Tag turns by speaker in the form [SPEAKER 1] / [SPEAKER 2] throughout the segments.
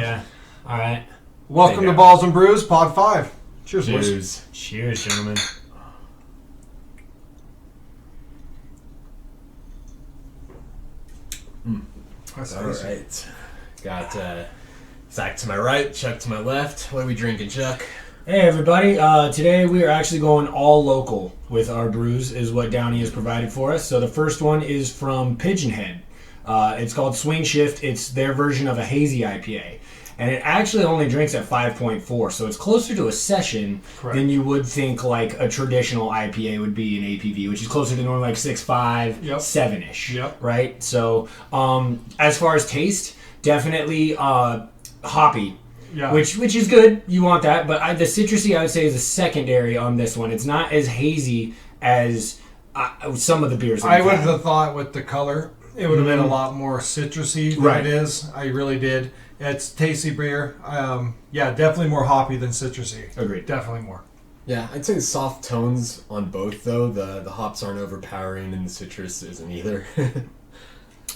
[SPEAKER 1] Yeah. All right.
[SPEAKER 2] Welcome to Balls and Brews, Pod 5. Cheers, boys.
[SPEAKER 1] Cheers, gentlemen.
[SPEAKER 2] That's
[SPEAKER 3] all right. Got Zach to my right, Chuck to my left. What are we drinking, Chuck?
[SPEAKER 1] Hey, everybody. Today we are actually going all local with our brews, is what Downey has provided for us. So the first one is from Pigeon Head. It's called Swing Shift. It's their version of a hazy IPA. And it actually only drinks at 5.4, so it's closer to a session than you would think like a traditional IPA would be in APV, which is closer to normally like 6.5, 7-ish, right? So as far as taste, definitely hoppy, which is good. You want that, but the citrusy I would say is a secondary on this one. It's not as hazy as some of the beers that
[SPEAKER 2] I would have thought with the color, it would have been a lot more citrusy than it is. I really did. It's tasty beer. Definitely more hoppy than citrusy.
[SPEAKER 1] Agreed.
[SPEAKER 2] Definitely more.
[SPEAKER 3] Yeah, I'd say soft tones on both, though. The hops aren't overpowering and the citrus isn't either.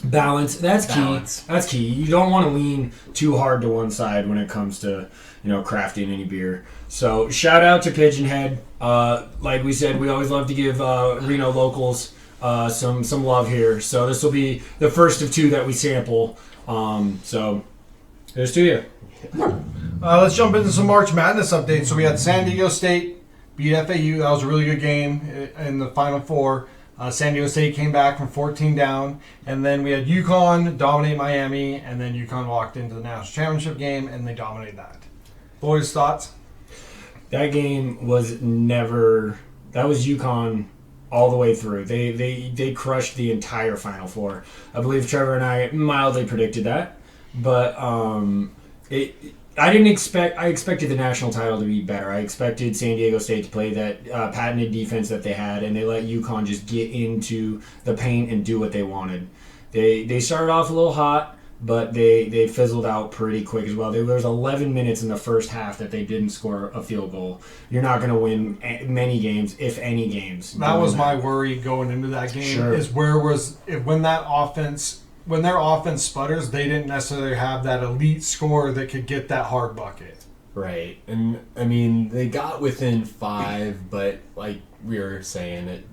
[SPEAKER 1] Balance. That's key. That's key. You don't want to lean too hard to one side when it comes to, crafting any beer. So shout out to Pigeon Head. Like we said, we always love to give Reno locals some love here. So this will be the first of two that we sample. So here's to you.
[SPEAKER 2] Let's jump into some March Madness updates. So we had San Diego State beat FAU. That was a really good game in the Final Four. San Diego State came back from 14 down. And then we had UConn dominate Miami. And then UConn walked into the national championship game and they dominated that. Boys, thoughts?
[SPEAKER 1] That game was never... That was UConn all the way through. They crushed the entire Final Four. I believe Trevor and I mildly predicted that. But I expected the national title to be better. I expected San Diego State to play that patented defense that they had, and they let UConn just get into the paint and do what they wanted. They started off a little hot, but they fizzled out pretty quick as well. There was 11 minutes in the first half that they didn't score a field goal. You're not going to win many games, if any games.
[SPEAKER 2] That was my worry going into that game. Is when their offense sputters, they didn't necessarily have that elite scorer that could get that hard bucket.
[SPEAKER 3] Right. And, I mean, they got within 5, but like we were saying,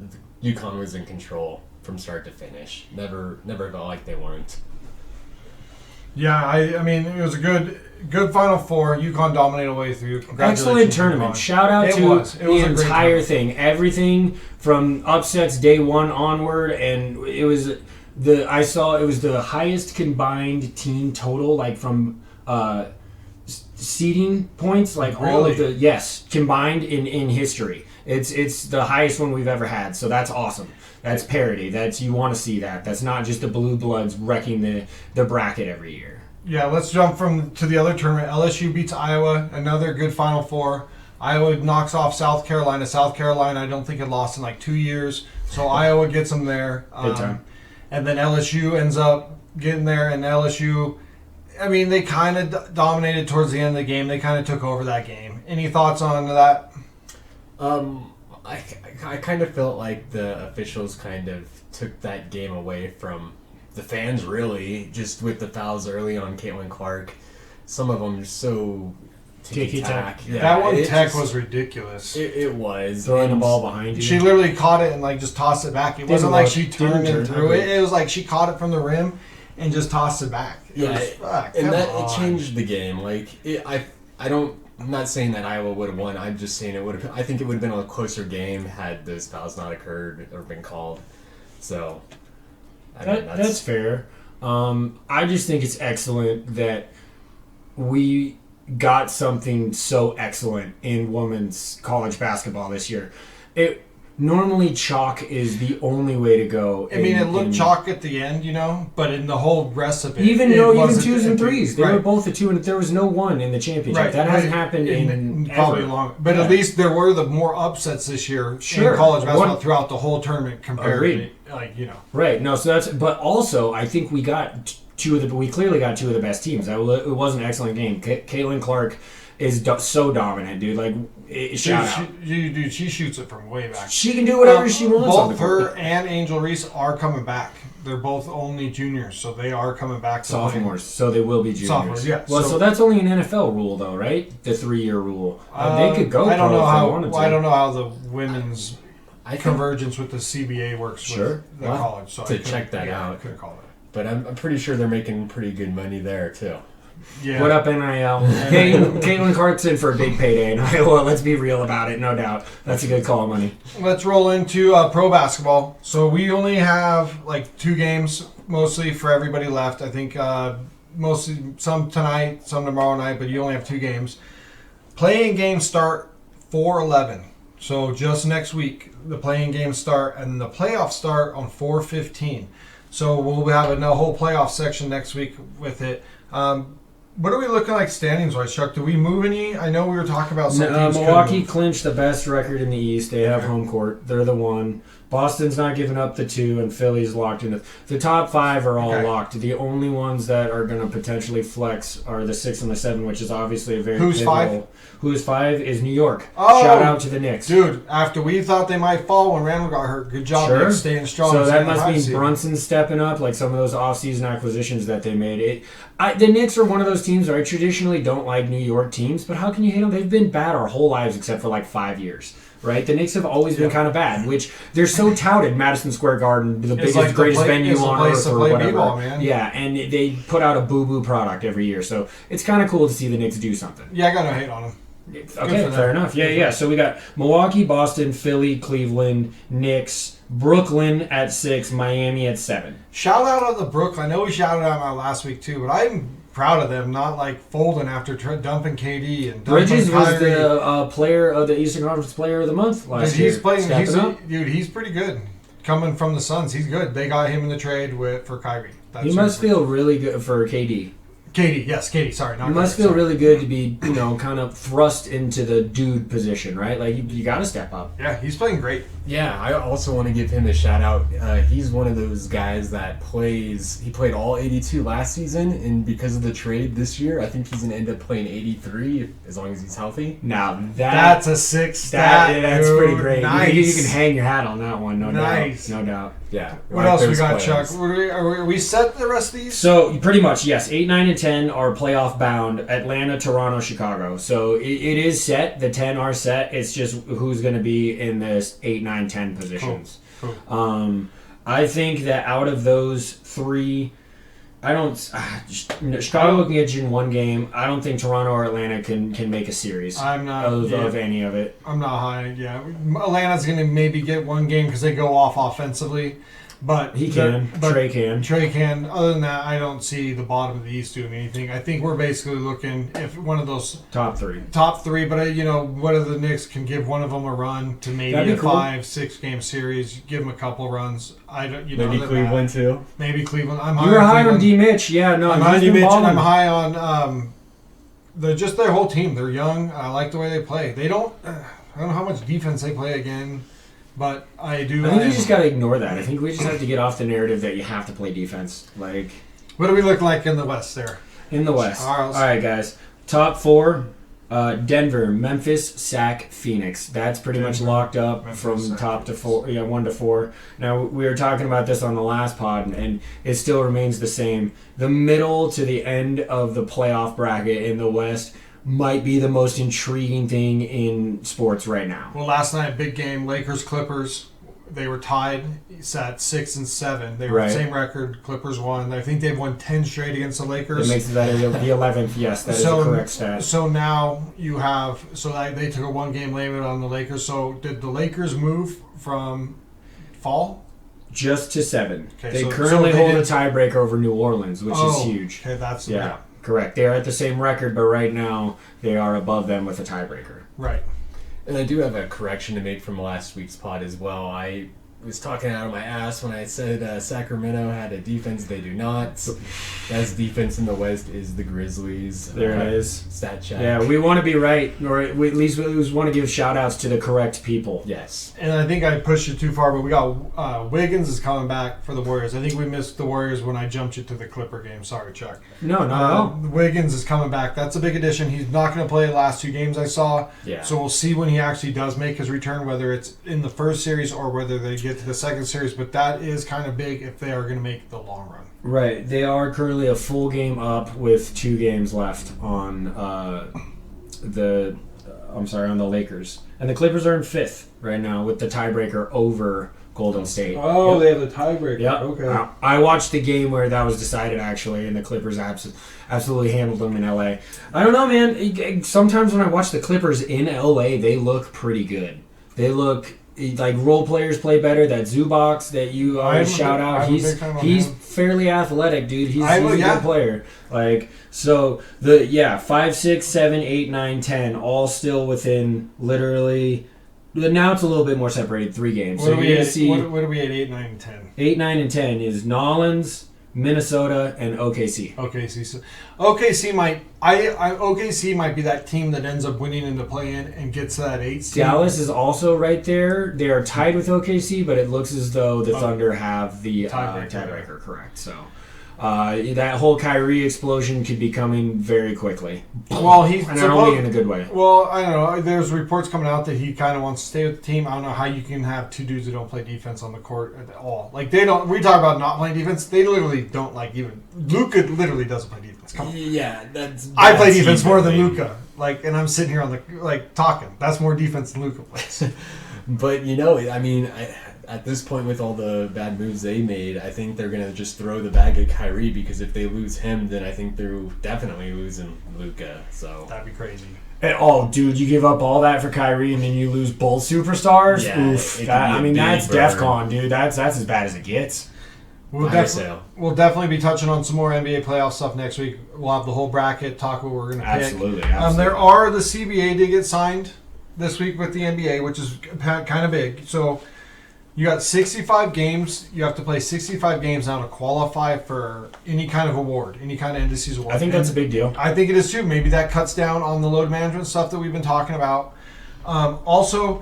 [SPEAKER 3] UConn was in control from start to finish. Never felt like they weren't.
[SPEAKER 2] Yeah, I mean, it was a good Final Four. UConn dominated the way through.
[SPEAKER 1] Excellent tournament. Shout out to the entire thing. Everything from upsets day one onward, and it was... I saw it was the highest combined team total, like from seeding points, like all of the combined in history. It's the highest one we've ever had, so that's awesome. That's parity. You want to see that. That's not just the blue bloods wrecking the bracket every year.
[SPEAKER 2] Yeah, let's jump to the other tournament. LSU beats Iowa, another good Final Four. Iowa knocks off South Carolina. South Carolina, I don't think had lost in like 2 years, so Iowa gets them there.
[SPEAKER 1] Good time.
[SPEAKER 2] And then LSU ends up getting there, and LSU, I mean, they kind of dominated towards the end of the game. They kind of took over that game. Any thoughts on that?
[SPEAKER 3] I kind of felt like the officials kind of took that game away from the fans, really, just with the fouls early on Caitlin Clark. Some of them are so...
[SPEAKER 1] Ticky-tack.
[SPEAKER 2] Yeah, that one was ridiculous.
[SPEAKER 3] It was.
[SPEAKER 1] Throwing the ball behind you.
[SPEAKER 2] She literally caught it and like just tossed it back. It wasn't like she turned and threw it. It was like she caught it from the rim and just tossed it back.
[SPEAKER 3] It changed the game. Like I'm not saying that Iowa would have won. I'm just saying I think it would have been a closer game had those fouls not occurred or been called. So
[SPEAKER 1] that's fair. I just think it's excellent that we got something so excellent in women's college basketball this year. Normally chalk is the only way to go.
[SPEAKER 2] I mean, it looked chalk at the end, but in the whole rest of it,
[SPEAKER 1] even 2s and 3s, they were both a 2, and there was no 1 in the championship. Right. That hasn't happened in
[SPEAKER 2] probably long. But at least there were the more upsets this year in college basketball throughout the whole tournament compared to,
[SPEAKER 1] Right. No, so that's. But also, I think we got we clearly got 2 of the best teams. It was an excellent game. Caitlin Clark is so dominant, dude. Like, shout out.
[SPEAKER 2] She shoots it from way back.
[SPEAKER 1] She can do whatever she wants.
[SPEAKER 2] Both her and Angel Reese are coming back They're both only juniors, so they are coming back to
[SPEAKER 1] Sophomores, so they will be juniors.
[SPEAKER 2] Sophomores, yeah.
[SPEAKER 1] Well, so that's only an NFL rule, though, right? The 3-year rule. They could go.
[SPEAKER 2] I don't know
[SPEAKER 1] pro if they wanted to.
[SPEAKER 2] I don't know how the women's convergence with the CBA works with the college. So
[SPEAKER 3] to check that out.
[SPEAKER 2] I couldn't call it.
[SPEAKER 3] But I'm pretty sure they're making pretty good money there too.
[SPEAKER 2] Yeah.
[SPEAKER 1] What up, NIL? Caitlin Clark's in for a big payday in Iowa. Let's be real about it, no doubt. That's a good call of money.
[SPEAKER 2] Let's roll into pro basketball. So we only have like 2 games mostly for everybody left. I think mostly some tonight, some tomorrow night, but you only have 2 games. Playing games start 4/11. So just next week, the playing games start, and the playoffs start on 4/15. So we'll have a whole playoff section next week with it. What are we looking like standings-wise, Chuck? Do we move any? I know we were talking about some teams.
[SPEAKER 1] Milwaukee clinched the best record in the East. They have home court. They're the 1. Boston's not giving up the 2, and Philly's locked in. The top 5 are all locked. The only ones that are going to potentially flex are the 6 and the 7, which is obviously a very
[SPEAKER 2] Who's
[SPEAKER 1] pivotal.
[SPEAKER 2] 5?
[SPEAKER 1] Who's 5 is New York.
[SPEAKER 2] Oh,
[SPEAKER 1] shout out to the Knicks.
[SPEAKER 2] Dude, after we thought they might fall when Randall got hurt, good job Knicks staying strong.
[SPEAKER 1] So that must mean Brunson stepping up, like some of those off-season acquisitions that they made. The Knicks are one of those teams where I traditionally don't like New York teams, but how can you hate them? They've been bad our whole lives except for like 5 years. Right, the Knicks have always been kind of bad, which they're so touted. Madison Square Garden, the biggest, greatest venue on earth, or whatever. B-ball, man. Yeah, and they put out a boo-boo product every year, so it's kind of cool to see the Knicks do something.
[SPEAKER 2] Yeah, I got no hate on them.
[SPEAKER 1] Okay, fair enough. Yeah. So we got Milwaukee, Boston, Philly, Cleveland, Knicks, Brooklyn at 6, Miami at 7.
[SPEAKER 2] Shout out on the Brooklyn. I know we shouted out my last week too, but I'm proud of them not like folding after dumping KD and
[SPEAKER 1] Bridges was the player of the Eastern Conference Player of the Month last year.
[SPEAKER 2] Dude, he's pretty good. Coming from the Suns, he's good. They got him in the trade for Kyrie.
[SPEAKER 1] He must feel really good for KD.
[SPEAKER 2] Katie, sorry.
[SPEAKER 1] You must feel really good to be, kind of thrust into the dude position, right? Like, you got to step up.
[SPEAKER 2] Yeah, he's playing great.
[SPEAKER 3] Yeah, I also want to give him a shout out. He's one of those guys that he played all 82 last season, and because of the trade this year, I think he's going to end up playing 83 as long as he's healthy.
[SPEAKER 1] Now,
[SPEAKER 2] that's a 6 stat.
[SPEAKER 1] That's pretty great.
[SPEAKER 2] Nice.
[SPEAKER 1] You can hang your hat on that one, no doubt.
[SPEAKER 3] Yeah.
[SPEAKER 2] What else we got, Chuck? Are we set the rest of these?
[SPEAKER 1] So, pretty much, yes. 8, 9, and 10 are playoff bound. Atlanta, Toronto, Chicago. So, it is set. The 10 are set. It's just who's going to be in this 8, 9, 10 positions. Cool. I think that out of those 3, Chicago can get you in 1 game. I don't think Toronto or Atlanta can make a series.
[SPEAKER 2] I'm not
[SPEAKER 1] of any of it.
[SPEAKER 2] I'm not high. Yeah, Atlanta's going to maybe get 1 game because they go off offensively. But
[SPEAKER 1] Trey can.
[SPEAKER 2] Trey can. Other than that, I don't see the bottom of the East doing anything. I think we're basically looking if one of those
[SPEAKER 1] top 3.
[SPEAKER 2] But whether the Knicks can give one of them a run to maybe a 5-6 game series, give them a couple runs.
[SPEAKER 3] Maybe Cleveland too.
[SPEAKER 2] Maybe Cleveland.
[SPEAKER 1] You were high on D. Mitch. Yeah, no,
[SPEAKER 2] I'm high on D. Mitch, and I'm high on their whole team. They're young. I like the way they play. They don't. I don't know how much defense they play again. But I think
[SPEAKER 1] you just got to ignore that. I think we just have to get off the narrative that you have to play defense. Like,
[SPEAKER 2] what do we look like in the West there?
[SPEAKER 1] In the West. All right, guys. Top 4, Denver, Memphis, Sac, Phoenix. That's pretty much locked up from top to 4. Yeah, 1 to 4. Now, we were talking about this on the last pod, and it still remains the same. The middle to the end of the playoff bracket in the West might be the most intriguing thing in sports right now.
[SPEAKER 2] Well, last night, big game, Lakers-Clippers. They were tied. At 6 and 7. They were the same record. Clippers won. I think they've won 10 straight against the Lakers.
[SPEAKER 1] It makes that the 11th. Yes, that is the correct stat.
[SPEAKER 2] So now you have. So they took a 1-game limit on the Lakers. So did the Lakers move from fall?
[SPEAKER 1] Just to 7. Okay, they currently hold a tiebreaker over New Orleans, which is huge.
[SPEAKER 2] Okay, that's
[SPEAKER 1] yeah. Correct. They are at the same record, but right now they are above them with a tiebreaker.
[SPEAKER 2] Right. And
[SPEAKER 3] I do have a correction to make from last week's pod as well. I was talking out of my ass when I said Sacramento had a defense. They do not. Best defense in the West is the Grizzlies.
[SPEAKER 1] There it is.
[SPEAKER 3] Stat check.
[SPEAKER 1] Yeah, we want to be right, or at least we want to give shout-outs to the correct people.
[SPEAKER 3] Yes.
[SPEAKER 2] And I think I pushed it too far, but we got Wiggins is coming back for the Warriors. I think we missed the Warriors when I jumped you to the Clipper game. Sorry, Chuck.
[SPEAKER 1] No, not at all.
[SPEAKER 2] Wiggins is coming back. That's a big addition. He's not going to play the last 2 games I saw.
[SPEAKER 1] Yeah.
[SPEAKER 2] So we'll see when he actually does make his return, whether it's in the first series or whether they get get to the second series, but that is kind of big if they are going to make the long run.
[SPEAKER 1] Right. They are currently a full game up with 2 games left on the Lakers. And the Clippers are in 5th right now with the tiebreaker over Golden State.
[SPEAKER 4] Oh, they have the tiebreaker.
[SPEAKER 1] Yep.
[SPEAKER 4] Okay.
[SPEAKER 1] I watched the game where that was decided, actually, and the Clippers absolutely handled them in LA. I don't know, man. Sometimes when I watch the Clippers in LA, they look pretty good. They look like role players play better. That Zubox that you always shout out, he's fairly athletic, dude. He's a good player. Like, so 5, 6, 7, 8, 9, 10, all still within literally. Now it's a little bit more separated, 3 games.
[SPEAKER 2] What are we at 8, 9, and 10?
[SPEAKER 1] 8, 9, and 10 is Nolans, Minnesota, and OKC.
[SPEAKER 2] OKC might be that team that ends up winning in the play-in and gets to that 8 seed.
[SPEAKER 1] Dallas is also right there. They are tied with OKC, but it looks as though the Thunder have the tiebreaker. Correct. So that whole Kyrie explosion could be coming very quickly.
[SPEAKER 2] Well,
[SPEAKER 1] and I don't mean in a good way.
[SPEAKER 2] Well, I don't know. There's reports coming out that he kind of wants to stay with the team. I don't know how you can have 2 dudes that don't play defense on the court at all. Like, they don't. We talk about not playing defense. They literally don't like even. Luka literally doesn't play defense. Come on.
[SPEAKER 3] Yeah, that's.
[SPEAKER 2] I play defense more than Luka. Like, and I'm sitting here on the talking. That's more defense than Luka plays.
[SPEAKER 3] But I mean, at this point with all the bad moves they made, I think they're gonna just throw the bag at Kyrie, because if they lose him, then I think they're definitely losing Luka. So
[SPEAKER 2] that'd be crazy.
[SPEAKER 1] Oh, dude, you give up all that for Kyrie and then you lose both superstars?
[SPEAKER 3] Yeah,
[SPEAKER 1] oof. That's DEFCON, dude. That's as bad as it gets.
[SPEAKER 2] We'll definitely be touching on some more NBA playoff stuff next week. We'll have the whole bracket, talk what we're going to pick.
[SPEAKER 1] Absolutely.
[SPEAKER 2] There are the CBA to get signed this week with the NBA, which is kind of big. So you got 65 games. You have to play 65 games now to qualify for any kind of award, any kind of indices award.
[SPEAKER 1] I think that's a big deal.
[SPEAKER 2] I think it is too. Maybe that cuts down on the load management stuff that we've been talking about. Also,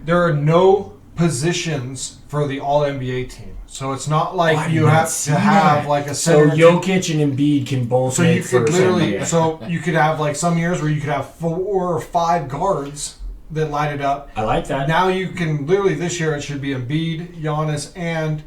[SPEAKER 2] there are no positions for the All-NBA team. So it's not like you have to have like a center.
[SPEAKER 1] So Jokic and Embiid can both make first NBA.
[SPEAKER 2] So you could have like some years where you could have 4 or 5 guards that light it up.
[SPEAKER 1] I like that.
[SPEAKER 2] Now you can literally, this year it should be Embiid, Giannis, and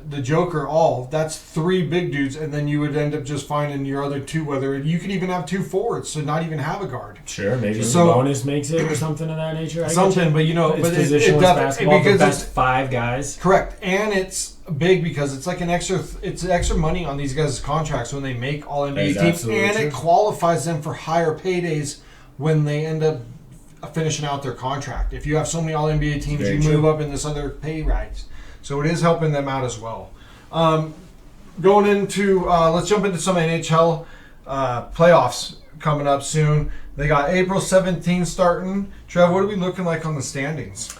[SPEAKER 2] the Joker all. That's 3 big dudes, and then you would end up just finding your other 2, whether you could even have 2 forwards, so not even have a guard.
[SPEAKER 1] Sure, maybe bonus makes it or something of that nature.
[SPEAKER 2] But it's
[SPEAKER 1] positionless basketball, the best 5 guys.
[SPEAKER 2] Correct, and it's big because it's like extra money on these guys' contracts when they make all NBA teams, and it qualifies them for higher paydays when they end up finishing out their contract. If you have so many all NBA teams, you move up in this other pay rights. So it is helping them out as well. Going into, let's jump into some NHL playoffs coming up soon. They got April 17th starting. Trev, what are we looking like on the standings?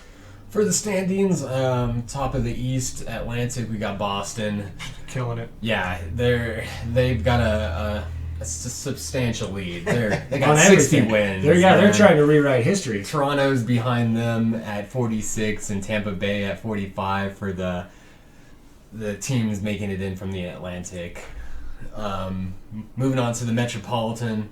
[SPEAKER 3] For the standings, top of the East, Atlantic, we got Boston.
[SPEAKER 2] Killing it.
[SPEAKER 3] Yeah, they've got a substantial lead. They got
[SPEAKER 1] on
[SPEAKER 3] 60 wins.
[SPEAKER 1] They're trying to rewrite history.
[SPEAKER 3] Toronto's behind them at 46 and Tampa Bay at 45 for the teams making it in from the Atlantic. Moving on to the Metropolitan.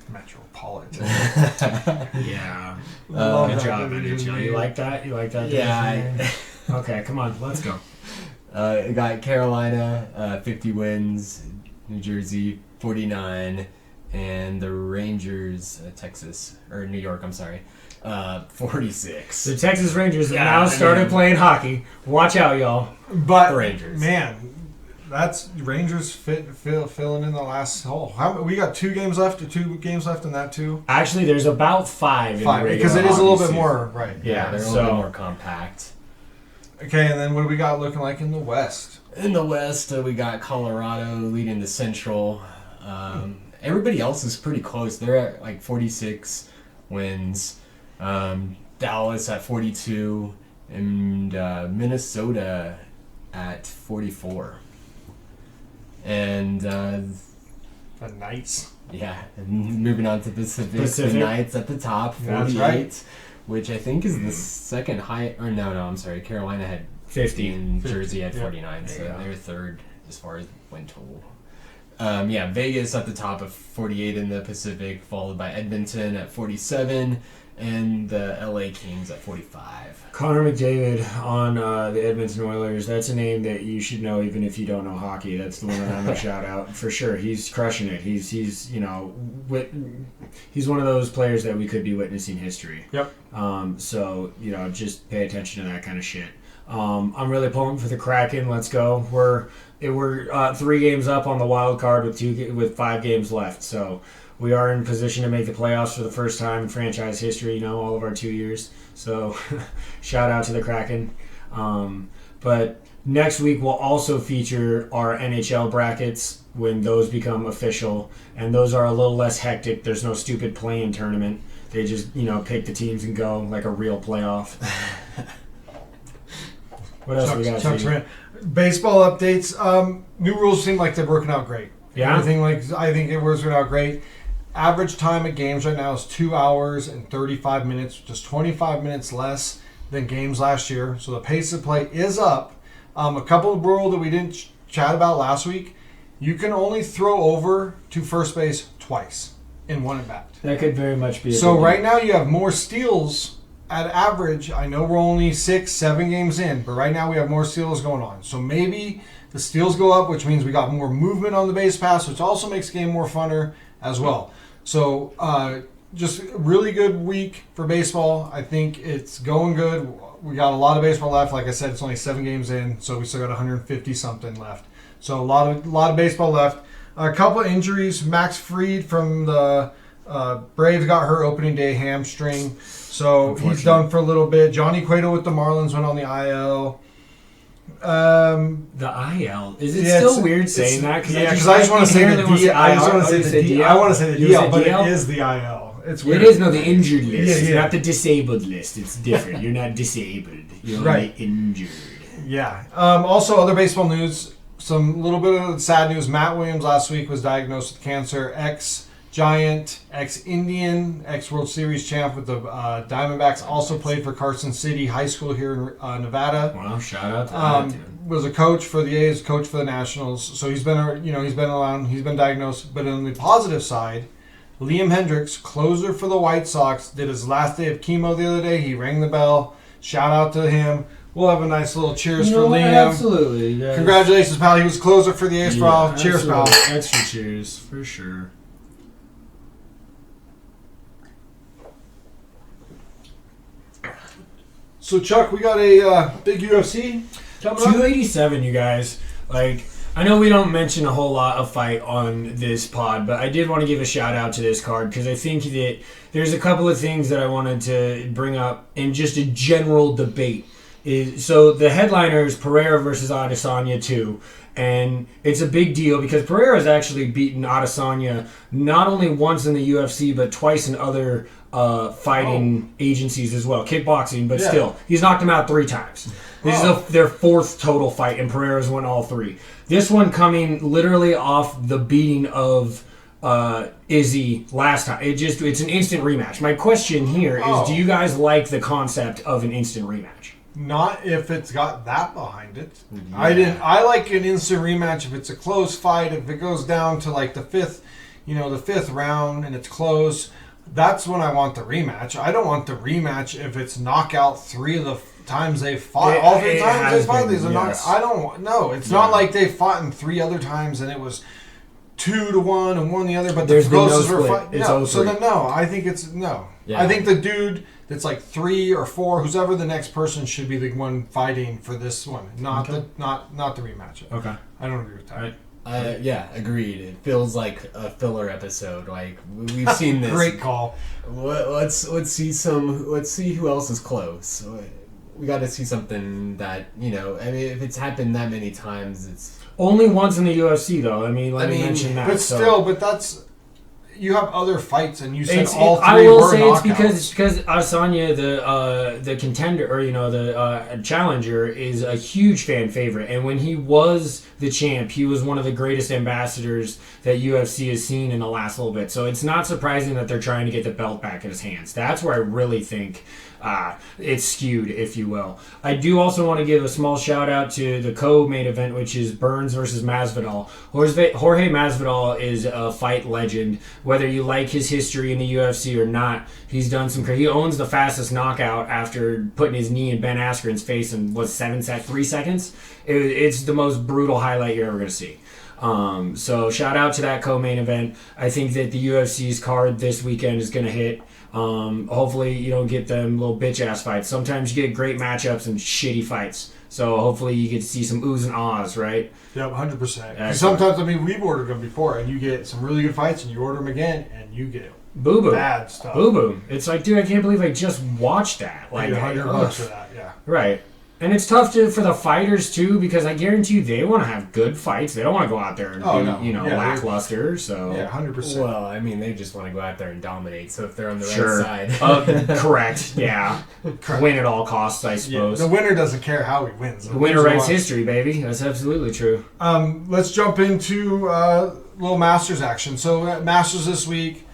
[SPEAKER 1] Yeah. Good job, NHL. You like that?
[SPEAKER 3] Yeah.
[SPEAKER 1] Okay, come on. Let's go.
[SPEAKER 3] Got Carolina, 50 wins. New Jersey, 49. And the Rangers, New York, 46.
[SPEAKER 1] The Texas Rangers have now started playing hockey. Watch out, y'all.
[SPEAKER 2] But,
[SPEAKER 3] the Rangers.
[SPEAKER 2] Man, that's Rangers filling in the last hole. We got 2 games left, or 2 games left in that too?
[SPEAKER 1] Actually, there's about 5 in the regular
[SPEAKER 2] because it is a little bit
[SPEAKER 1] season.
[SPEAKER 2] More, right.
[SPEAKER 3] Yeah, they're a little bit more compact.
[SPEAKER 2] Okay, and then what do we got looking like in the West?
[SPEAKER 3] In the West, we got Colorado leading the Central. Everybody else is pretty close. They're at like 46 wins. Dallas at 42. And Minnesota at 44. And
[SPEAKER 2] the Knights.
[SPEAKER 3] Yeah, and moving on to Pacific. The Knights at the top, 48. That's right. Which I think is the second high. Or no, I'm sorry. Carolina had 50 and Jersey had 49. So they're third as far as win total. Vegas at the top of 48 in the Pacific, followed by Edmonton at 47, and the LA Kings at 45.
[SPEAKER 1] Connor McDavid on the Edmonton Oilers. That's a name that you should know even if you don't know hockey. That's the one that I'm going to shout out for sure. He's crushing it. He's he's one of those players that we could be witnessing history.
[SPEAKER 2] Yep.
[SPEAKER 1] So, just pay attention to that kind of shit. I'm really pulling for the Kraken. Let's go. We're 3 games up on the wild card with 5 games left. So we are in position to make the playoffs for the first time in franchise history, all of our 2 years. So shout out to the Kraken. But next week we'll also feature our NHL brackets when those become official. And those are a little less hectic. There's no stupid play-in tournament. They just, pick the teams and go like a real playoff. What else we got?
[SPEAKER 2] Baseball updates. New rules seem like they're working out great.
[SPEAKER 1] Yeah.
[SPEAKER 2] I think it works out great. Average time of games right now is 2 hours and 35 minutes, just 25 minutes less than games last year. So the pace of play is up. A couple of rules that we didn't chat about last week. You can only throw over to first base twice in one at bat.
[SPEAKER 1] That could very much be.
[SPEAKER 2] So right now you have more steals at average. I know we're only 6-7 games in, but right now we have more steals going on. So maybe the steals go up, which means we got more movement on the base pass, which also makes the game more funner as well. So just a really good week for baseball. I think it's going good. We got a lot of baseball left. Like I said, it's only 7 games in, so we still got 150 something left. So a lot of baseball left. A couple of injuries. Max Fried from the Braves got hurt opening day hamstring, so he's done for a little bit. Johnny Cueto with the Marlins went on the IL.
[SPEAKER 1] The IL, is it still weird saying that?
[SPEAKER 2] Because I just want to say the DL. I want to say the DL, but it is the IL. It's weird.
[SPEAKER 1] It is the injured list. It's not the disabled list. It's different. You're not disabled. You're only injured.
[SPEAKER 2] Yeah. Also, other baseball news. Some little bit of sad news. Matt Williams last week was diagnosed with cancer. Ex-Giant, ex-Indian, ex-World Series champ with the Diamondbacks. Also played for Carson City High School here in Nevada.
[SPEAKER 1] Wow, shout out to that dude.
[SPEAKER 2] Was a coach for the A's, coach for the Nationals. So he's been around. He's been diagnosed. But on the positive side, Liam Hendricks, closer for the White Sox, did his last day of chemo the other day. He rang the bell. Shout out to him. We'll have a nice little cheers for Liam.
[SPEAKER 1] Absolutely. Yes.
[SPEAKER 2] Congratulations, pal. He was closer for the A's, pal. Cheers, pal.
[SPEAKER 1] Extra cheers, for sure.
[SPEAKER 2] So, Chuck, we got a big UFC coming up.
[SPEAKER 1] 287, you guys. I know we don't mention a whole lot of fight on this pod, but I did want to give a shout out to this card because I think that there's a couple of things that I wanted to bring up in just a general debate. So the headliner is Pereira versus Adesanya 2, and it's a big deal because Pereira has actually beaten Adesanya not only once in the UFC but twice in other fighting agencies as well, kickboxing, but still, he's knocked him out 3 times. This is their 4th total fight, and Pereira's won all 3. This one coming literally off the beating of Izzy last time. It's an instant rematch. My question here is, do you guys like the concept of an instant rematch?
[SPEAKER 2] Not if it's got that behind it. Yeah. I like an instant rematch if it's a close fight. If it goes down to like the fifth round and it's close, that's when I want the rematch. I don't want the rematch if it's knockout 3 of the times they fought. All 3 times they fought these are not. I don't know. It's not like they fought in 3 other times and it was 2-1 and 1 the other. But
[SPEAKER 1] there's
[SPEAKER 2] the closest
[SPEAKER 1] no
[SPEAKER 2] were fighting. No, so then no. I think it's no.
[SPEAKER 3] Yeah.
[SPEAKER 2] I think the dude that's like 3 or 4, whoever the next person should be the one fighting for this one, not the rematch.
[SPEAKER 1] Okay,
[SPEAKER 2] I don't agree with that.
[SPEAKER 3] Yeah, agreed. It feels like a filler episode. Like we've seen this.
[SPEAKER 2] Great call.
[SPEAKER 3] Let's see who else is close. We got to see something that if it's happened that many times, it's
[SPEAKER 1] only once in the UFC though. Let me mention that.
[SPEAKER 2] But still, that's. You have other fights, and you said all 3
[SPEAKER 1] I will
[SPEAKER 2] were
[SPEAKER 1] say
[SPEAKER 2] knockouts.
[SPEAKER 1] it's because Adesanya, the contender, or the challenger, is a huge fan favorite. And when he was the champ, he was one of the greatest ambassadors that UFC has seen in the last little bit. So it's not surprising that they're trying to get the belt back in his hands. That's where I really think it's skewed, if you will. I do also want to give a small shout out to the co-main event, which is Burns versus Masvidal. Jorge Masvidal is a fight legend. whether you like his history in the UFC or not, he's done some. He owns the fastest knockout after putting his knee in Ben Askren's face in 3 seconds. It's the most brutal highlight you're ever going to see. So shout out to that co-main event. I think that the UFC's card this weekend is going to hit. Hopefully you don't get them little bitch ass fights. Sometimes you get great matchups and shitty fights. So hopefully you get to see some oohs and ahs, right?
[SPEAKER 2] Yep, 100%. Sometimes, we've ordered them before, and you get some really good fights, and you order them again, and you get
[SPEAKER 1] boo-boo.
[SPEAKER 2] Bad stuff.
[SPEAKER 1] Boo-boo. It's like, dude, I can't believe I just watched that. Like,
[SPEAKER 2] $100 for that, yeah.
[SPEAKER 1] Right. And it's tough for the fighters, too, because I guarantee you they want to have good fights. They don't want to go out there and lackluster. So.
[SPEAKER 2] Yeah, 100%.
[SPEAKER 3] Well, I mean, they just want to go out there and dominate. So if they're on the right side.
[SPEAKER 1] Correct, yeah. Correct. Win at all costs, I suppose.
[SPEAKER 2] Yeah, the winner doesn't care how he wins.
[SPEAKER 1] The winner writes history, baby. That's absolutely true.
[SPEAKER 2] Let's jump into little Masters action. So Masters this week,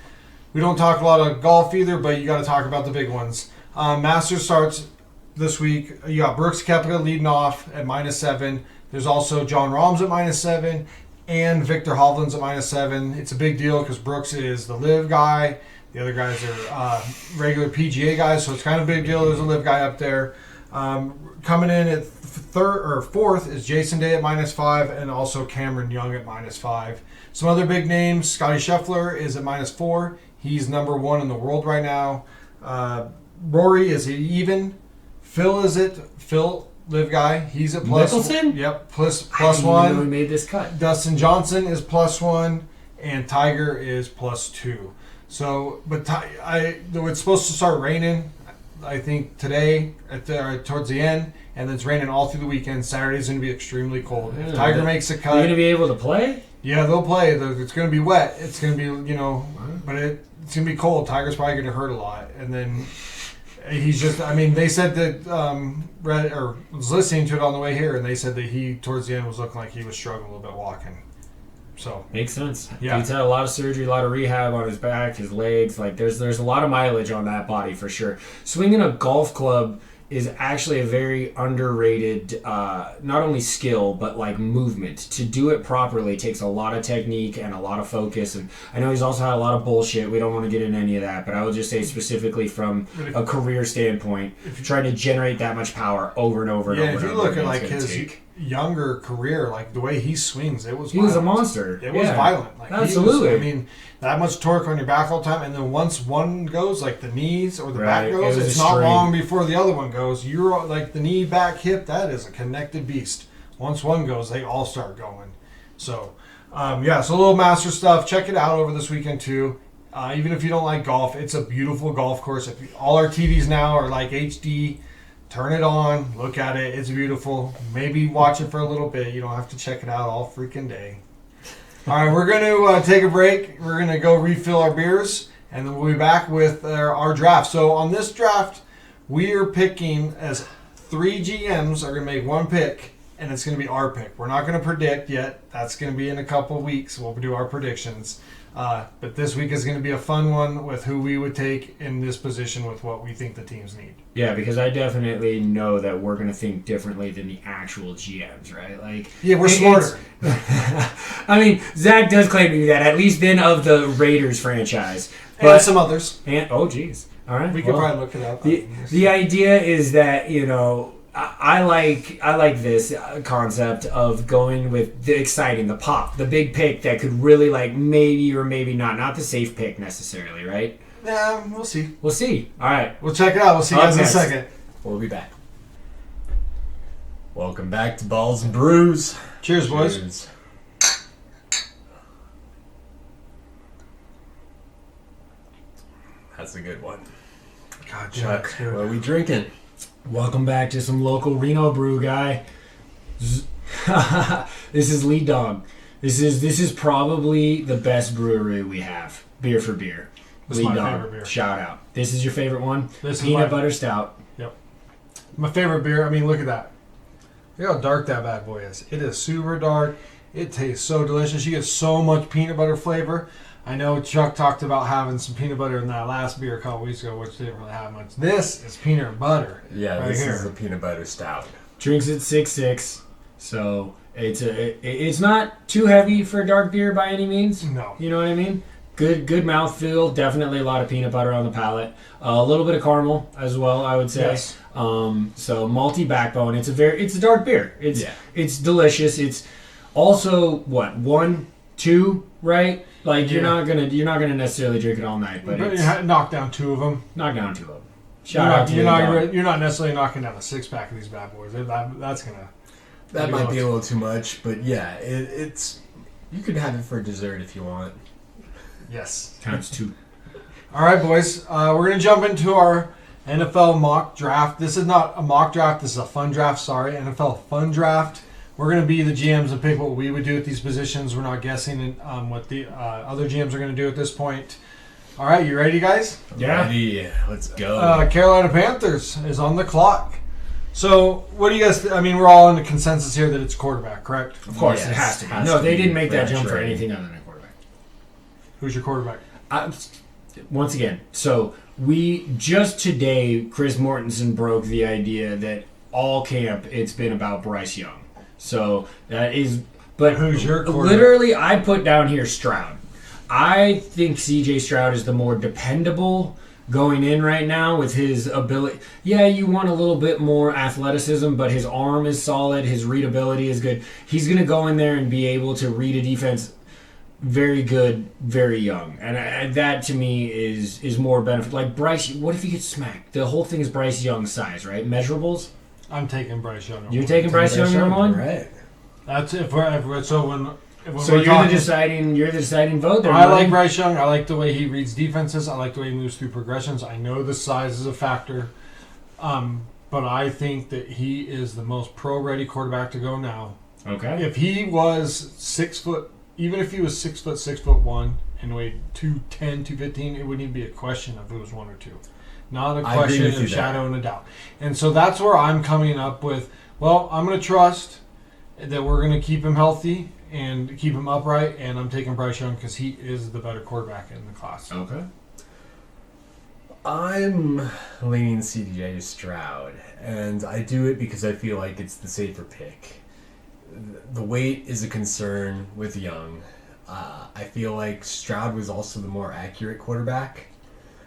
[SPEAKER 2] we don't talk a lot of golf either, but you got to talk about the big ones. Masters starts this week. You got Brooks Koepka leading off at -7. There's also John Rahm's at -7 and Victor Hovland's at -7. It's a big deal because Brooks is the live guy. The other guys are regular PGA guys, so it's kind of a big deal. There's a live guy up there. Coming in at fourth is Jason Day at -5 and also Cameron Young at -5. Some other big names. Scotty Scheffler is at -4. He's number 1 in the world right now. Rory is at even. Phil, live guy. He's at plus.
[SPEAKER 1] Mickelson?
[SPEAKER 2] Yep, plus
[SPEAKER 1] I didn't
[SPEAKER 2] one.
[SPEAKER 1] even know we made this cut.
[SPEAKER 2] Dustin Johnson is +1, and Tiger is +2. So, but it's supposed to start raining, I think today towards the end, and then it's raining all through the weekend. Saturday's going to be extremely cold. If Tiger makes a cut,
[SPEAKER 1] Are you going to be able to play?
[SPEAKER 2] Yeah, they'll play. It's going to be wet. It's going to be but it's going to be cold. Tiger's probably going to hurt a lot, and then. He's just, they said that, was listening to it on the way here, and they said that he, towards the end, was looking like he was struggling a little bit walking. So.
[SPEAKER 1] Makes sense.
[SPEAKER 2] Yeah.
[SPEAKER 1] He's had a lot of surgery, a lot of rehab on his back, his legs. Like, there's a lot of mileage on that body for sure. Swinging a golf club is actually a very underrated, not only skill, but like movement. To do it properly takes a lot of technique and a lot of focus. And I know he's also had a lot of bullshit. We don't want to get into any of that, but I would just say specifically from a career standpoint, trying to generate that much power over and over and over.
[SPEAKER 2] Yeah, if you look at like his younger career, like the way he swings, he was
[SPEAKER 1] a monster.
[SPEAKER 2] It was violent. Like,
[SPEAKER 1] absolutely.
[SPEAKER 2] That much torque on your back all the time, and then once one goes, like the knees or the back goes, it's not
[SPEAKER 1] straight.
[SPEAKER 2] long before the other one goes. You're like the knee, back, hip. That is a connected beast. Once one goes, they all start going. So, so a little master stuff. Check it out over this weekend too. Even if you don't like golf, it's a beautiful golf course. All our TVs now are like HD. Turn it on, look at it. It's beautiful. Maybe watch it for a little bit. You don't have to check it out all freaking day. All right, we're going to take a break. We're going to go refill our beers, and then we'll be back with our draft. So on this draft, we are picking as 3 GMs are going to make one pick, and it's going to be our pick. We're not going to predict yet. That's going to be in a couple of weeks. We'll do our predictions. But this week is going to be a fun one with who we would take in this position with what we think the teams need.
[SPEAKER 1] Yeah, because I definitely know that we're going to think differently than the actual GMs, right? Like,
[SPEAKER 2] yeah, we're smarter.
[SPEAKER 1] Zach does claim to be that, at least then of the Raiders franchise.
[SPEAKER 2] But, and some others.
[SPEAKER 1] Oh, geez. All right.
[SPEAKER 2] We could probably look it up.
[SPEAKER 1] The idea is that, I like this concept of going with the exciting, the pop, the big pick that could really maybe or maybe not the safe pick necessarily, right?
[SPEAKER 2] Yeah, we'll see.
[SPEAKER 1] We'll see. All right.
[SPEAKER 2] We'll check it out. We'll see you guys in a second.
[SPEAKER 3] We'll be back. Welcome back to Balls and Brews.
[SPEAKER 2] Cheers, boys.
[SPEAKER 3] That's a good one.
[SPEAKER 2] God,
[SPEAKER 3] Chuck, what are we drinking?
[SPEAKER 1] Welcome back to some local Reno brew, guy. This is Lead Dog. This is probably the best brewery we have. Beer for beer.
[SPEAKER 2] This is my favorite beer.
[SPEAKER 1] Shout out. This is your favorite one?
[SPEAKER 2] This
[SPEAKER 1] Peanut butter stout.
[SPEAKER 2] Yep. My favorite beer. Look at that. Look how dark that bad boy is. It is super dark. It tastes so delicious. You get so much peanut butter flavor. I know Chuck talked about having some peanut butter in that last beer a couple weeks ago, which didn't really have much. This is peanut butter.
[SPEAKER 3] Yeah,
[SPEAKER 2] right
[SPEAKER 3] this
[SPEAKER 2] here.
[SPEAKER 3] is a peanut butter stout.
[SPEAKER 1] Drinks at 6.6, so it's not too heavy for a dark beer by any means.
[SPEAKER 2] No.
[SPEAKER 1] You know what I mean? Good mouthfeel. Definitely a lot of peanut butter on the palate. A little bit of caramel as well, I would say.
[SPEAKER 2] Yes.
[SPEAKER 1] So malty backbone. It's a dark beer. It's delicious. It's also what 1, 2, right? Like you're not gonna necessarily drink it all night, but it's
[SPEAKER 2] knock down 2 of them.
[SPEAKER 1] knock down 2 of them. Shout out to
[SPEAKER 2] you're not necessarily knocking down a 6-pack of these bad boys. That
[SPEAKER 3] might be a little too much, but yeah, it's you could have it for dessert if you want.
[SPEAKER 2] Yes.
[SPEAKER 1] times 2.
[SPEAKER 2] All right, boys. We're gonna jump into our NFL mock draft. This is not a mock draft. This is a fun draft. Sorry, NFL fun draft. We're going to be the GMs and pick what we would do at these positions. We're not guessing what the other GMs are going to do at this point. All right, you ready, guys?
[SPEAKER 1] Yeah.
[SPEAKER 3] Ready. Let's go.
[SPEAKER 2] Carolina Panthers is on the clock. So, what do you guys I mean, we're all in the consensus here that it's quarterback, correct?
[SPEAKER 1] Of course,
[SPEAKER 3] Yes,
[SPEAKER 1] it has to be.
[SPEAKER 3] has
[SPEAKER 1] No,
[SPEAKER 3] to
[SPEAKER 1] they
[SPEAKER 3] be
[SPEAKER 1] didn't make that
[SPEAKER 3] for
[SPEAKER 1] jump for
[SPEAKER 3] trade.
[SPEAKER 1] anything other than a quarterback.
[SPEAKER 2] Who's your quarterback?
[SPEAKER 1] Once again, so we just today, Chris Mortensen broke the idea that all camp it's been about Bryce Young. So that is, but
[SPEAKER 2] Who's your quarterback?
[SPEAKER 1] Literally, I put down here Stroud. I think C.J. Stroud is the more dependable going in right now with his ability. Yeah, you want a little bit more athleticism, but his arm is solid. His readability is good. He's going to go in there and be able to read a defense very good, very young. And that, to me, is more benefit. Like Bryce, what if he gets smacked? The whole thing is Bryce Young's size, right? Measurables?
[SPEAKER 2] I'm taking Bryce Young.
[SPEAKER 1] You're taking Bryce Young number 1?
[SPEAKER 3] Right.
[SPEAKER 2] That's it. So when
[SPEAKER 1] So
[SPEAKER 2] we're
[SPEAKER 1] you're
[SPEAKER 2] talking,
[SPEAKER 1] the deciding vote there.
[SPEAKER 2] I
[SPEAKER 1] buddy.
[SPEAKER 2] like Bryce Young. I like the way he reads defenses. I like the way he moves through progressions. I know the size is a factor, but I think that he is the most pro-ready quarterback to go now.
[SPEAKER 1] Okay.
[SPEAKER 2] If he was 6 foot, even if he was 6 foot, 6'1", and weighed 210, 215, it wouldn't even be a question of if it was 1 or 2. Not a
[SPEAKER 3] I agree
[SPEAKER 2] question
[SPEAKER 3] with you
[SPEAKER 2] of
[SPEAKER 3] there.
[SPEAKER 2] shadow and a doubt. And so that's where I'm coming up with, well, I'm going to trust that we're going to keep him healthy and keep him upright, and I'm taking Bryce Young because he is the better quarterback in the class.
[SPEAKER 1] Okay.
[SPEAKER 3] I'm leaning CJ Stroud, and I do it because I feel like it's the safer pick. The weight is a concern with Young. I feel like Stroud was also the more accurate quarterback.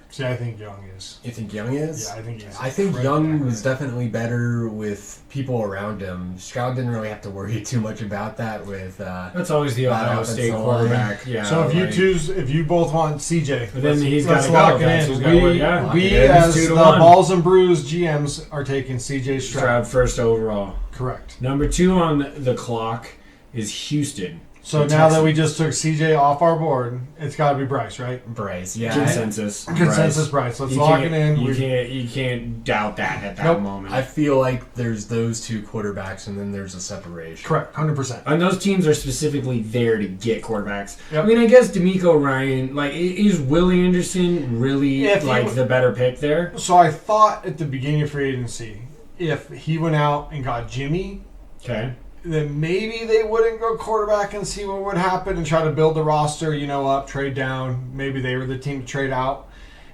[SPEAKER 2] See, I think Young is.
[SPEAKER 3] You think Young is?
[SPEAKER 2] Yeah, I think he's.
[SPEAKER 3] I think
[SPEAKER 2] incredibly
[SPEAKER 3] Young
[SPEAKER 2] accurate.
[SPEAKER 3] was definitely better with people around him. Stroud didn't really have to worry too much about that with.
[SPEAKER 1] That's always the
[SPEAKER 3] Bad
[SPEAKER 1] Ohio
[SPEAKER 3] offensive
[SPEAKER 1] State
[SPEAKER 3] line.
[SPEAKER 1] quarterback. Yeah.
[SPEAKER 2] So if you both want CJ,
[SPEAKER 1] But then he's gotta
[SPEAKER 2] let's
[SPEAKER 1] go.
[SPEAKER 2] lock
[SPEAKER 1] That's
[SPEAKER 2] it
[SPEAKER 1] who's
[SPEAKER 2] in.
[SPEAKER 1] gotta work. Yeah, lock
[SPEAKER 2] We
[SPEAKER 1] it in.
[SPEAKER 2] as
[SPEAKER 1] It's
[SPEAKER 2] the
[SPEAKER 1] 2-1.
[SPEAKER 2] Balls and Brews GMs are taking CJ Stroud.
[SPEAKER 1] Stroud first overall.
[SPEAKER 2] Correct.
[SPEAKER 1] Number 2 on the clock is Houston.
[SPEAKER 2] So
[SPEAKER 1] The
[SPEAKER 2] now that we
[SPEAKER 1] Texans.
[SPEAKER 2] just took CJ off our board, it's got to be Bryce, right?
[SPEAKER 3] Bryce, yeah.
[SPEAKER 1] Consensus.
[SPEAKER 2] Consensus Bryce. Let's
[SPEAKER 1] You
[SPEAKER 2] lock
[SPEAKER 1] can't-
[SPEAKER 2] it in.
[SPEAKER 1] You can't doubt that at that
[SPEAKER 2] Nope.
[SPEAKER 1] moment.
[SPEAKER 3] I feel like there's those two quarterbacks, and then there's a separation.
[SPEAKER 2] Correct, 100%.
[SPEAKER 1] And those teams are specifically there to get quarterbacks.
[SPEAKER 2] Yep.
[SPEAKER 1] I mean, I guess D'Amico Ryan, like, is Willie Anderson really
[SPEAKER 2] If he
[SPEAKER 1] like
[SPEAKER 2] w-
[SPEAKER 1] the better pick there?
[SPEAKER 2] So I thought at the beginning of free agency, if he went out and got Jimmy,
[SPEAKER 1] Okay.
[SPEAKER 2] then maybe they wouldn't go quarterback and see what would happen and try to build the roster, up, trade down. Maybe they were the team to trade out.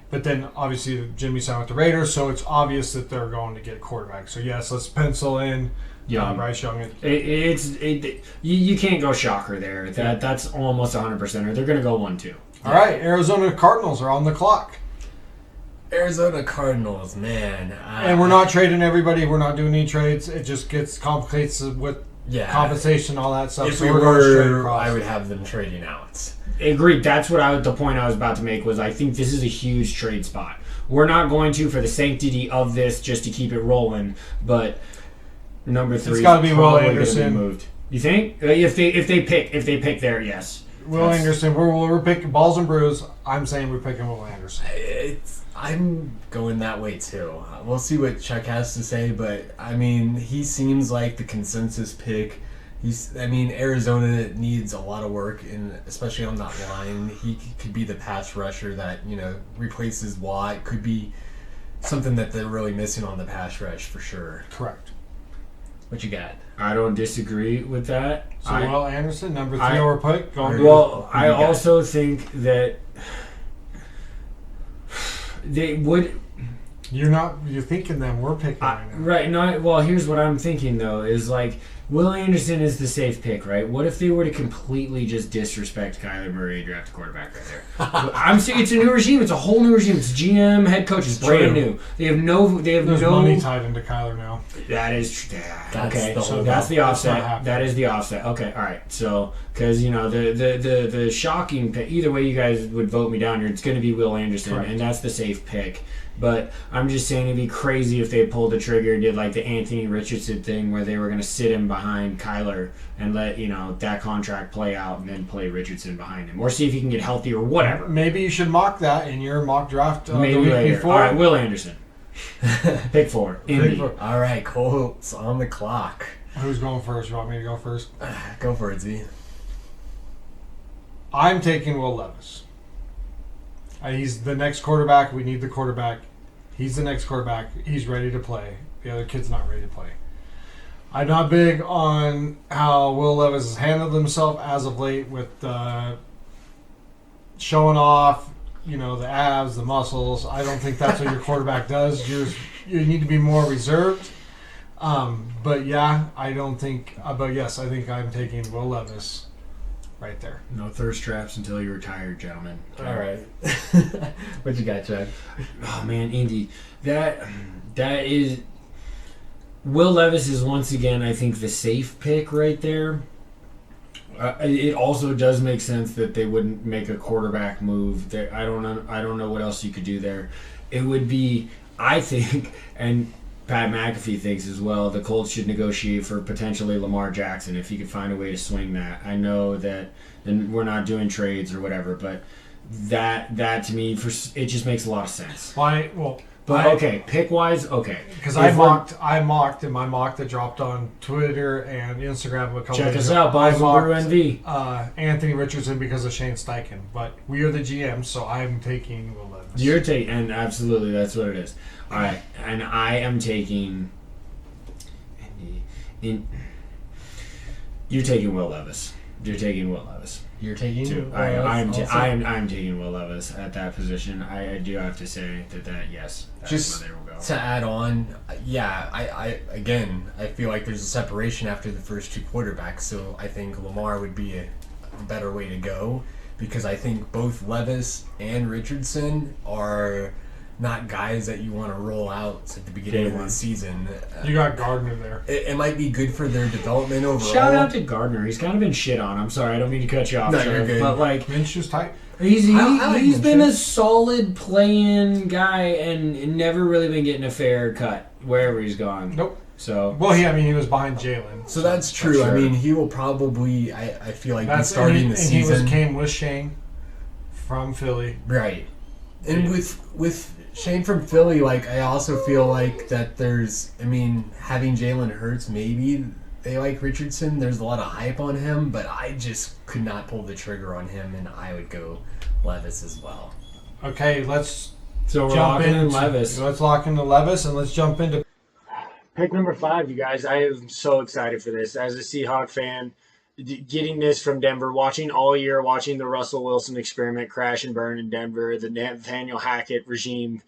[SPEAKER 2] But then, obviously, Jimmy signed with the Raiders, so it's obvious that they're going to get quarterback. So, yes, let's pencil in
[SPEAKER 1] Young.
[SPEAKER 2] Bryce Young.
[SPEAKER 1] You can't go shocker there. That's almost 100%. Or they're going to go 1-2.
[SPEAKER 2] All right, Arizona Cardinals are on the clock.
[SPEAKER 3] Arizona Cardinals, man.
[SPEAKER 2] And we're not trading everybody. We're not doing any trades. It just gets complicates with compensation, all that stuff.
[SPEAKER 3] If
[SPEAKER 2] so
[SPEAKER 3] we
[SPEAKER 2] we're going straight
[SPEAKER 3] were,
[SPEAKER 2] across.
[SPEAKER 3] I would have them trading out.
[SPEAKER 1] Agreed. That's what the point I was about to make was I think this is a huge trade spot. We're not going to for the sanctity of this just to keep it rolling, but number 3
[SPEAKER 2] It's gotta be
[SPEAKER 1] is
[SPEAKER 2] Will
[SPEAKER 1] probably gonna
[SPEAKER 2] Anderson.
[SPEAKER 1] be moved. You think? If they pick there, yes.
[SPEAKER 2] Will Anderson. We're picking Balls and Brews. I'm saying we're picking Will Anderson.
[SPEAKER 3] I'm going that way too. We'll see what Chuck has to say, but I mean, he seems like the consensus pick. Arizona needs a lot of work, especially on that line. He could be the pass rusher that replaces Watt. Could be something that they're really missing on the pass rush for sure.
[SPEAKER 2] Correct.
[SPEAKER 3] What you got?
[SPEAKER 1] I don't disagree with that.
[SPEAKER 2] So Will Anderson, number 3
[SPEAKER 1] I-
[SPEAKER 2] over pick. Going
[SPEAKER 1] Well,
[SPEAKER 3] Who
[SPEAKER 1] I
[SPEAKER 3] you got?
[SPEAKER 1] also think that they would.
[SPEAKER 2] You're thinking them. We're picking right now.
[SPEAKER 1] Right. No. Well, here's what I'm thinking though: is like Will Anderson is the safe pick, right? What if they were to completely just disrespect Kyler Murray and draft a quarterback right there? I'm saying it's a new regime. It's a whole new regime. It's GM, head coach. It's brand new. They have no.
[SPEAKER 2] There's money tied into Kyler now.
[SPEAKER 1] That is okay.
[SPEAKER 3] So
[SPEAKER 1] that's the offset. That is the offset. Okay. All right. So because the shocking pick. Either way, you guys would vote me down here. It's going to be Will Anderson,
[SPEAKER 2] Correct.
[SPEAKER 1] and that's the safe pick. But I'm just saying it'd be crazy if they pulled the trigger and did like the Anthony Richardson thing where they were going to sit him behind Kyler and let, that contract play out and then play Richardson behind him. Or see if he can get healthy or whatever.
[SPEAKER 2] Maybe you should mock that in your mock draft
[SPEAKER 1] Maybe
[SPEAKER 2] the week
[SPEAKER 1] later.
[SPEAKER 2] before.
[SPEAKER 1] All right, Will Anderson. Pick 4. Indy.
[SPEAKER 3] All right, Colts on the clock.
[SPEAKER 2] Who's going first? You want me to go first?
[SPEAKER 3] Go for it, Z.
[SPEAKER 2] I'm taking Will Levis. He's the next quarterback. We need the quarterback. He's the next quarterback. He's ready to play. The other kid's not ready to play. I'm not big on how Will Levis has handled himself as of late with showing off, the abs, the muscles. I don't think that's what your quarterback does. You need to be more reserved. But yeah, I don't think. But yes, I think I'm taking Will Levis. Right there.
[SPEAKER 1] No thirst traps until you're retired, gentlemen.
[SPEAKER 3] All right. What you got, Chad?
[SPEAKER 1] Oh man, Indy. That is Will Levis is once again, I think, the safe pick right there. It also does make sense that they wouldn't make a quarterback move. I don't know what else you could do there. It would be, I think, and Pat McAfee thinks as well, the Colts should negotiate for potentially Lamar Jackson if he could find a way to swing that. I know that and we're not doing trades or whatever, but that to me, it just makes a lot of sense.
[SPEAKER 2] Why?
[SPEAKER 1] Okay, pick wise, okay.
[SPEAKER 2] Because I mocked in my mock that dropped on Twitter and Instagram a couple
[SPEAKER 1] Check
[SPEAKER 2] days
[SPEAKER 1] us
[SPEAKER 2] ago.
[SPEAKER 1] out, Balls&Brews NV.
[SPEAKER 2] Anthony Richardson because of Shane Steichen, but we are the GM, so I'm taking Will Levis.
[SPEAKER 1] You're taking, and absolutely, that's what it is. All right, and I am taking. You're taking Will Levis. You're taking Will Levis.
[SPEAKER 3] You're taking
[SPEAKER 1] too. I'm taking Will Levis at that position. I do have to say that yes, that's
[SPEAKER 3] just
[SPEAKER 1] where they will go.
[SPEAKER 3] To add on, yeah, I feel like there's a separation after the first two quarterbacks, so I think Lamar would be a better way to go because I think both Levis and Richardson are not guys that you want to roll out at the beginning of the season.
[SPEAKER 2] You got Gardner there.
[SPEAKER 3] It might be good for their development overall.
[SPEAKER 1] Shout out to Gardner. He's kind of been shit on. I'm sorry, I don't mean to cut you off.
[SPEAKER 3] No, you're good.
[SPEAKER 1] But like,
[SPEAKER 2] Minshew's tight.
[SPEAKER 1] He's
[SPEAKER 2] like
[SPEAKER 1] been a solid play-in guy and never really been getting a fair cut wherever he's gone.
[SPEAKER 2] Nope.
[SPEAKER 1] So
[SPEAKER 2] he was behind Jalen.
[SPEAKER 3] So that's true.
[SPEAKER 1] Sure.
[SPEAKER 3] I mean, he will probably. I feel like be starting the season.
[SPEAKER 2] And he came with Shane from Philly.
[SPEAKER 3] Right. And with Shane from Philly, like I also feel like that there's. I mean, having Jalen Hurts, maybe they like Richardson. There's a lot of hype on him, but I just could not pull the trigger on him, and I would go Levis as well.
[SPEAKER 2] Okay, let's
[SPEAKER 1] we're
[SPEAKER 2] jump
[SPEAKER 1] locking in
[SPEAKER 2] into
[SPEAKER 1] Levis.
[SPEAKER 2] Let's lock into Levis, and let's jump into
[SPEAKER 1] Pick number 5, you guys. I am so excited for this. As a Seahawk fan, getting this from Denver, watching all year, watching the Russell Wilson experiment crash and burn in Denver, the Nathaniel Hackett regime,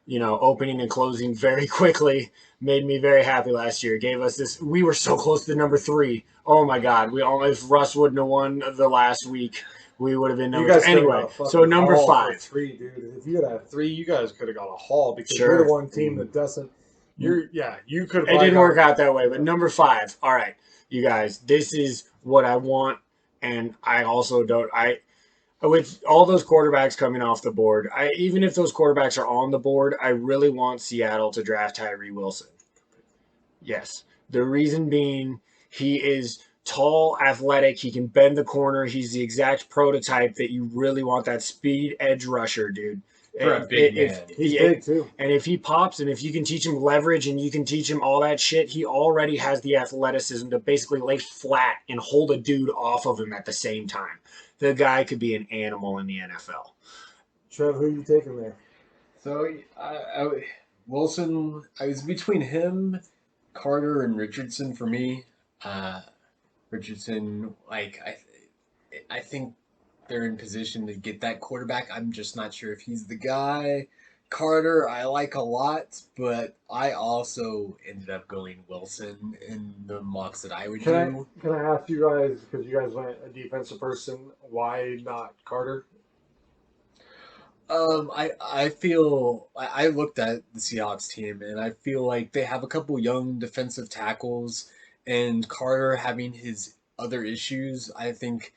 [SPEAKER 1] opening and closing very quickly, made me very happy last year. Gave us this. We were so close to number 3. Oh my God. If Russ wouldn't have won the last week, we would have been number 3. Anyway, so number 5.
[SPEAKER 4] 3, dude. If you had had 3, you guys could have got a haul because
[SPEAKER 1] Sure.
[SPEAKER 4] you're the one team that doesn't. You could have.
[SPEAKER 1] It didn't work out that way, but number 5. All right, you guys, this is what I want, and I also don't. With all those quarterbacks coming off the board, even if those quarterbacks are on the board, I really want Seattle to draft Tyree Wilson. Yes, the reason being he is tall, athletic. He can bend the corner. He's the exact prototype that you really want. That speed edge rusher, dude.
[SPEAKER 3] For a big man.
[SPEAKER 4] He's big too.
[SPEAKER 1] And if he pops and if you can teach him leverage and you can teach him all that shit, he already has the athleticism to basically lay flat and hold a dude off of him at the same time. The guy could be an animal in the NFL.
[SPEAKER 4] Trev, who are you taking there?
[SPEAKER 3] So Wilson, I was between him, Carter, and Richardson for me. Richardson, I think they're in position to get that quarterback. I'm just not sure if he's the guy. Carter, I like a lot, but I also ended up going Wilson in the mocks that I would do.
[SPEAKER 2] Can I ask you guys, because you guys went a defensive person, why not Carter?
[SPEAKER 3] I feel I looked at the Seahawks team and I feel like they have a couple young defensive tackles, and Carter having his other issues. I think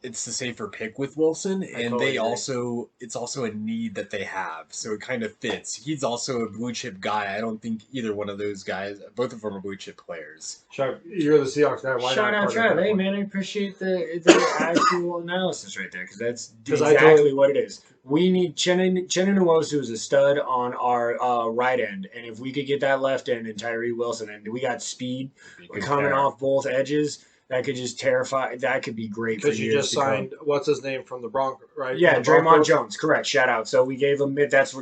[SPEAKER 3] it's the safer pick with Wilson, and
[SPEAKER 2] totally
[SPEAKER 3] they
[SPEAKER 2] agree.
[SPEAKER 3] also it's also a need that they have, so it kind of fits. He's also a blue chip guy. I don't think either one of those guys, both of them are blue chip players.
[SPEAKER 2] Chuck, you're the Seahawks guy. Why
[SPEAKER 1] Shout
[SPEAKER 2] not
[SPEAKER 1] out,
[SPEAKER 2] Carter?
[SPEAKER 1] Trev. Hey, man, I appreciate the actual analysis right there because that's
[SPEAKER 2] 'Cause I
[SPEAKER 1] exactly
[SPEAKER 2] totally-
[SPEAKER 1] what it is. We need Chenin Nwosu is a stud on our right end, and if we could get that left end and Tyree Wilson, and we got speed coming off both edges, that could just terrify. That could be great for
[SPEAKER 2] Because you
[SPEAKER 1] years
[SPEAKER 2] just
[SPEAKER 1] to come.
[SPEAKER 2] signed, what's his name from the Broncos, right?
[SPEAKER 1] Yeah,
[SPEAKER 2] From the
[SPEAKER 1] Draymond
[SPEAKER 2] Broncos?
[SPEAKER 1] Jones, correct. Shout out. So we gave him mid. That's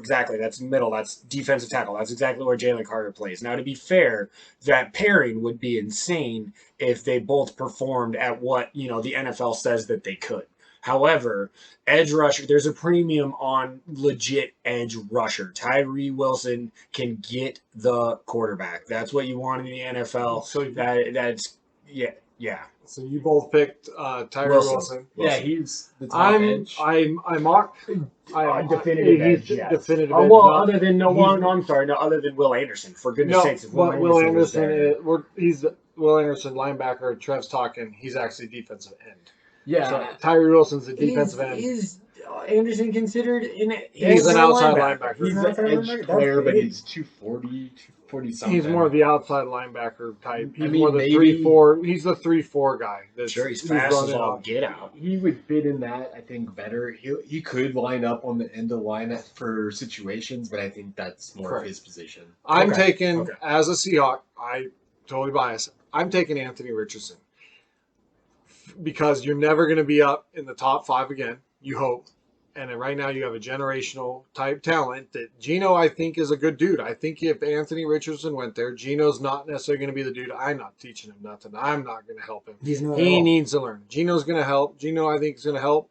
[SPEAKER 1] middle. That's defensive tackle. That's exactly where Jalen Carter plays. Now, to be fair, that pairing would be insane if they both performed at what the NFL says that they could. However, edge rusher, there's a premium on legit edge rusher. Tyree Wilson can get the quarterback. That's what you want in the NFL.
[SPEAKER 2] So,
[SPEAKER 1] That's yeah.
[SPEAKER 2] so you both picked Tyree Wilson.
[SPEAKER 3] Yeah, he's the top
[SPEAKER 2] I'm
[SPEAKER 3] edge.
[SPEAKER 2] I mocked.
[SPEAKER 1] Definitive
[SPEAKER 2] he's
[SPEAKER 1] edge, yes.
[SPEAKER 2] definitive
[SPEAKER 1] Oh,
[SPEAKER 2] edge.
[SPEAKER 1] well,
[SPEAKER 2] not-
[SPEAKER 1] other than
[SPEAKER 2] he's-
[SPEAKER 1] I'm sorry, no, other than Will Anderson. For goodness
[SPEAKER 2] No,
[SPEAKER 1] sakes, if
[SPEAKER 2] but Will
[SPEAKER 1] was
[SPEAKER 2] Anderson,
[SPEAKER 1] there.
[SPEAKER 2] he's Will Anderson linebacker. Trev's talking. He's actually defensive end.
[SPEAKER 3] Yeah,
[SPEAKER 2] So Tyree Wilson's a defensive end.
[SPEAKER 1] Is Anderson considered
[SPEAKER 2] He's an outside linebacker.
[SPEAKER 3] he's
[SPEAKER 1] An
[SPEAKER 3] an
[SPEAKER 1] outside
[SPEAKER 3] edge
[SPEAKER 1] linebacker?
[SPEAKER 3] player,
[SPEAKER 1] That's
[SPEAKER 3] but
[SPEAKER 1] big.
[SPEAKER 3] he's 240 something.
[SPEAKER 2] He's more of the outside linebacker type. He's
[SPEAKER 3] I mean,
[SPEAKER 2] more the
[SPEAKER 3] maybe-
[SPEAKER 2] 3-4. He's the 3-4 guy.
[SPEAKER 1] Sure, he's
[SPEAKER 2] who's
[SPEAKER 1] fast as
[SPEAKER 2] running
[SPEAKER 1] all
[SPEAKER 2] off.
[SPEAKER 1] get out.
[SPEAKER 3] He would fit in that, I think, better. He could line up on the end of the line for situations, but I think that's more
[SPEAKER 2] Correct.
[SPEAKER 3] of his position.
[SPEAKER 2] I'm
[SPEAKER 1] Okay.
[SPEAKER 2] taking,
[SPEAKER 1] Okay.
[SPEAKER 2] as a Seahawk, I totally biased. I'm taking Anthony Richardson because you're never going to be up in the top 5 again, you hope. And then right now you have a generational type talent that Gino, I think, is a good dude. I think if Anthony Richardson went there, Gino's not necessarily going to be the dude. I'm not teaching him nothing. I'm not going to help him.
[SPEAKER 1] He's not.
[SPEAKER 2] He needs to learn. Gino's going to help. Gino, I think, is going to help.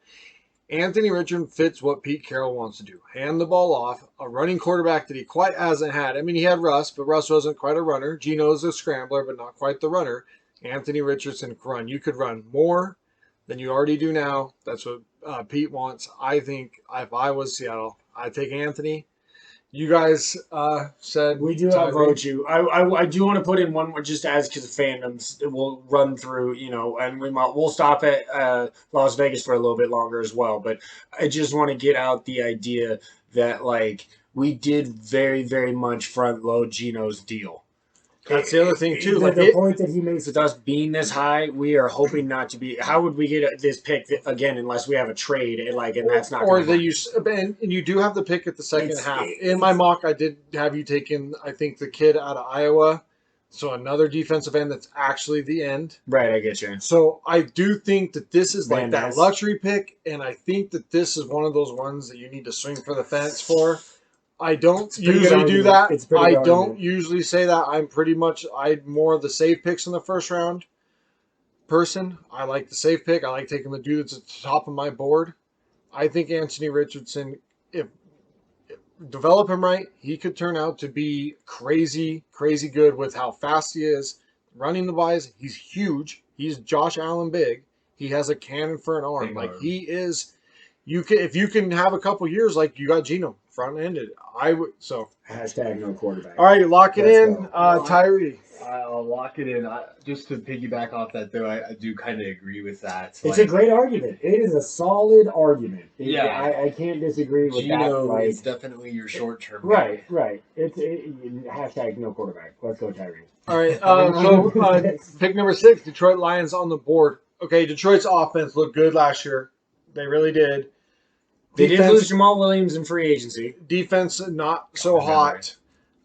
[SPEAKER 2] Anthony Richardson fits what Pete Carroll wants to do. Hand the ball off. A running quarterback that he quite hasn't had. I mean, he had Russ, but Russ wasn't quite a runner. Gino's a scrambler, but not quite the runner. Anthony Richardson can run. You could run more than you already do now. That's what Pete wants. I think if I was Seattle, I'd take Anthony. You guys said
[SPEAKER 1] We do outvote you. I do want to put in one more just as because of fandoms. We'll run through, and we'll stop at Las Vegas for a little bit longer as well. But I just want to get out the idea that we did very, very much front load Gino's deal.
[SPEAKER 2] That's the other thing too.
[SPEAKER 1] The point that he makes with us being this high, we are hoping not to be. How would we get this pick again unless we have a trade? And that's not.
[SPEAKER 2] Or
[SPEAKER 1] gonna
[SPEAKER 2] and you do have the pick at the second
[SPEAKER 1] It's-
[SPEAKER 2] half.
[SPEAKER 1] it's-
[SPEAKER 2] In my mock, I did have you taken, I think, the kid out of Iowa. So another defensive end that's actually the end.
[SPEAKER 1] right. I get you.
[SPEAKER 2] So I do think that this is like
[SPEAKER 1] Van
[SPEAKER 2] that
[SPEAKER 1] Ness.
[SPEAKER 2] luxury pick, and I think that this is one of those ones that you need to swing for the fence for. I don't
[SPEAKER 1] pretty good
[SPEAKER 2] usually do
[SPEAKER 1] argument.
[SPEAKER 2] that.
[SPEAKER 1] It's a pretty
[SPEAKER 2] I
[SPEAKER 1] good
[SPEAKER 2] don't
[SPEAKER 1] argument.
[SPEAKER 2] usually say that. I'm more of the safe picks in the first round person. I like the safe pick. I like taking the dude that's at the top of my board. I think Anthony Richardson, if develop him right, he could turn out to be crazy, crazy good with how fast he is. Running the buys, he's huge. He's Josh Allen big. He has a cannon for an arm.
[SPEAKER 3] Big
[SPEAKER 2] Like
[SPEAKER 3] arm.
[SPEAKER 2] he is. You can if you can have a couple years like you got Geno front ended. I would so.
[SPEAKER 1] Hashtag no quarterback.
[SPEAKER 2] All right, lock it
[SPEAKER 1] Let's
[SPEAKER 2] in,
[SPEAKER 1] go.
[SPEAKER 2] Tyree.
[SPEAKER 3] I'll lock it in. Just to piggyback off that, though, I do kind of agree with that.
[SPEAKER 1] It's a great argument. It is a solid argument.
[SPEAKER 3] Yeah.
[SPEAKER 1] I can't disagree with
[SPEAKER 3] Gino
[SPEAKER 1] that.
[SPEAKER 3] is definitely your short-term
[SPEAKER 1] Right. Hashtag no quarterback. Let's go, Tyree.
[SPEAKER 2] All right, pick number 6, Detroit Lions on the board. Okay, Detroit's offense looked good last year. They really did.
[SPEAKER 1] They did
[SPEAKER 2] Defense-
[SPEAKER 1] lose Jamal Williams in free agency.
[SPEAKER 2] Defense not so hot.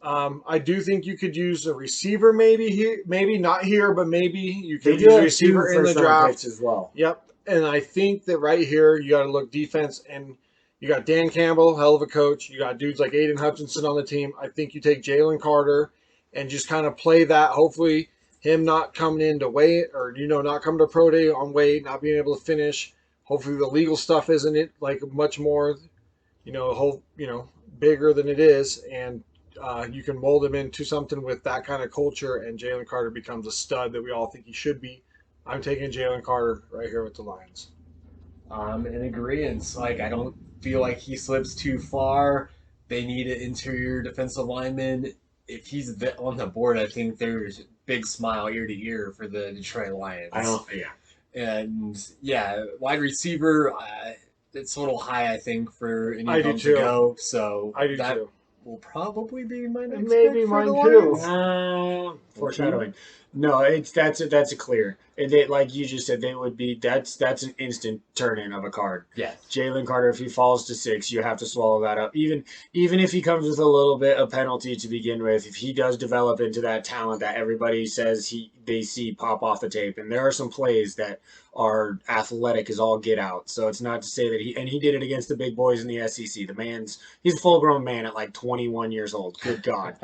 [SPEAKER 2] I do think you could use a receiver maybe here, maybe not here, but maybe you
[SPEAKER 1] They
[SPEAKER 2] could
[SPEAKER 1] do
[SPEAKER 2] use a
[SPEAKER 1] have
[SPEAKER 2] receiver
[SPEAKER 1] two
[SPEAKER 2] in the
[SPEAKER 1] first-round
[SPEAKER 2] draft.
[SPEAKER 1] picks as well.
[SPEAKER 2] Yep, and I think that right here you got to look defense, and you got Dan Campbell, hell of a coach. You got dudes like Aiden Hutchinson on the team. I think you take Jalen Carter and just kind of play that. Hopefully, him not coming into weight or not coming to pro day on weight, not being able to finish. Hopefully, the legal stuff isn't it like much more,
[SPEAKER 4] bigger than it is, and you can mold him into something with that kind of culture, and Jalen Carter becomes a stud that we all think he should be. I'm taking Jalen Carter right here with the Lions.
[SPEAKER 3] In agreement. Like, I don't feel like he slips too far. They need an interior defensive lineman. If he's on the board, I think there's big smile ear to ear for the Detroit Lions. And yeah, wide receiver, it's a little high, I think, for any of them to go. So
[SPEAKER 4] I do
[SPEAKER 3] that
[SPEAKER 4] too.
[SPEAKER 3] will probably be my next
[SPEAKER 4] Maybe
[SPEAKER 3] pick for
[SPEAKER 4] mine
[SPEAKER 3] the
[SPEAKER 4] too.
[SPEAKER 3] Lions.
[SPEAKER 1] Foreshadowing. No, that's a clear. And they, like you just said, they would be. That's an instant turn in of a card.
[SPEAKER 3] Yes.
[SPEAKER 1] Jalen Carter, if he falls to 6, you have to swallow that up. Even if he comes with a little bit of penalty to begin with, if he does develop into that talent that everybody says they see pop off the tape, and there are some plays that are athletic as all get out. So it's not to say that he did it against the big boys in the SEC. He's a full grown man at like 21 years old. Good God.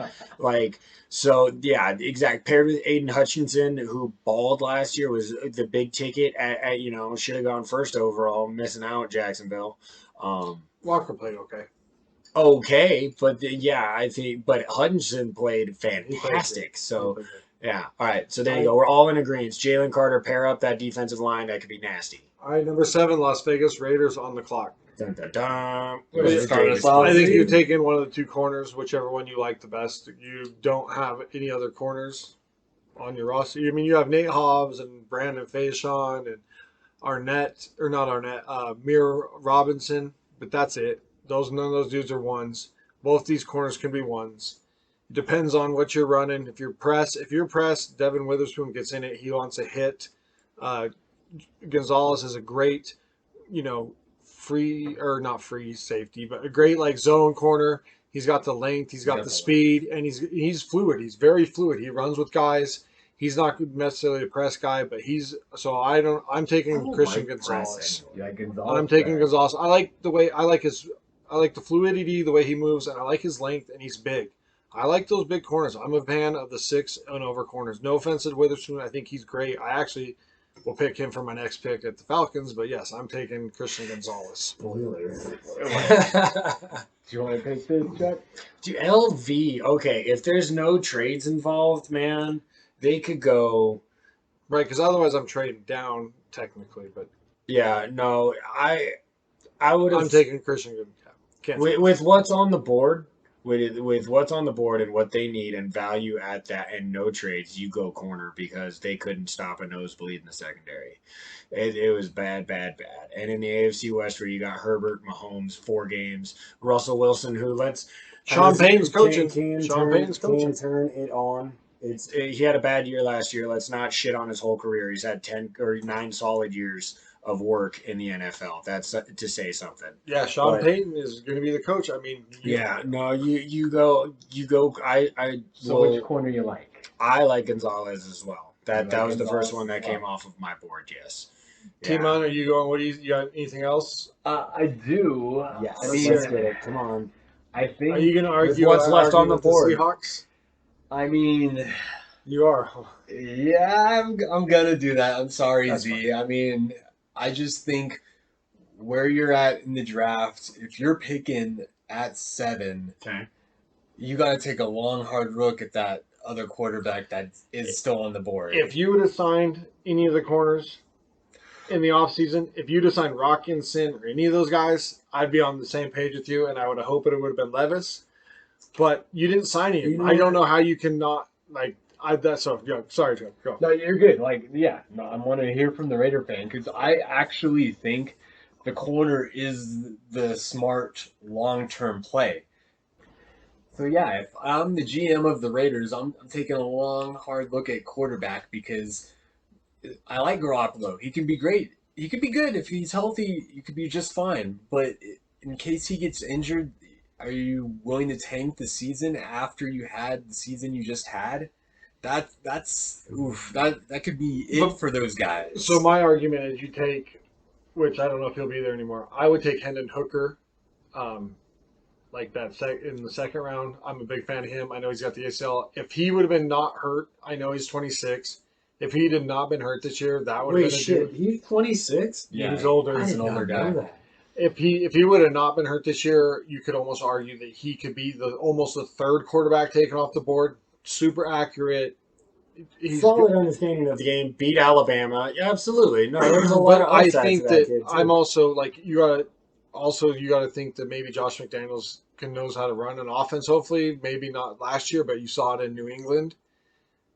[SPEAKER 1] So yeah, exact. Paired with Aiden Hutchinson, who balled last year, was the big ticket at should have gone first overall, missing out Jacksonville.
[SPEAKER 4] Walker played okay.
[SPEAKER 1] Okay, but I think, but Hutchinson played fantastic. So yeah, all right. So there you go. We're all in agreement. Jalen Carter, pair up that defensive line. That could be nasty.
[SPEAKER 4] All right, number 7, Las Vegas Raiders on the clock.
[SPEAKER 1] Dun, dun, dun.
[SPEAKER 4] I think you take in one of the 2 corners, whichever one you like the best. You don't have any other corners on your roster. I mean, you have Nate Hobbs and Brandon Faison and Mir Robinson, but that's it. None of those dudes are ones. Both these corners can be ones. It depends on what you're running. If you're pressed, Devin Witherspoon gets in it. He wants a hit. Gonzalez is a great, not free safety, but a great like zone corner. He's got the length, he's got the speed, and he's fluid. He's very fluid. He runs with guys. He's not necessarily a press guy, but I'm taking Christian Gonzalez. I'm taking Gonzalez. I like the fluidity, the way he moves, and I like his length, and he's big. I like those big corners. I'm a fan of the 6 and over corners. No offense to Witherspoon. I think he's great. I actually will pick him for my next pick at the Falcons, but yes, I'm taking Christian Gonzalez.
[SPEAKER 3] Spoilers. Do you want to pick this, Chuck?
[SPEAKER 1] LV. Okay, if there's no trades involved, man, they could go.
[SPEAKER 4] Right, because otherwise I'm trading down technically, but
[SPEAKER 1] yeah, no, I would have.
[SPEAKER 4] I'm taking Christian Gonzalez.
[SPEAKER 1] With what's on the board. With what's on the board and what they need and value at that and no trades, you go corner because they couldn't stop a nosebleed in the secondary. It was bad. And in the AFC West where you got Herbert, Mahomes, 4 games, Russell Wilson, who
[SPEAKER 4] Sean Payton's coaching.
[SPEAKER 1] Can turn it on. He had a bad year last year. Let's not shit on his whole career. He's had 10 or 9 solid years of work in the NFL. That's to say something.
[SPEAKER 4] Yeah, Sean Payton is going to be the coach. I mean,
[SPEAKER 1] you go.
[SPEAKER 3] So which corner you like?
[SPEAKER 1] I like Gonzalez as well. That was the first one that came off of my board. Yes.
[SPEAKER 4] T-Man, are you going? You got anything else?
[SPEAKER 3] I do.
[SPEAKER 1] Yes.
[SPEAKER 3] Let's get it.
[SPEAKER 1] Come on.
[SPEAKER 3] I think.
[SPEAKER 4] Are you going to argue
[SPEAKER 1] what's left on the board?
[SPEAKER 4] Seahawks?
[SPEAKER 3] I mean,
[SPEAKER 4] you are.
[SPEAKER 3] Yeah, I'm gonna do that. I'm sorry,
[SPEAKER 4] That's
[SPEAKER 3] Z. Fine. I mean, I just think where you're at in the draft, if you're picking at 7,
[SPEAKER 1] okay,
[SPEAKER 3] you got to take a long, hard look at that other quarterback that is still on the board.
[SPEAKER 4] If you would have signed any of the corners in the offseason, if you'd have signed Rockinson or any of those guys, I'd be on the same page with you, and I would have hoped it would have been Levis. But you didn't sign him. I don't know how you can not, sorry, Joe. Go.
[SPEAKER 3] No, you're good. I want to hear from the Raider fan because I actually think the corner is the smart long-term play. So yeah, if I'm the GM of the Raiders, I'm taking a long, hard look at quarterback because I like Garoppolo. He can be great. He could be good if he's healthy. He could be just fine. But in case he gets injured, are you willing to tank the season after you had the season you just had? That could be it for those guys.
[SPEAKER 4] So my argument is you take, which I don't know if he'll be there anymore. I would take Hendon Hooker, in the second round. I'm a big fan of him. I know he's got the ACL. If he would have been not hurt, I know he's 26. If he had not been hurt this year, that would have been a dude.
[SPEAKER 1] He's 26?
[SPEAKER 3] Yeah,
[SPEAKER 4] he's older.
[SPEAKER 3] He's an older guy.
[SPEAKER 4] if he would have not been hurt this year, you could almost argue that he could be almost the third quarterback taken off the board. Super accurate. He's
[SPEAKER 1] Solid understanding of the game. Beat Alabama. Yeah, absolutely. No, there's a lot
[SPEAKER 4] but
[SPEAKER 1] of
[SPEAKER 4] I
[SPEAKER 1] upside
[SPEAKER 4] think
[SPEAKER 1] to that
[SPEAKER 4] that
[SPEAKER 1] kid, too.
[SPEAKER 4] I'm also like you got to think that maybe Josh McDaniels knows how to run an offense. Hopefully, maybe not last year, but you saw it in New England.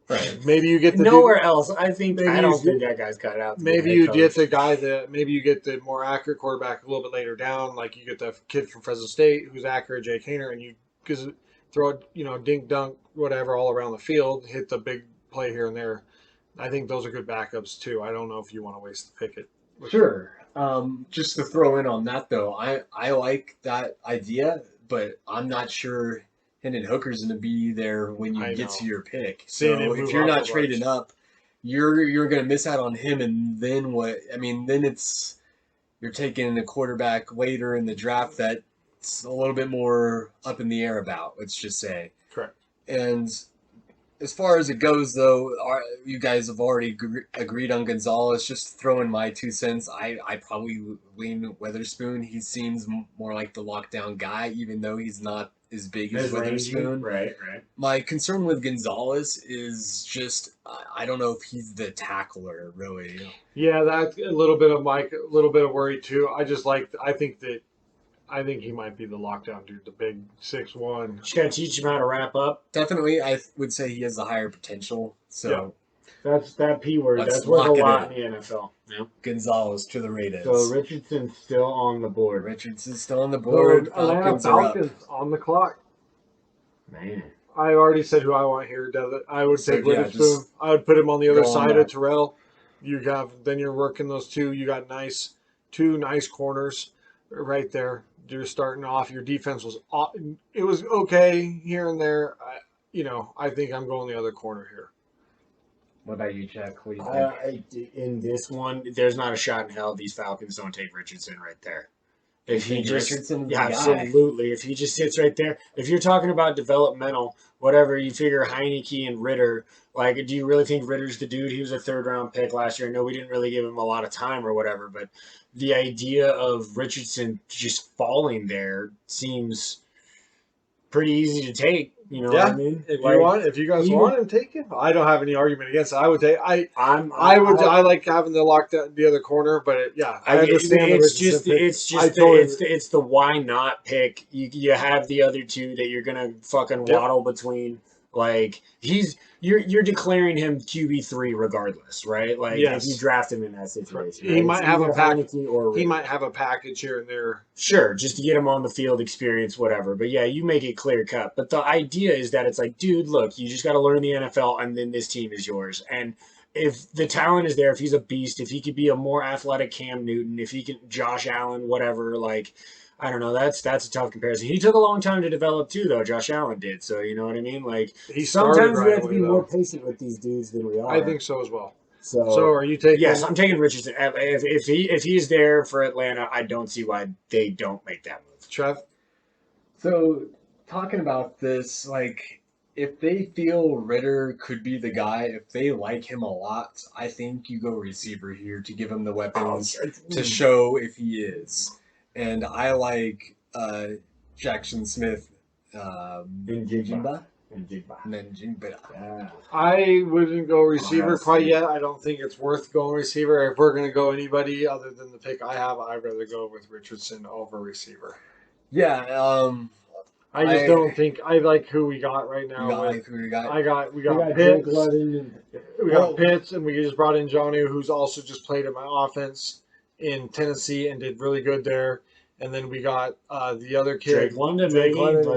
[SPEAKER 3] Right.
[SPEAKER 4] Maybe you get the
[SPEAKER 1] Nowhere else. I think
[SPEAKER 4] maybe
[SPEAKER 1] I
[SPEAKER 4] you
[SPEAKER 1] don't
[SPEAKER 4] get-
[SPEAKER 1] think that guy's cut out. To be
[SPEAKER 4] maybe
[SPEAKER 1] a head
[SPEAKER 4] you
[SPEAKER 1] coach.
[SPEAKER 4] get the guy that maybe you get the more accurate quarterback a little bit later down, like you get the kid from Fresno State who's accurate, Jake Hayner, and you because throw it, dink dunk whatever all around the field, hit the big play here and there. I think those are good backups too. I don't know if you want to waste the picket.
[SPEAKER 3] Sure. Just to throw in on that though, I like that idea, but I'm not sure Hendon Hooker's going to be there when you
[SPEAKER 4] I
[SPEAKER 3] get
[SPEAKER 4] know.
[SPEAKER 3] to your pick.
[SPEAKER 4] Seeing
[SPEAKER 3] So
[SPEAKER 4] him
[SPEAKER 3] if
[SPEAKER 4] move
[SPEAKER 3] you're
[SPEAKER 4] up
[SPEAKER 3] not
[SPEAKER 4] a bunch.
[SPEAKER 3] trading up, you're going to miss out on him, and then what? I mean, then you're taking a quarterback later in the draft that's a little bit more up in the air about. Let's just say.
[SPEAKER 4] Correct.
[SPEAKER 3] And as far as it goes, though, you guys have already agreed on Gonzalez. Just throwing my 2 cents, I probably lean Weatherspoon. He seems more like the lockdown guy, even though he's not as big as Weatherspoon.
[SPEAKER 1] Right.
[SPEAKER 3] My concern with Gonzalez is just I don't know if he's the tackler, really.
[SPEAKER 4] Yeah, that's a little bit of worry too. I think he might be the lockdown dude, the big 6'1".
[SPEAKER 1] Just gotta teach him how to wrap up.
[SPEAKER 3] Definitely, I would say he has the higher potential. So
[SPEAKER 1] That's that P word.
[SPEAKER 3] Let's
[SPEAKER 1] That's worth a
[SPEAKER 3] lock it
[SPEAKER 1] lot
[SPEAKER 3] in.
[SPEAKER 1] in the NFL. Yeah.
[SPEAKER 3] Gonzalez to the Raiders.
[SPEAKER 1] So Richardson's still on the board.
[SPEAKER 3] Richardson's still on the board.
[SPEAKER 4] Atlanta
[SPEAKER 3] Falcons are up.
[SPEAKER 4] Falcons on the clock.
[SPEAKER 1] Man.
[SPEAKER 4] I already said who I want here. I would
[SPEAKER 3] So,
[SPEAKER 4] take
[SPEAKER 3] yeah,
[SPEAKER 4] Witherspoon.
[SPEAKER 3] just
[SPEAKER 4] I would put him on the other
[SPEAKER 3] go on
[SPEAKER 4] side
[SPEAKER 3] that.
[SPEAKER 4] of Terrell. Then you're working those two. You got two nice corners right there. You're starting off. Your defense was okay here and there. I think I'm going the other corner here.
[SPEAKER 3] What about you, Jack? What do you think?
[SPEAKER 1] In this one, there's not a shot in hell these Falcons don't take Richardson right there. If he
[SPEAKER 3] think
[SPEAKER 1] just,
[SPEAKER 3] Richardson's the
[SPEAKER 1] yeah,
[SPEAKER 3] guy?
[SPEAKER 1] absolutely. If he just sits right there, if you're talking about developmental, whatever, you figure Heineke and Ritter. Like, do you really think Ritter's the dude? He was a third-round pick last year. I know we didn't really give him a lot of time or whatever, but the idea of Richardson just falling there seems pretty easy to take. You know what I mean?
[SPEAKER 4] If you guys want him, take him. I don't have any argument against it. I would take. I like having the the other corner, but I understand.
[SPEAKER 1] It's the why not pick. You have the other two that you're gonna fucking waddle between. Like you're declaring him QB3 regardless, right? Like if you draft him in that situation,
[SPEAKER 4] he might have a package.
[SPEAKER 1] Or
[SPEAKER 4] he might have a package here and there.
[SPEAKER 1] Sure, just to get him on the field experience, whatever. But yeah, you make it clear cut. But the idea is that it's like, dude, look, you just got to learn the NFL, and then this team is yours. And if the talent is there, if he's a beast, if he could be a more athletic Cam Newton, if he can Josh Allen, whatever, like. I don't know. That's a tough comparison. He took a long time to develop too, though. Josh Allen did. So you know what I mean. Like sometimes we have to be more patient with these dudes than we are.
[SPEAKER 4] I think so as well.
[SPEAKER 1] So
[SPEAKER 4] are you taking?
[SPEAKER 1] Yes, I'm taking Richardson. If he's there for Atlanta, I don't see why they don't make that move.
[SPEAKER 4] Trev.
[SPEAKER 3] So talking about this, like if they feel Ritter could be the guy, if they like him a lot, I think you go receiver here to give him the weapons to show if he is. And I like Jackson Smith. Njigba.
[SPEAKER 4] I wouldn't go receiver quite yet. I don't think it's worth going receiver. If we're going to go anybody other than the pick I have, I'd rather go with Richardson over receiver.
[SPEAKER 3] Yeah.
[SPEAKER 4] I just don't think I like who we got right now.
[SPEAKER 3] We got
[SPEAKER 4] Pitts. We got Pitts, and we just brought in Johnny, who's also just played in my offense in Tennessee and did really good there. And then we got the other kid,
[SPEAKER 1] Drake London.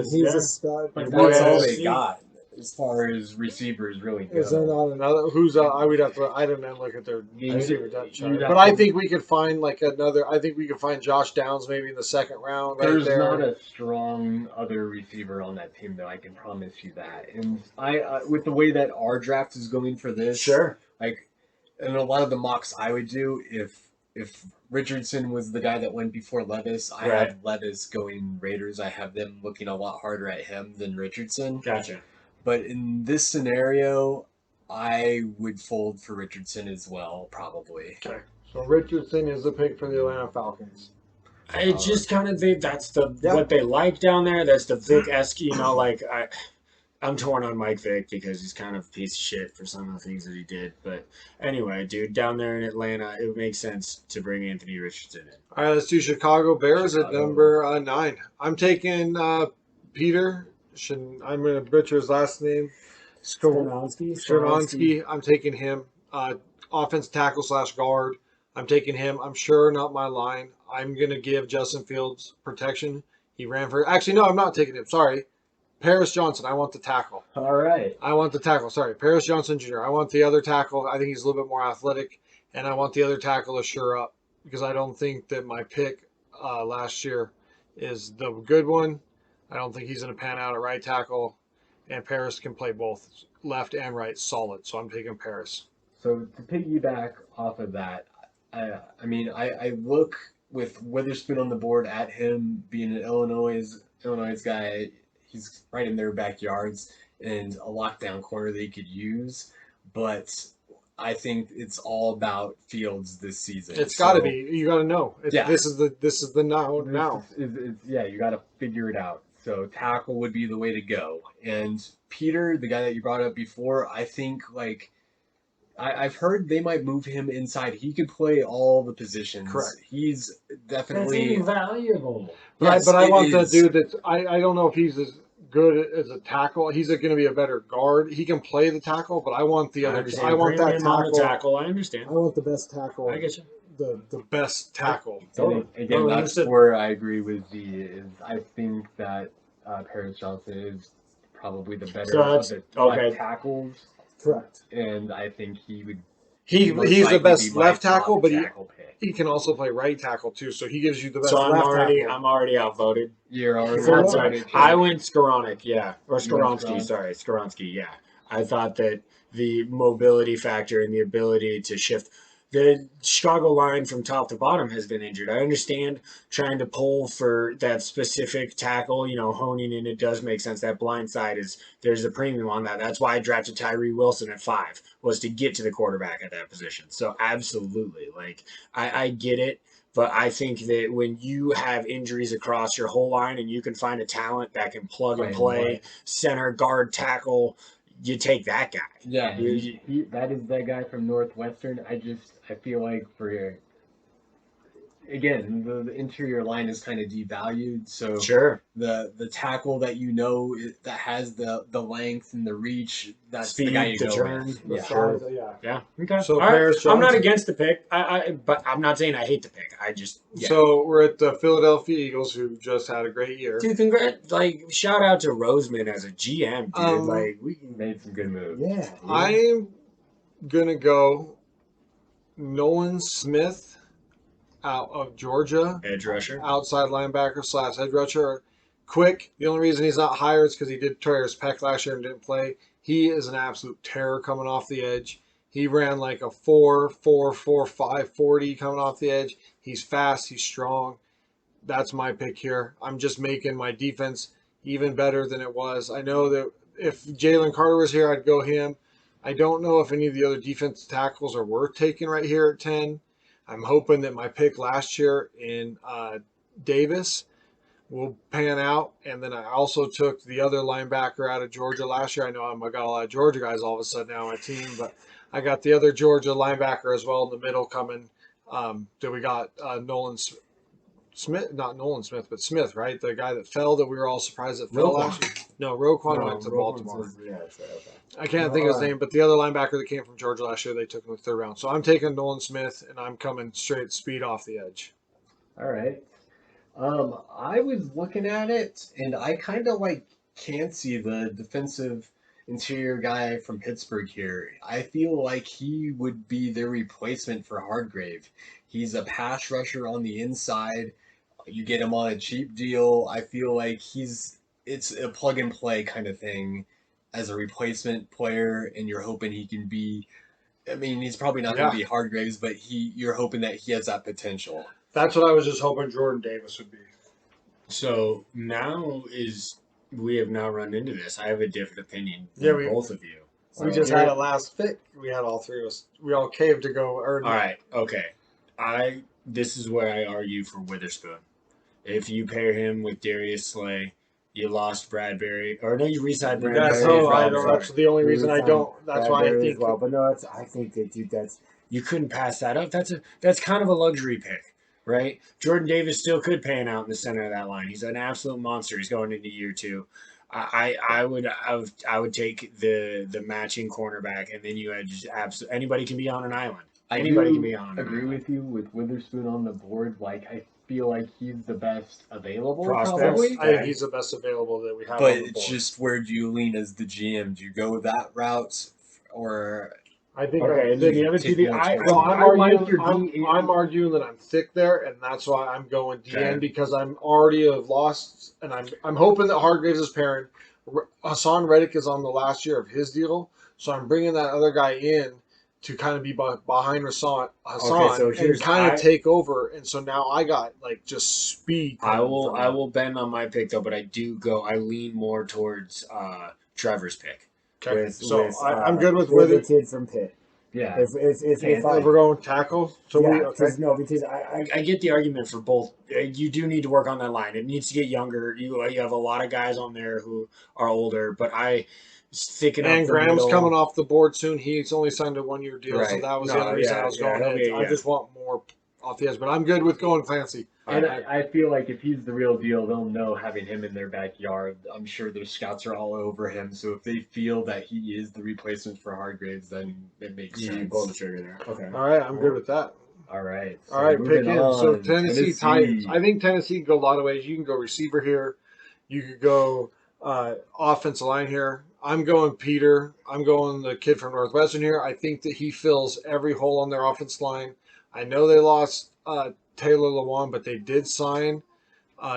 [SPEAKER 3] He's a stud. But that's all they got as far as receivers really go.
[SPEAKER 4] Is there not another? I would have to. I didn't look at their receiver depth chart. But I think we could find another. I think we could find Josh Downs maybe in the second round.
[SPEAKER 3] There's not a strong other receiver on that team, though. I can promise you that. And I, with the way that our draft is going for this,
[SPEAKER 1] sure.
[SPEAKER 3] Like, and a lot of the mocks I would do if Richardson was the guy that went before Levis, I have Levis going Raiders. I have them looking a lot harder at him than Richardson.
[SPEAKER 1] Gotcha.
[SPEAKER 3] But in this scenario, I would fold for Richardson as well, probably.
[SPEAKER 4] Okay. So Richardson is the pick for the Atlanta Falcons.
[SPEAKER 5] I just kind of think that's what they like down there. That's the Vic-esque, like I'm torn on Mike Vick because he's kind of a piece of shit for some of the things that he did. But anyway, dude, down there in Atlanta, it would make sense to bring Anthony Richardson in.
[SPEAKER 4] All right, let's do Chicago Bears at number 9. I'm taking Peter. I'm going to butcher his last name. Skoronsky. I'm taking him. Offense tackle / guard. I'm taking him. I'm sure not my line. I'm going to give Justin Fields protection. He ran for. Actually, no, I'm not taking him. Sorry. Paris Johnson. I want the tackle.
[SPEAKER 3] All right.
[SPEAKER 4] I want the tackle. Sorry. Paris Johnson Jr. I want the other tackle. I think he's a little bit more athletic. And I want the other tackle to sure up because I don't think that my pick last year is the good one. I don't think he's going to pan out at right tackle. And Paris can play both left and right solid. So I'm taking Paris.
[SPEAKER 3] So to piggyback off of that, I look with Witherspoon on the board at him being an Illinois guy. He's right in their backyards and a lockdown corner they could use. But I think it's all about Fields this season.
[SPEAKER 4] It's got to be. You got to know. This is the now.
[SPEAKER 3] You got to figure it out. So tackle would be the way to go. And Peter, the guy that you brought up before, I think I've heard they might move him inside. He could play all the positions.
[SPEAKER 4] Correct.
[SPEAKER 3] He's definitely
[SPEAKER 5] invaluable.
[SPEAKER 4] Right, but I want the dude that I don't know if he's as good as a tackle. He's going to be a better guard. He can play the tackle, but I want the other. I want that
[SPEAKER 5] tackle. I understand.
[SPEAKER 4] I want the best tackle.
[SPEAKER 5] I get you.
[SPEAKER 4] The best tackle.
[SPEAKER 3] Again, that's where I agree with Z. I think that Paris Johnson is probably the better of the tackles.
[SPEAKER 4] Correct.
[SPEAKER 3] And I think he would.
[SPEAKER 4] He's the best left tackle, but he can also play right tackle too. So he gives you the best.
[SPEAKER 5] So
[SPEAKER 4] I'm
[SPEAKER 5] already outvoted.
[SPEAKER 3] You're already
[SPEAKER 5] outvoted. I went Skowronek, or Skoronsky. Sorry, Skoronsky. Yeah, I thought that the mobility factor and the ability to shift. The Chicago line from top to bottom has been injured. I understand trying to pull for that specific tackle, honing in, it does make sense. That blind side there's a premium on that. That's why I drafted Tyree Wilson at 5, was to get to the quarterback at that position. So absolutely, I get it. But I think that when you have injuries across your whole line and you can find a talent that can plug and play, center, guard, tackle, you take that guy.
[SPEAKER 3] Yeah, that is that guy from Northwestern. I feel like again, the interior line is kind of devalued. So
[SPEAKER 5] sure,
[SPEAKER 3] the tackle that that has the length and the reach, that's
[SPEAKER 5] speed,
[SPEAKER 3] the guy you
[SPEAKER 5] the
[SPEAKER 3] go
[SPEAKER 5] turn.
[SPEAKER 3] with.
[SPEAKER 5] Yeah. Okay.
[SPEAKER 4] So
[SPEAKER 5] I'm not against the pick. But I'm not saying I hate the pick.
[SPEAKER 4] So we're at the Philadelphia Eagles, who just had a great year.
[SPEAKER 5] Dude, shout out to Roseman as a GM, dude.
[SPEAKER 3] We made some good moves.
[SPEAKER 5] Yeah. Dude.
[SPEAKER 4] I'm gonna go Nolan Smith out of Georgia.
[SPEAKER 5] Edge rusher.
[SPEAKER 4] Outside linebacker / edge rusher. Quick. The only reason he's not higher is because he did tear his pec last year and didn't play. He is an absolute terror coming off the edge. He ran like a 4.45 40 coming off the edge. He's fast. He's strong. That's my pick here. I'm just making my defense even better than it was. I know that if Jalen Carter was here, I'd go him. I don't know if any of the other defensive tackles are worth taking right here at 10. I'm hoping that my pick last year in Davis will pan out. And then I also took the other linebacker out of Georgia last year. I know I got a lot of Georgia guys all of a sudden now on my team, but I got the other Georgia linebacker as well in the middle coming. That we got Nolan Smith, not Nolan Smith, but Smith, right? The guy that fell that we were all surprised that fell last year. No, Roquan went to Baltimore. I can't think of his name, but the other linebacker that came from Georgia last year, they took him in the 3rd round. So I'm taking Nolan Smith, and I'm coming straight speed off the edge.
[SPEAKER 3] All right. I was looking at it, and I kind of can't see the defensive interior guy from Pittsburgh here. I feel like he would be their replacement for Hargrave. He's a pass rusher on the inside. You get him on a cheap deal. I feel like it's a plug and play kind of thing as a replacement player, and you're hoping he can be. I mean, he's probably not going to be Hargraves, but you're hoping that he has that potential.
[SPEAKER 4] That's what I was just hoping Jordan Davis would be.
[SPEAKER 5] So we have now run into this. I have a different opinion than both of you.
[SPEAKER 4] We just had a last pick. We had all 3 of us. We all caved to go early.
[SPEAKER 5] All right. Okay. This is where I argue for Witherspoon. If you pair him with Darius Slay, you lost Bradbury, or no, you re-signed Bradbury.
[SPEAKER 4] That's
[SPEAKER 5] as
[SPEAKER 4] how I
[SPEAKER 5] well.
[SPEAKER 4] don't.
[SPEAKER 5] Sorry.
[SPEAKER 4] That's the only
[SPEAKER 5] You
[SPEAKER 4] reason I
[SPEAKER 5] re-signed
[SPEAKER 4] don't. That's why I
[SPEAKER 5] Bradbury as
[SPEAKER 4] think.
[SPEAKER 5] well. But no, I think that dude, you couldn't pass that up. That's kind of a luxury pick, right? Jordan Davis still could pan out in the center of that line. He's an absolute monster. He's going into year 2. I would take the matching cornerback, and then you had just absolutely anybody can be on an island. Anybody can be on.
[SPEAKER 3] Agree with you with Witherspoon on the board. Like I feel like he's the best available.
[SPEAKER 5] Prospect.
[SPEAKER 3] Probably.
[SPEAKER 4] I think he's the best available that we have.
[SPEAKER 3] But
[SPEAKER 4] on the
[SPEAKER 3] it's
[SPEAKER 4] board.
[SPEAKER 3] just where do you lean as the GM? Do you go that route, or
[SPEAKER 4] I think.
[SPEAKER 5] Okay, and then the other two.
[SPEAKER 4] I'm arguing that I'm thick there, and that's why I'm going DN
[SPEAKER 3] Okay.
[SPEAKER 4] because I'm already have lost, and I'm hoping that Hargraves is pairing. Hassan Reddick is on the last year of his deal, so I'm bringing that other guy in to kind of be behind Hassan
[SPEAKER 5] so
[SPEAKER 4] and kind of take over. And so now I got like just speed.
[SPEAKER 5] I will bend on my pick though, but I lean more towards Trevor's pick.
[SPEAKER 4] Okay. I'm good with
[SPEAKER 5] the kid from Pitt.
[SPEAKER 3] yeah?
[SPEAKER 4] If we're going tackle, so
[SPEAKER 5] because I get the argument for both. You do need to work on that line. It needs to get younger. You have a lot of guys on there who are older, but sticking up.
[SPEAKER 4] And
[SPEAKER 5] the
[SPEAKER 4] Graham's
[SPEAKER 5] middle,
[SPEAKER 4] coming off the board soon. He's only signed a 1-year deal, so
[SPEAKER 5] Right.
[SPEAKER 4] that was
[SPEAKER 5] No,
[SPEAKER 4] the other reason
[SPEAKER 5] yeah,
[SPEAKER 4] I was
[SPEAKER 5] yeah,
[SPEAKER 4] going
[SPEAKER 5] he'll
[SPEAKER 4] in.
[SPEAKER 5] be-
[SPEAKER 4] I just want more off the edge, but I'm good with going fancy.
[SPEAKER 3] And I feel like if he's the real deal, they'll know having him in their backyard. I'm sure their scouts are all over him. So if they feel that he is the replacement for Hargraves, then it makes
[SPEAKER 5] You
[SPEAKER 3] sense.
[SPEAKER 5] pull the trigger there. Okay.
[SPEAKER 4] All right, I'm good with that.
[SPEAKER 3] All right.
[SPEAKER 4] All right,
[SPEAKER 3] moving
[SPEAKER 4] pick in. So
[SPEAKER 3] on.
[SPEAKER 4] Tennessee Titans. I think Tennessee can go a lot of ways. You can go receiver here. You could go offensive line here. I'm going Peter. I'm going the kid from Northwestern here. I think that he fills every hole on their offensive line. I know they lost Taylor Lewan, but they did sign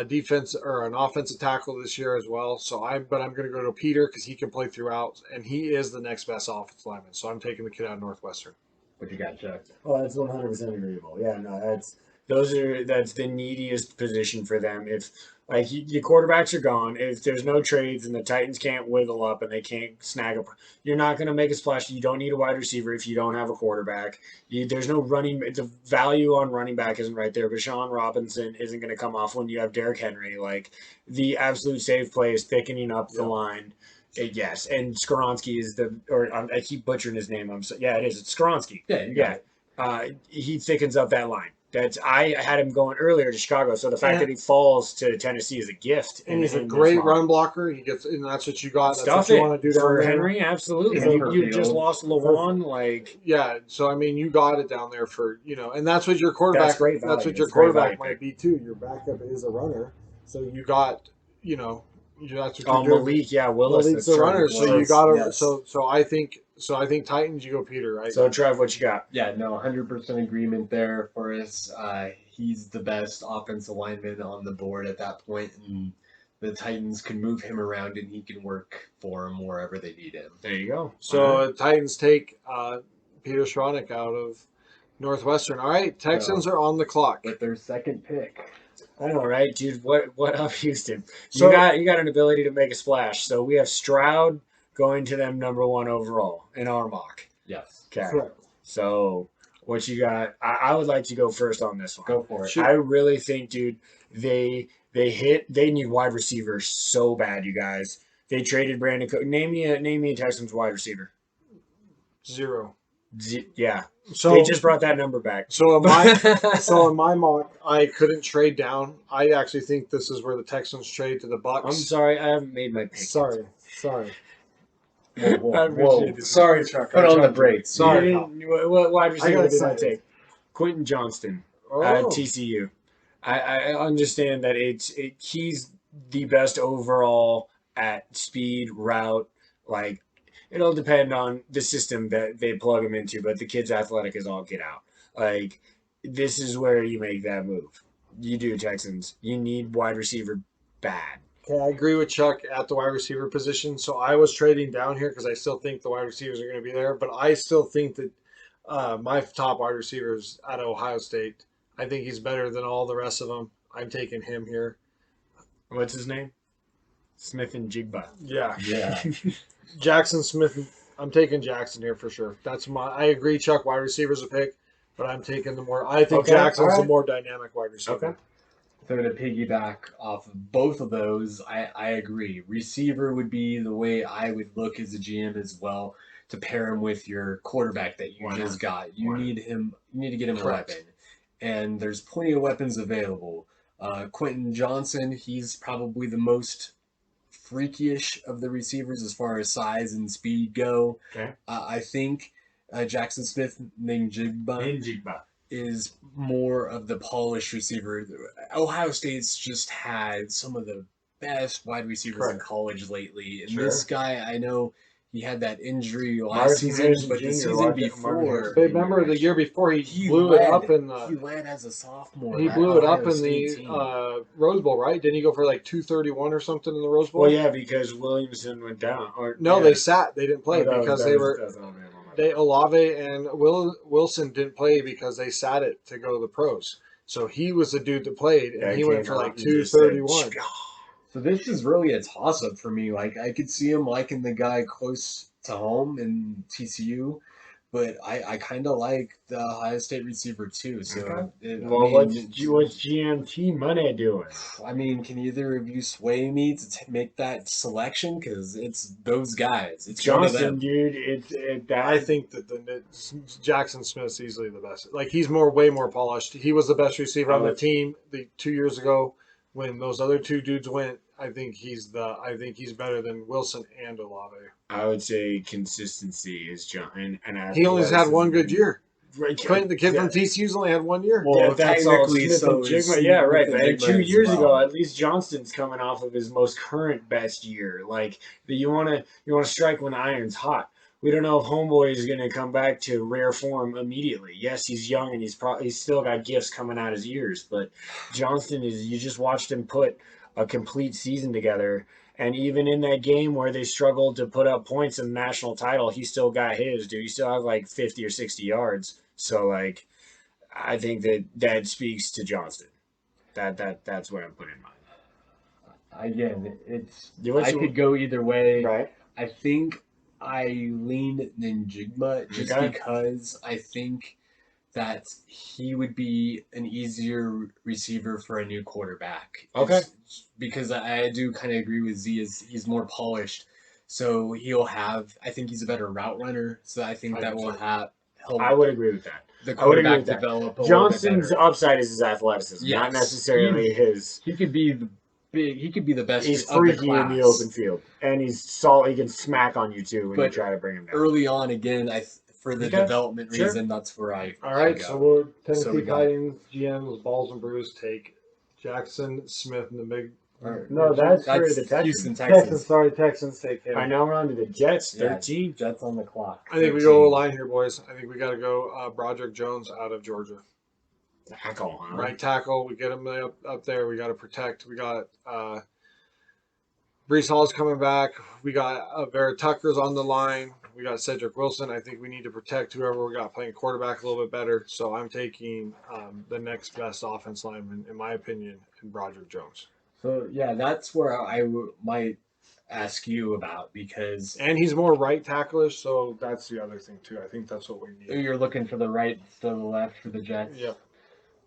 [SPEAKER 4] defense or an offensive tackle this year as well. But I'm going to go to Peter because he can play throughout, and he is the next best offensive lineman. So I'm taking the kid out of Northwestern.
[SPEAKER 3] What you got, Chuck?
[SPEAKER 5] Oh, that's 100% agreeable. Yeah, no, that's the neediest position for them. If your quarterbacks are gone, if there's no trades and the Titans can't wiggle up and they can't snag up, you're not going to make a splash. You don't need a wide receiver if you don't have a quarterback. There's no running. The value on running back isn't right there. But Sean Robinson isn't going to come off when you have Derrick Henry. Like the absolute safe play is thickening up the line. Yes, and Skoronski is I keep butchering his name. It is. It's Skoronski.
[SPEAKER 3] Yeah, you got
[SPEAKER 5] it. He thickens up that line. I had him going earlier to Chicago, so the fact that he falls to Tennessee is a gift.
[SPEAKER 4] And he's a great run blocker. He gets, and that's what you got. That's
[SPEAKER 5] Stuff
[SPEAKER 4] what you want to do down
[SPEAKER 5] for
[SPEAKER 4] there.
[SPEAKER 5] Henry. Absolutely.
[SPEAKER 3] Yeah,
[SPEAKER 5] You just lost Lawan.
[SPEAKER 4] Yeah, so I mean, you got it down there for and that's what your quarterback.
[SPEAKER 5] That's great value.
[SPEAKER 4] That's what your
[SPEAKER 5] That's great
[SPEAKER 4] quarterback
[SPEAKER 5] value.
[SPEAKER 4] might be too. Your backup is a runner, so you got that's what
[SPEAKER 5] Oh,
[SPEAKER 4] you're doing.
[SPEAKER 5] Malik, yeah, Willis.
[SPEAKER 4] Malik's
[SPEAKER 5] that's
[SPEAKER 4] the
[SPEAKER 5] right.
[SPEAKER 4] runner, so you
[SPEAKER 5] Willis,
[SPEAKER 4] got to.
[SPEAKER 5] yes.
[SPEAKER 4] So I think Titans. You go Peter, right?
[SPEAKER 5] So Trev, what you got?
[SPEAKER 3] Yeah, no, 100% agreement there for us. He's the best offensive lineman on the board at that point, and the Titans can move him around and he can work for them wherever they need him.
[SPEAKER 5] There you go.
[SPEAKER 4] So Titans take Peter Schronik out of Northwestern. All right, Texans are on the clock.
[SPEAKER 3] With their second pick.
[SPEAKER 5] I know, right, dude? What up, Houston?
[SPEAKER 4] So-
[SPEAKER 5] you got an ability to make a splash. So we have Stroud going to them number 1 overall in our mock.
[SPEAKER 3] Yes.
[SPEAKER 5] Okay.
[SPEAKER 4] Correct.
[SPEAKER 5] So what you got? I would like to go first on this one.
[SPEAKER 3] Go for it.
[SPEAKER 4] Sure.
[SPEAKER 5] I really think, dude, they need wide receivers so bad, you guys. They traded Brandon Cook. Name me a Texans wide receiver.
[SPEAKER 4] 0.
[SPEAKER 5] Yeah.
[SPEAKER 4] So
[SPEAKER 5] They just brought that number back.
[SPEAKER 4] So in my mock, I couldn't trade down. I actually think this is where the Texans trade to the Bucks.
[SPEAKER 5] I'm sorry, I haven't made my pick.
[SPEAKER 4] Sorry.
[SPEAKER 3] Whoa.
[SPEAKER 4] Sorry, Chuck.
[SPEAKER 3] Put on the brakes.
[SPEAKER 4] Sorry.
[SPEAKER 5] What wide
[SPEAKER 4] I
[SPEAKER 5] receiver
[SPEAKER 4] got
[SPEAKER 5] did I
[SPEAKER 4] excited.
[SPEAKER 5] take? Quentin Johnston
[SPEAKER 4] Oh.
[SPEAKER 5] at TCU. I understand that he's the best overall at speed, route. Like, it'll depend on the system that they plug him into, but the kid's athletic as all get out. Like, this is where you make that move. You do, Texans. You need wide receiver bad.
[SPEAKER 4] Okay, I agree with Chuck at the wide receiver position. So I was trading down here because I still think the wide receivers are going to be there, but I still think that my top wide receiver is out of Ohio State. I think he's better than all the rest of them. I'm taking him here.
[SPEAKER 5] What's his name? Smith and Jigba.
[SPEAKER 4] Yeah.
[SPEAKER 3] Yeah.
[SPEAKER 4] Jackson Smith. I'm taking Jackson here for sure. I agree, Chuck. Wide receiver's a pick, but I'm taking I think
[SPEAKER 5] Okay,
[SPEAKER 4] Jackson's
[SPEAKER 5] all right.
[SPEAKER 4] the more dynamic wide receiver.
[SPEAKER 5] Okay.
[SPEAKER 3] So to piggyback off of both of those, I agree. Receiver would be the way I would look as a GM as well to pair him with your quarterback that you just got. You need him. You need to get him a weapon, and there's plenty of weapons available. Quentin Johnson, he's probably the most freakish of the receivers as far as size and speed go.
[SPEAKER 5] Okay.
[SPEAKER 3] I think Jackson Smith Njigba is more of the polished receiver. Ohio State's just had some of the best wide receivers in college lately. And this guy, I know he had that injury last season, but the season before.
[SPEAKER 4] But remember the year before he blew it up in the.
[SPEAKER 3] He led as a sophomore.
[SPEAKER 4] He blew it up in the Rose Bowl, right? Didn't he go for like 231 or something in the Rose Bowl?
[SPEAKER 5] Well, yeah, because Williamson went down.
[SPEAKER 4] They sat. They didn't play because they were. Olave and Wilson didn't play because they sat it to go to the pros. So he was the dude that played, and he went for like 231.
[SPEAKER 3] So this is really a toss-up for me. Like, I could see him liking the guy close to home in TCU, but I kind of like the Ohio State receiver too. So,
[SPEAKER 5] what's GMT money doing?
[SPEAKER 3] I mean, can either of you sway me to make that selection? Because it's those guys. It's
[SPEAKER 5] Johnson, dude.
[SPEAKER 4] I think that Jackson Smith's easily the best. Like, he's way more polished. He was the best receiver on the team 2 years ago when those other two dudes went. I think he's better than Wilson and Olave.
[SPEAKER 5] I would say consistency is John, and
[SPEAKER 4] he only had one good year.
[SPEAKER 5] Right,
[SPEAKER 4] the kid from TCU's only had 1 year.
[SPEAKER 5] Well, that's technically so. Yeah, right. But 2 years ago, at least Johnston's coming off of his most current best year. Like, you want to strike when the iron's hot. We don't know if Homeboy is going to come back to rare form immediately. Yes, he's young and he's still got gifts coming out his ears. But Johnston you just watched him put a complete season together. And even in that game where they struggled to put up points in the national title, he still got his, dude. He still had like 50 or 60 yards. So, like, I think that speaks to Johnston. That's what I'm putting in mind.
[SPEAKER 3] Again, I could go either way.
[SPEAKER 5] Right.
[SPEAKER 3] I think I lean Njigba just because I think that he would be an easier receiver for a new quarterback.
[SPEAKER 5] Okay.
[SPEAKER 3] Because I do kind of agree with Z, he's more polished. So I think he's a better route runner. So I think that will help.
[SPEAKER 5] I would agree with that.
[SPEAKER 3] The quarterback develop.
[SPEAKER 5] Johnson's upside is his athleticism, not necessarily his.
[SPEAKER 3] He could be the best.
[SPEAKER 5] He's freaky in the open field, and he's solid. He can smack on you too when you try to bring him down.
[SPEAKER 3] Early on, again, for the development reason, that's where I.
[SPEAKER 4] All right, so we're Tennessee Titans GMs Balls and Brews take Jackson Smith in the big.
[SPEAKER 5] No, that's for the Texans.
[SPEAKER 3] Houston Texans.
[SPEAKER 4] Sorry, Texans take him.
[SPEAKER 5] All right, now we're on to the Jets. 13.
[SPEAKER 3] Jets on the clock.
[SPEAKER 4] I think we go line here, boys. I think we got to go Broderick Jones out of Georgia.
[SPEAKER 5] Tackle, huh?
[SPEAKER 4] Right tackle. We get him up there. We got to protect. We got Brees Hall's coming back. We got Vera Tucker's on the line. We got Cedric Wilson. I think we need to protect whoever we got playing quarterback a little bit better. So I'm taking the next best offense lineman, in my opinion, in Broderick Jones.
[SPEAKER 3] So, yeah, that's where I might ask you about because...
[SPEAKER 4] And he's more right tacklish, so that's the other thing, too. I think that's what we need.
[SPEAKER 3] You're looking for the right instead of the left for the Jets?
[SPEAKER 4] Yep.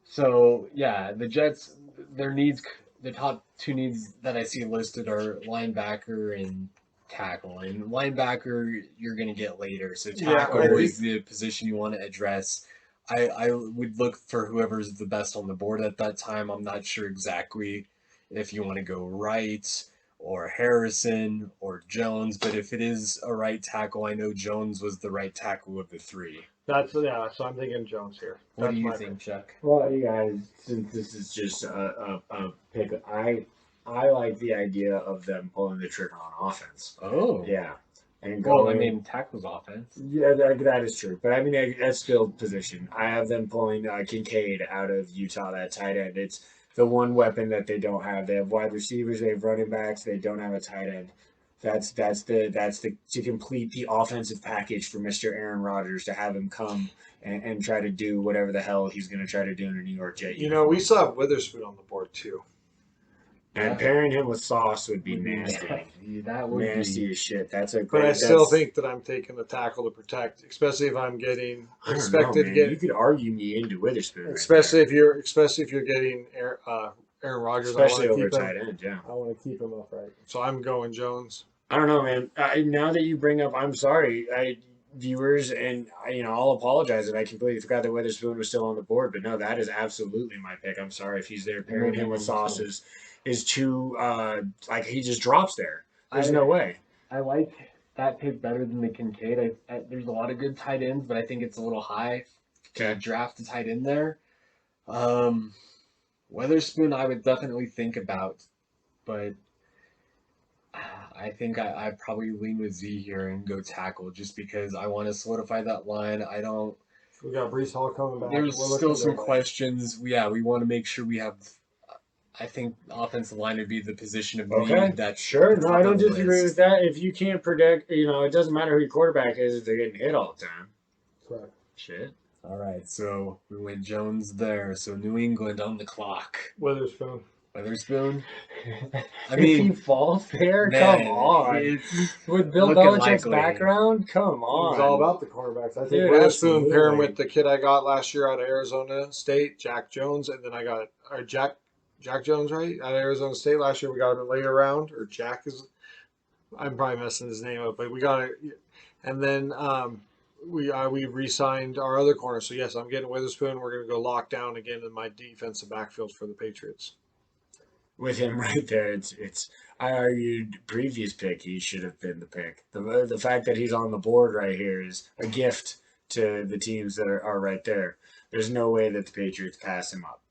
[SPEAKER 3] So, yeah, the Jets, the top two needs that I see listed are linebacker and tackle. And linebacker, you're going to get later. So, tackle is the position you want to address. I would look for whoever's the best on the board at that time. I'm not sure exactly if you want to go Wright or Harrison or Jones, but if it is a right tackle, I know Jones was the right tackle of the three.
[SPEAKER 4] So I'm thinking Jones here.
[SPEAKER 3] What do you think, Chuck?
[SPEAKER 5] Well, you guys, since this is just a pick, I like the idea of them pulling the trigger on offense.
[SPEAKER 3] Oh.
[SPEAKER 5] Yeah. And
[SPEAKER 3] tackle's offense.
[SPEAKER 5] Yeah, that is true. But I mean, that's still position. I have them pulling Kincaid out of Utah, that tight end. It's the one weapon that they don't have. They have wide receivers, they have running backs, they don't have a tight end. That's to complete the offensive package for Mr. Aaron Rodgers, to have him come and try to do whatever the hell he's going to try to do in a New York Jet.
[SPEAKER 4] We still have Witherspoon on the board too.
[SPEAKER 5] And pairing him with Sauce would be nasty.
[SPEAKER 3] That would
[SPEAKER 5] nasty as shit.
[SPEAKER 4] But I still think that I'm taking the tackle to protect, especially if I'm getting expected to get.
[SPEAKER 5] You could argue me into Witherspoon.
[SPEAKER 4] Especially if you're getting Aaron Rodgers.
[SPEAKER 5] especially
[SPEAKER 4] I wanna
[SPEAKER 5] over
[SPEAKER 4] keep him.
[SPEAKER 5] tight end. Yeah.
[SPEAKER 4] I want to keep him upright. So I'm going Jones.
[SPEAKER 5] I don't know, man. Now that you bring up, I'm sorry, viewers, and I'll apologize that I completely forgot that Weatherspoon was still on the board. But no, that is absolutely my pick. I'm sorry if he's there. Pairing him with sauces is too like he just drops there. There's no way.
[SPEAKER 3] I like that pick better than the Kincaid. There's a lot of good tight ends, but I think it's a little high to draft a tight end there. Weatherspoon, I would definitely think about, but I think I probably lean with Z here and go tackle just because I want to solidify that line. I don't.
[SPEAKER 4] We got Brees Hall coming back.
[SPEAKER 3] There's still some questions. Yeah, we want to make sure we have. I think offensive line would be the position of need. That's
[SPEAKER 5] sure. No, I don't disagree with that. If you can't predict, it doesn't matter who your quarterback is if they're getting hit all the time.
[SPEAKER 4] Correct.
[SPEAKER 5] Shit.
[SPEAKER 3] All right, so we went Jones there. So New England on the clock.
[SPEAKER 4] Witherspoon.
[SPEAKER 3] Witherspoon. I
[SPEAKER 5] If
[SPEAKER 3] mean,
[SPEAKER 5] he falls there,
[SPEAKER 3] man,
[SPEAKER 5] come on.
[SPEAKER 3] it's
[SPEAKER 5] With Bill
[SPEAKER 3] looking
[SPEAKER 5] Belichick's
[SPEAKER 3] likely.
[SPEAKER 5] background, come on.
[SPEAKER 4] It's all about the cornerbacks. I think
[SPEAKER 5] Dude,
[SPEAKER 4] Witherspoon pair him
[SPEAKER 5] absolutely.
[SPEAKER 4] with the kid I got last year out of Arizona State, Jack Jones, and then I got Jack Jones, right? Out of Arizona State last year. We got him in later round, or Jack is. I'm probably messing his name up, but we got it. And then we re-signed our other corner. So yes, I'm getting Witherspoon. We're going to go lock down again in my defensive backfield for the Patriots.
[SPEAKER 5] With him right there, it's. I argued previous pick he should have been the pick. The fact that he's on the board right here is a gift to the teams that are right there. There's no way that the Patriots pass him up.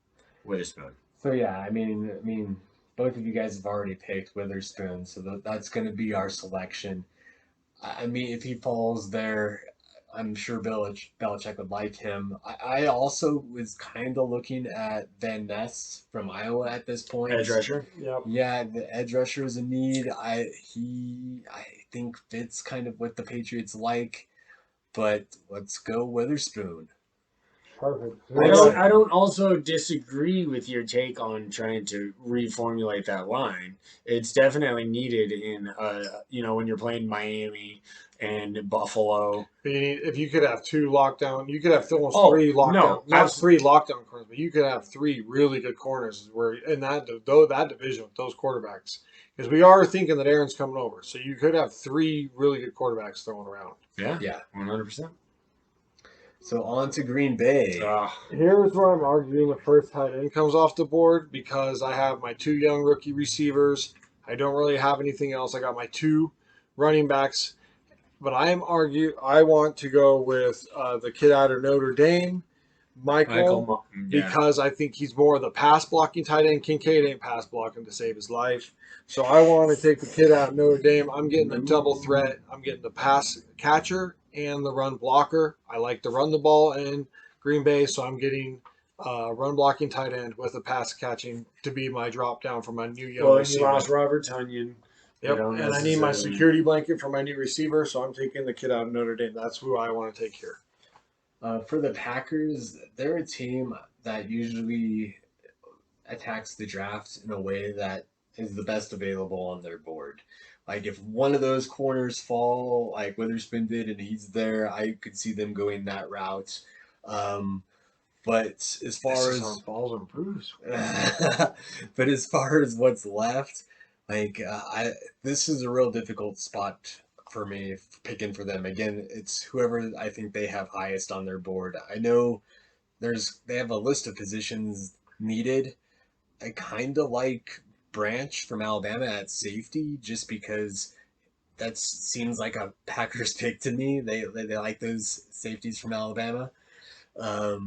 [SPEAKER 5] Witherspoon.
[SPEAKER 3] So yeah, I mean, both of you guys have already picked Witherspoon, so that's going to be our selection. I mean, if he falls there, I'm sure Belichick would like him. I also was kind of looking at Van Ness from Iowa at this point.
[SPEAKER 5] Edge rusher.
[SPEAKER 4] Yep.
[SPEAKER 3] Yeah, the edge rusher is a need. I think fits kind of what the Patriots like, but let's go Witherspoon.
[SPEAKER 4] Perfect.
[SPEAKER 5] I don't also disagree with your take on trying to reformulate that line. It's definitely needed in when you're playing Miami and Buffalo.
[SPEAKER 4] If you could have two lockdown, you could have almost three lockdown.
[SPEAKER 5] No,
[SPEAKER 4] not three lockdown corners, but you could have three really good corners where in that division with those quarterbacks. Because we are thinking that Aaron's coming over, so you could have three really good quarterbacks thrown around.
[SPEAKER 5] Yeah, 100%.
[SPEAKER 3] So on to Green Bay.
[SPEAKER 4] Here's where I'm arguing the first tight end comes off the board because I have my two young rookie receivers. I don't really have anything else. I got my two running backs, but I want to go with the kid out of Notre Dame, Michael, because I think he's more of the pass blocking tight end. Kincaid ain't pass blocking to save his life. So I want to take the kid out of Notre Dame. I'm getting the double threat. I'm getting the pass catcher and the run blocker. I like to run the ball in Green Bay, so I'm getting run blocking tight end with a pass catching to be my drop down for my new young receiver.
[SPEAKER 5] You lost Robert Tunyon.
[SPEAKER 4] Yep, and I need my security blanket for my new receiver, so I'm taking the kid out of Notre Dame. That's who I want to take here.
[SPEAKER 3] For the Packers, they're a team that usually attacks the draft in a way that is the best available on their board. Like if one of those corners fall, like Witherspoon did, and he's there, I could see them going that route. But as far as
[SPEAKER 4] Balls&Brews,
[SPEAKER 3] but as far as what's left, like this is a real difficult spot for me picking for them. Again, it's whoever I think they have highest on their board. I know they have a list of positions needed. I kind of like Branch from Alabama at safety just because that seems like a Packers pick to me. They like those safeties from Alabama. I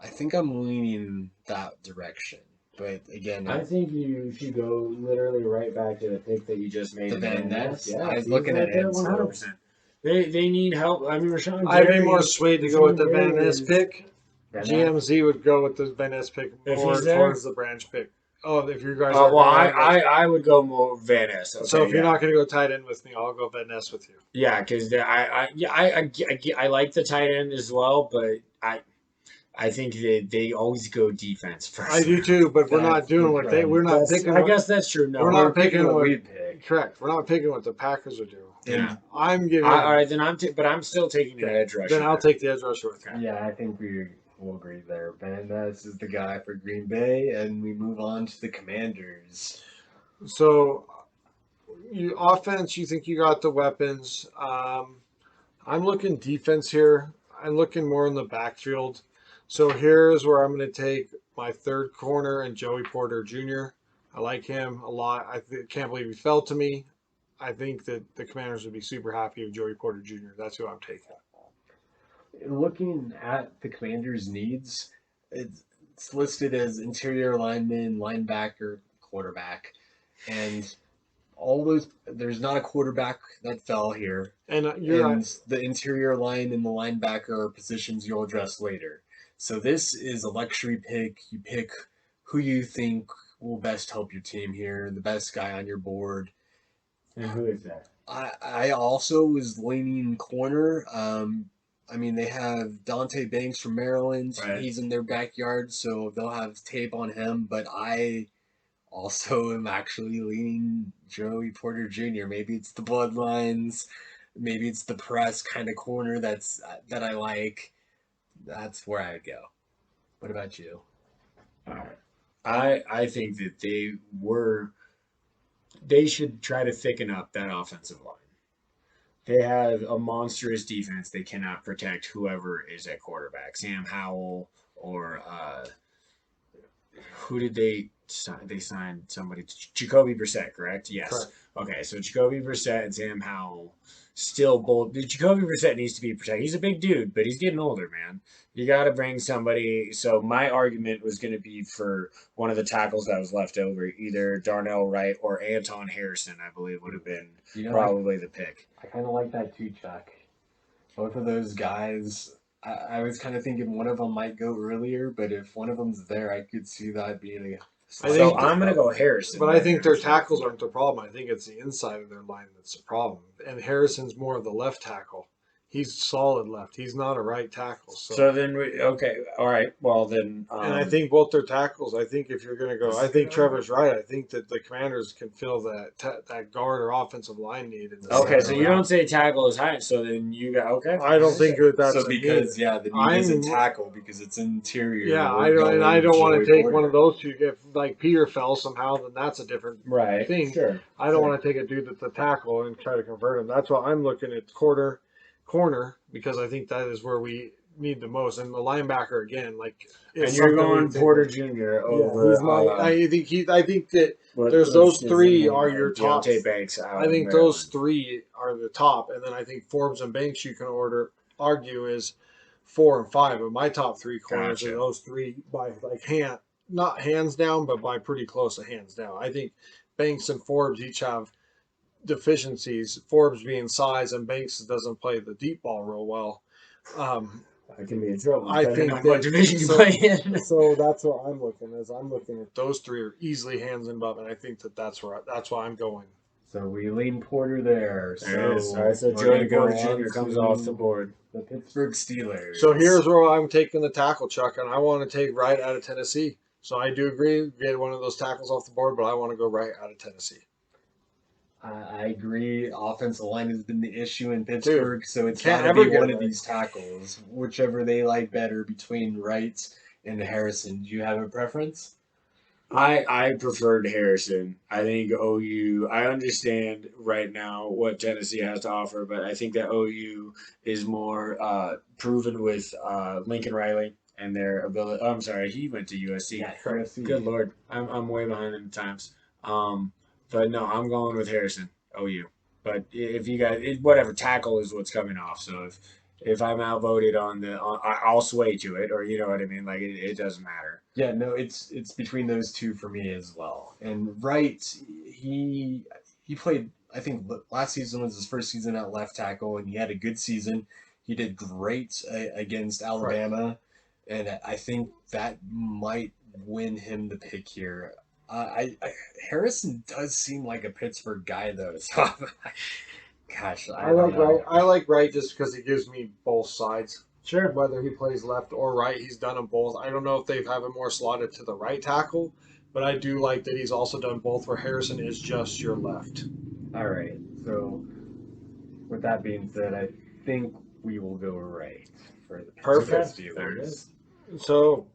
[SPEAKER 3] think I'm leaning that direction. But again,
[SPEAKER 5] I think you should go literally right back to the pick that you just made.
[SPEAKER 3] The Van Ness.
[SPEAKER 5] Yeah,
[SPEAKER 3] I was looking at it.
[SPEAKER 5] 100%. They need help. I mean, Rashawn.
[SPEAKER 4] I'd be more swayed to go with the Van Ness pick.
[SPEAKER 5] Van Ness.
[SPEAKER 4] GMZ would go with the Van Ness pick
[SPEAKER 5] If
[SPEAKER 4] more
[SPEAKER 5] he's there?
[SPEAKER 4] towards the Branch pick. Oh, if you guys
[SPEAKER 5] Well, I would go more Van Ness. Okay,
[SPEAKER 4] so if you're not going to go tight end with me, I'll go Van Ness with you.
[SPEAKER 5] Yeah, because I like the tight end as well, but I think they always go defense first.
[SPEAKER 4] I do too, but we're not doing what we're not picking.
[SPEAKER 5] I guess that's true. No,
[SPEAKER 4] we're not picking what
[SPEAKER 3] we pick.
[SPEAKER 4] Correct. We're not picking what the Packers would do.
[SPEAKER 5] Yeah.
[SPEAKER 4] I'm giving.
[SPEAKER 5] All right, then but I'm still taking an edge rusher.
[SPEAKER 4] Then I'll take the edge rusher with you.
[SPEAKER 3] Yeah, I think We'll agree there. Ben, this is the guy for Green Bay, and we move on to the Commanders.
[SPEAKER 4] So, you offense, you think you got the weapons. I'm looking defense here. I'm looking more in the backfield. So here's where I'm going to take my third corner and Joey Porter Jr. I like him a lot. Can't believe he fell to me. I think that the Commanders would be super happy with Joey Porter Jr. That's who I'm taking.
[SPEAKER 3] Looking at the Commanders' needs, it's listed as interior lineman, linebacker, quarterback, and all those. There's not a quarterback that fell here,
[SPEAKER 4] And
[SPEAKER 3] the interior line and the linebacker are positions you'll address later. So this is a luxury pick. You pick who you think will best help your team here, the best guy on your board.
[SPEAKER 5] And who is that?
[SPEAKER 3] I also was leaning corner. I mean, they have Dante Banks from Maryland.
[SPEAKER 5] Right.
[SPEAKER 3] He's in their backyard, so they'll have tape on him. But I also am actually leaning Joey Porter Jr. Maybe it's the bloodlines, maybe it's the press kind of corner that I like. That's where I would go. What about you?
[SPEAKER 5] All right. I think that they should try to thicken up that offensive line. They have a monstrous defense. They cannot protect whoever is at quarterback. Sam Howell or who did they sign? They signed somebody. Jacoby Brissett, correct? Yes.
[SPEAKER 4] Correct.
[SPEAKER 5] Okay, so Jacoby Brissett and Sam Howell still both. Jacoby Brissett needs to be protected. He's a big dude, but he's getting older, man. You got to bring somebody. So my argument was going to be for one of the tackles that was left over, either Darnell Wright or Anton Harrison. I believe would have been probably the pick.
[SPEAKER 3] I kind of like that too, Chuck. Both of those guys. I was kind of thinking one of them might go earlier, but if one of them's there, I could see that being a.
[SPEAKER 5] So I'm going to go Harrison.
[SPEAKER 4] But I think their tackles aren't the problem. I think it's the inside of their line that's the problem. And Harrison's more of the left tackle. He's solid left. He's not a right tackle.
[SPEAKER 5] So then all right. Well then,
[SPEAKER 4] and I think both their tackles. I think if you're going to go, I think Trevor's right. I think that the Commanders can fill that guard or offensive line need.
[SPEAKER 5] Okay, so you don't say tackle is high. So then you got okay.
[SPEAKER 4] I don't think that's
[SPEAKER 3] so because the need isn't tackle because it's interior.
[SPEAKER 4] Yeah, I don't want to take one of those two. If like Peter fell somehow, then that's a different thing.
[SPEAKER 5] Sure.
[SPEAKER 4] I don't want to take a dude that's a tackle and try to convert him. That's why I'm looking at corner because I think that is where we need the most. And the linebacker again, like.
[SPEAKER 5] And you're going Porter Jr. over.
[SPEAKER 4] I think that there's those three are your top.
[SPEAKER 5] Banks out
[SPEAKER 4] I think those three are the top, and then I think Forbes and Banks you can argue is 4 and 5. But my top three corners are those three by not hands down, but by pretty close to hands down. I think Banks and Forbes each have deficiencies, Forbes being size and Banks doesn't play the deep ball real well.
[SPEAKER 5] I can be in trouble.
[SPEAKER 4] I think
[SPEAKER 5] what division you play in.
[SPEAKER 4] So that's what I'm looking at. I'm looking at those three are easily hands and above, and I think that's why I'm going.
[SPEAKER 3] So we lean Porter there.
[SPEAKER 5] All right, so Joey Porter Jr. comes off the board.
[SPEAKER 3] The Pittsburgh Steelers.
[SPEAKER 4] So here's where I'm taking the tackle, Chuck, and I want to take Wright out of Tennessee. So I do agree, get one of those tackles off the board, but I want to go Wright out of Tennessee.
[SPEAKER 3] I agree. Offensive line has been the issue in Pittsburgh, so it's got
[SPEAKER 4] can't
[SPEAKER 3] to
[SPEAKER 4] ever
[SPEAKER 3] be one
[SPEAKER 4] get
[SPEAKER 3] of these tackles, whichever they like better between Wright and Harrison. Do you have a preference?
[SPEAKER 5] I preferred Harrison. I think OU. I understand right now what Tennessee has to offer, but I think that OU is more proven with Lincoln Riley and their ability. Oh, I'm sorry, he went to USC.
[SPEAKER 3] Yeah, USC.
[SPEAKER 5] Good Lord, I'm way behind in the times. But no, I'm going with Harrison, OU. But if you guys, whatever, tackle is what's coming off. So if I'm outvoted I'll sway to it, or you know what I mean. Like it doesn't matter.
[SPEAKER 3] Yeah, no, it's between those two for me as well. And Wright, he played. I think last season was his first season at left tackle, and he had a good season. He did great against Alabama, and I think that might win him the pick here. Harrison does seem like a Pittsburgh guy though. So, gosh,
[SPEAKER 4] I like Wright. I like Wright just because he gives me both sides.
[SPEAKER 5] Sure.
[SPEAKER 4] Whether he plays left or right, he's done them both. I don't know if they have him more slotted to the right tackle, but I do like that he's also done both where Harrison is just your left.
[SPEAKER 3] All right. So, with that being said, I think we will go right for the Pittsburgh Steelers.
[SPEAKER 4] So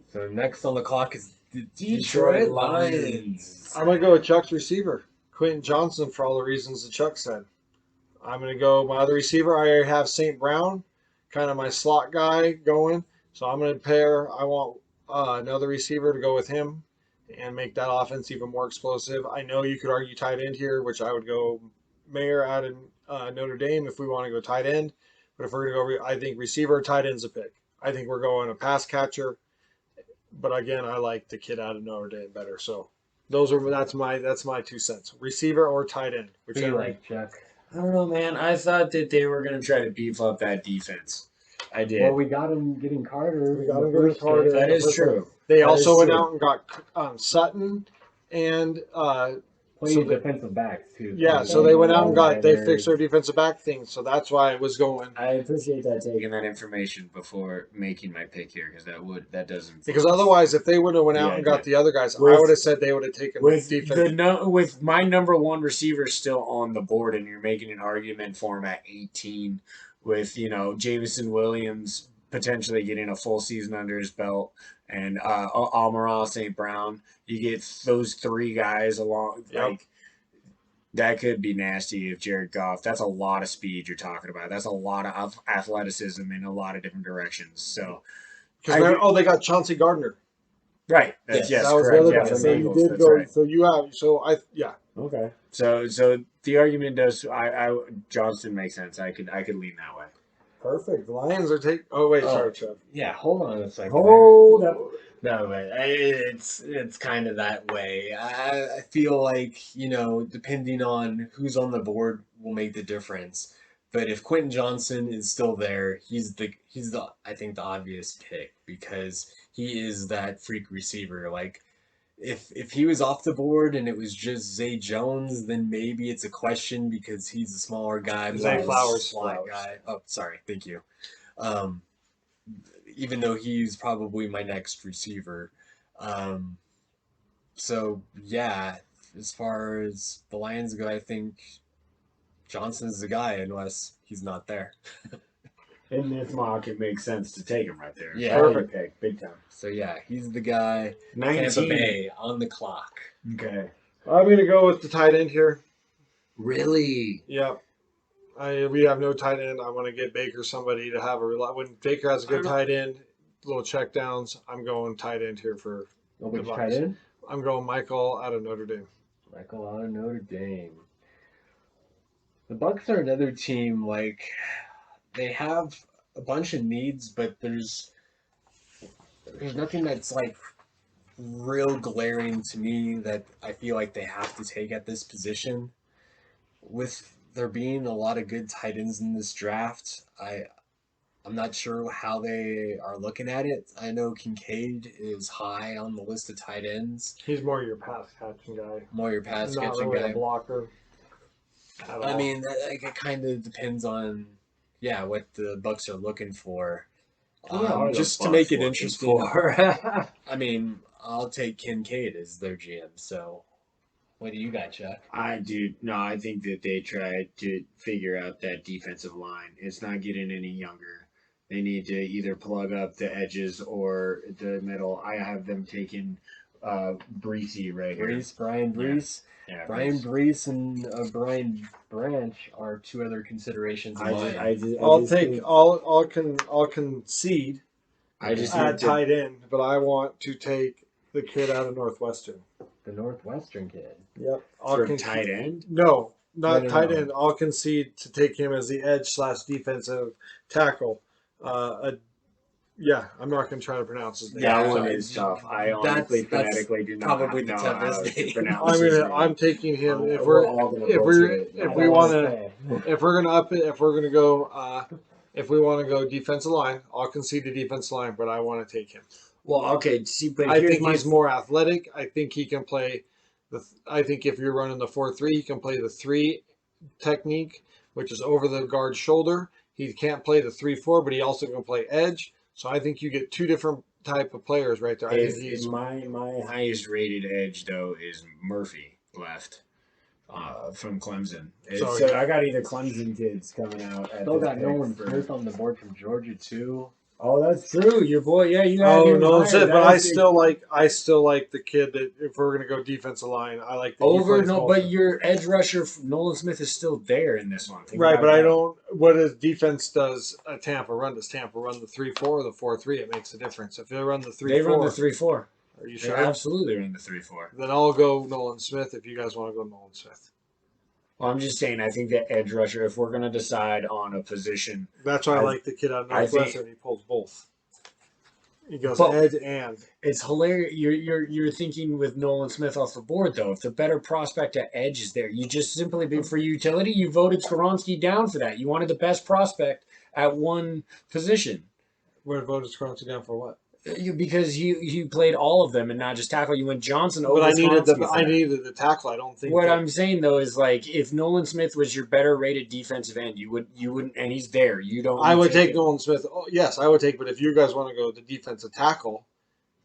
[SPEAKER 3] So next on the clock is the
[SPEAKER 5] Detroit
[SPEAKER 3] Detroit
[SPEAKER 5] Lions.
[SPEAKER 3] Lions.
[SPEAKER 4] I'm gonna go with Chuck's receiver, Quentin Johnson, for all the reasons that Chuck said. I'm gonna go my other receiver. I already have St. Brown, kind of my slot guy going. So I'm gonna pair. I want another receiver to go with him and make that offense even more explosive. I know you could argue tight end here, which I would go Mayer out of Notre Dame if we want to go tight end. But if we're gonna go, I think receiver or tight end's a pick. I think we're going a pass catcher. But again, I like the kid out of Notre Dame better. So that's my 2 cents. Receiver or tight end,
[SPEAKER 3] Who do you
[SPEAKER 4] whichever.
[SPEAKER 3] like, Chuck?
[SPEAKER 5] I don't know, man. I thought that they were going to try to beef up that defense. I did.
[SPEAKER 3] Well, we got him getting Carter.
[SPEAKER 4] We got
[SPEAKER 3] in
[SPEAKER 4] him
[SPEAKER 3] the
[SPEAKER 4] getting
[SPEAKER 3] first
[SPEAKER 4] Carter.
[SPEAKER 3] pick.
[SPEAKER 5] That is true.
[SPEAKER 4] They
[SPEAKER 5] That
[SPEAKER 4] also
[SPEAKER 5] is
[SPEAKER 4] went
[SPEAKER 5] true.
[SPEAKER 4] out and got Sutton and
[SPEAKER 3] Playing
[SPEAKER 4] so they-
[SPEAKER 3] defensive backs too.
[SPEAKER 4] yeah. So they went out and they fixed their defensive back thing. So that's why I was going.
[SPEAKER 5] I appreciate that taking that information before making my pick here because that doesn't.
[SPEAKER 4] Because otherwise, if they would have went out and got the other guys, I would have said they would have taken defense.
[SPEAKER 5] With my number one receiver still on the board, and you're making an argument for him at 18, with Jameson Williams potentially getting a full season under his belt, and Amara St. Brown, you get those three guys along like. That could be nasty if Jared Goff. That's a lot of speed you're talking about. That's a lot of athleticism in a lot of different directions. So,
[SPEAKER 4] They got Chauncey Gardner.
[SPEAKER 5] right. That's, yes,
[SPEAKER 4] that was
[SPEAKER 5] correct.
[SPEAKER 4] the other
[SPEAKER 5] Yeah,
[SPEAKER 4] guy.
[SPEAKER 5] from
[SPEAKER 4] So you
[SPEAKER 5] Eagles,
[SPEAKER 4] did
[SPEAKER 5] that's
[SPEAKER 4] go.
[SPEAKER 5] right.
[SPEAKER 4] So you have. So I yeah.
[SPEAKER 5] Okay. So the argument does. I Johnston makes sense. I could lean that way.
[SPEAKER 4] Perfect. The Lions are taking. Oh wait, sorry, Chuck.
[SPEAKER 3] Yeah, hold on a second.
[SPEAKER 4] Hold up.
[SPEAKER 3] No, but it's kind of that way. I feel like, depending on who's on the board will make the difference. But if Quentin Johnson is still there, he's the I think the obvious pick because he is that freak receiver. Like if he was off the board and it was just Zay Jones, then maybe it's a question because he's a smaller guy.
[SPEAKER 4] Zay Flowers.
[SPEAKER 3] Slot guy. Oh, sorry. Thank you. Even though he's probably my next receiver. So, yeah, as far as the Lions go, I think Johnson's the guy unless he's not there.
[SPEAKER 5] In this mock, it makes sense to take him right there.
[SPEAKER 3] Yeah.
[SPEAKER 5] Perfect pick, big time.
[SPEAKER 3] So, yeah, he's the guy.
[SPEAKER 5] 19.
[SPEAKER 3] Tampa Bay on the clock.
[SPEAKER 5] Okay.
[SPEAKER 4] I'm going to go with the tight end here.
[SPEAKER 5] Really?
[SPEAKER 4] Yeah. We have no tight end. I want to get Baker somebody to have when Baker has a good tight end, little check downs. I'm going tight end here for.
[SPEAKER 3] Which
[SPEAKER 4] the Bucs.
[SPEAKER 3] tight end?
[SPEAKER 4] I'm going Michael out of Notre Dame.
[SPEAKER 3] Michael out of Notre Dame. The Bucs are another team, like, they have a bunch of needs, but there's nothing that's, like, real glaring to me that I feel like they have to take at this position. With there being a lot of good tight ends in this draft, I'm not sure how they are looking at it. I know Kincaid is high on the list of tight ends.
[SPEAKER 4] He's more your pass catching guy.
[SPEAKER 3] More your pass
[SPEAKER 4] Not
[SPEAKER 3] catching
[SPEAKER 4] really
[SPEAKER 3] guy.
[SPEAKER 4] a blocker.
[SPEAKER 3] I mean, it kind of depends on, what the Bucs are looking for. Just to make it interesting. I mean, I'll take Kincaid as their GM. So, what do you got, Chuck?
[SPEAKER 5] I think that they tried to figure out that defensive line. It's not getting any younger. They need to either plug up the edges or the middle. I have them taking Breesy right here.
[SPEAKER 3] Brian Brees.
[SPEAKER 5] Yeah,
[SPEAKER 3] Brian Brees and Brian Branch are two other considerations.
[SPEAKER 4] I'll concede.
[SPEAKER 5] I just
[SPEAKER 4] at
[SPEAKER 5] need to,
[SPEAKER 4] tight end, but I want to take the kid out of Northwestern.
[SPEAKER 3] The Northwestern kid.
[SPEAKER 4] Yep.
[SPEAKER 5] for tight end.
[SPEAKER 4] No, not
[SPEAKER 3] No.
[SPEAKER 4] tight end. I'll concede to take him as the edge / defensive tackle. I'm not going to try to pronounce his name.
[SPEAKER 5] That one
[SPEAKER 3] sorry.
[SPEAKER 5] is tough. I honestly
[SPEAKER 3] That's
[SPEAKER 5] phonetically do not
[SPEAKER 3] probably the
[SPEAKER 5] know how
[SPEAKER 3] toughest
[SPEAKER 5] to
[SPEAKER 3] name.
[SPEAKER 5] pronounce his name.
[SPEAKER 4] I'm taking him if
[SPEAKER 5] We're all gonna butcher it.
[SPEAKER 4] if we want to if we're gonna up it if we're gonna go if we want to go defensive line, I'll concede the defensive line, but I want to take him.
[SPEAKER 5] Well, okay. See, but
[SPEAKER 4] I
[SPEAKER 5] here's
[SPEAKER 4] think
[SPEAKER 5] my
[SPEAKER 4] he's more athletic. I think he can play I think if you're running the 4-3, he can play the 3 technique, which is over the guard's shoulder. He can't play the 3-4, but he also can play edge. So I think you get two different type of players right there. I think he's
[SPEAKER 5] my highest rated edge though is Murphy left from Clemson.
[SPEAKER 4] So
[SPEAKER 5] I got either Clemson kids coming out.
[SPEAKER 3] Still got Nolan Smith on the board from Georgia too.
[SPEAKER 5] Oh, that's true. Your boy, yeah, you had
[SPEAKER 4] Oh,
[SPEAKER 5] him
[SPEAKER 4] Nolan
[SPEAKER 5] higher.
[SPEAKER 4] Smith, but
[SPEAKER 5] That
[SPEAKER 4] I
[SPEAKER 5] is
[SPEAKER 4] still like the kid that if we're gonna go defensive line, I like that he
[SPEAKER 5] over.
[SPEAKER 4] plays
[SPEAKER 5] No,
[SPEAKER 4] both.
[SPEAKER 5] but your edge rusher Nolan Smith is still there in this one. Think
[SPEAKER 4] Right,
[SPEAKER 5] about
[SPEAKER 4] but I
[SPEAKER 5] that.
[SPEAKER 4] don't. What his defense does at Tampa run? Does Tampa run the 3-4 or the 4-3? It makes a difference. If they run the 3-4,
[SPEAKER 5] They run the 3-4.
[SPEAKER 4] are you
[SPEAKER 5] They
[SPEAKER 4] sure?
[SPEAKER 5] absolutely run the 3-4.
[SPEAKER 4] Then I'll go Nolan Smith if you guys want to go Nolan Smith.
[SPEAKER 5] Well, I'm just saying. I think that edge rusher. If we're gonna decide on a position,
[SPEAKER 4] That's why I
[SPEAKER 5] I-
[SPEAKER 4] like the kid out of
[SPEAKER 5] I think-
[SPEAKER 4] Northwestern. He pulls both. He goes
[SPEAKER 5] But-
[SPEAKER 4] edge and
[SPEAKER 5] it's hilarious. You're thinking with Nolan Smith off the board though. If the better prospect at edge is there, you just simply for utility, you voted Skoronsky down for that. You wanted the best prospect at one position.
[SPEAKER 4] where voters Scrunch down for what?
[SPEAKER 5] Because you played all of them and not just tackle. You went Johnson over.
[SPEAKER 4] But I
[SPEAKER 5] Skoronsky for that.
[SPEAKER 4] needed the tackle. I don't think
[SPEAKER 5] What
[SPEAKER 4] that-
[SPEAKER 5] I'm saying though is like if Nolan Smith was your better rated defensive end, you wouldn't, and he's there. You don't.
[SPEAKER 4] I would take
[SPEAKER 5] it.
[SPEAKER 4] Nolan Smith. Oh, yes, I would take. But if you guys want to go the defensive tackle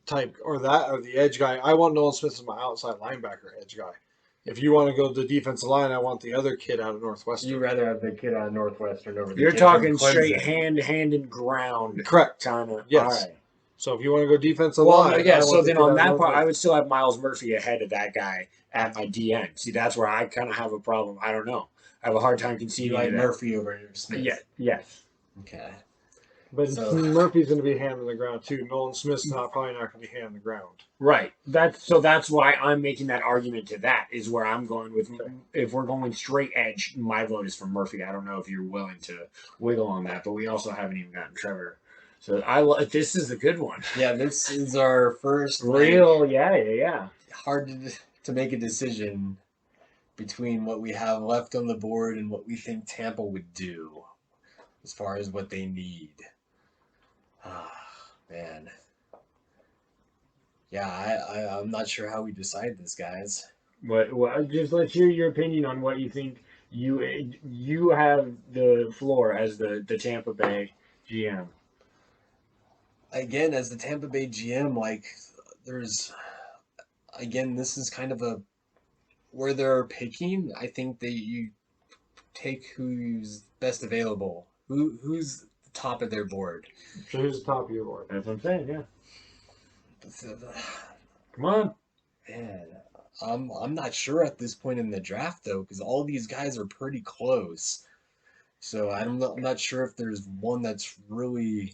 [SPEAKER 4] type or the edge guy, I want Nolan Smith as my outside linebacker edge guy. If you want to go the defensive line, I want the other kid out of Northwestern.
[SPEAKER 3] You rather have the kid out of Northwestern over the
[SPEAKER 5] You're
[SPEAKER 3] kid from
[SPEAKER 5] talking straight
[SPEAKER 3] Clemson.
[SPEAKER 5] hand and ground
[SPEAKER 4] Correct.
[SPEAKER 5] kind of.
[SPEAKER 4] Yes.
[SPEAKER 5] All right.
[SPEAKER 4] So if you want to go defensive
[SPEAKER 5] Well,
[SPEAKER 4] line,
[SPEAKER 5] yeah.
[SPEAKER 4] I
[SPEAKER 5] So
[SPEAKER 4] want the
[SPEAKER 5] then
[SPEAKER 4] kid
[SPEAKER 5] on
[SPEAKER 4] out of
[SPEAKER 5] that part, I
[SPEAKER 4] Northwestern.
[SPEAKER 5] would still have Miles Murphy ahead of that guy at my DN. See, that's where I kind of have a problem. I don't know. I have a hard time
[SPEAKER 3] You
[SPEAKER 5] conceding
[SPEAKER 3] like
[SPEAKER 5] to that.
[SPEAKER 3] Murphy over Smith.
[SPEAKER 5] Yeah. Yes.
[SPEAKER 3] Okay.
[SPEAKER 4] But
[SPEAKER 3] So-
[SPEAKER 4] Murphy's going to be hand on the ground too. Nolan Smith's probably not going to be hand on the ground.
[SPEAKER 5] Right. That's why I'm making that argument to that is where I'm going with. If we're going straight edge, my vote is for Murphy. I don't know if you're willing to wiggle on that, but we also haven't even gotten Trevor. So this is a good one.
[SPEAKER 3] Yeah, this is our first
[SPEAKER 5] Real, yeah.
[SPEAKER 3] hard to make a decision between what we have left on the board and what we think Tampa would do as far as what they need. Ah, man. Yeah, I'm not sure how we decide this, guys.
[SPEAKER 5] What? Just let's hear your opinion on what you think. You have the floor as the Tampa Bay GM.
[SPEAKER 3] Again, as the Tampa Bay GM, this is kind of where they're picking. I think that you take who's best available. Who's the top of their board?
[SPEAKER 4] So who's the top of your board?
[SPEAKER 5] That's what I'm saying. Yeah. Come on.
[SPEAKER 3] Man, I'm not sure at this point in the draft though, because all these guys are pretty close. So I'm not sure if there's one that's really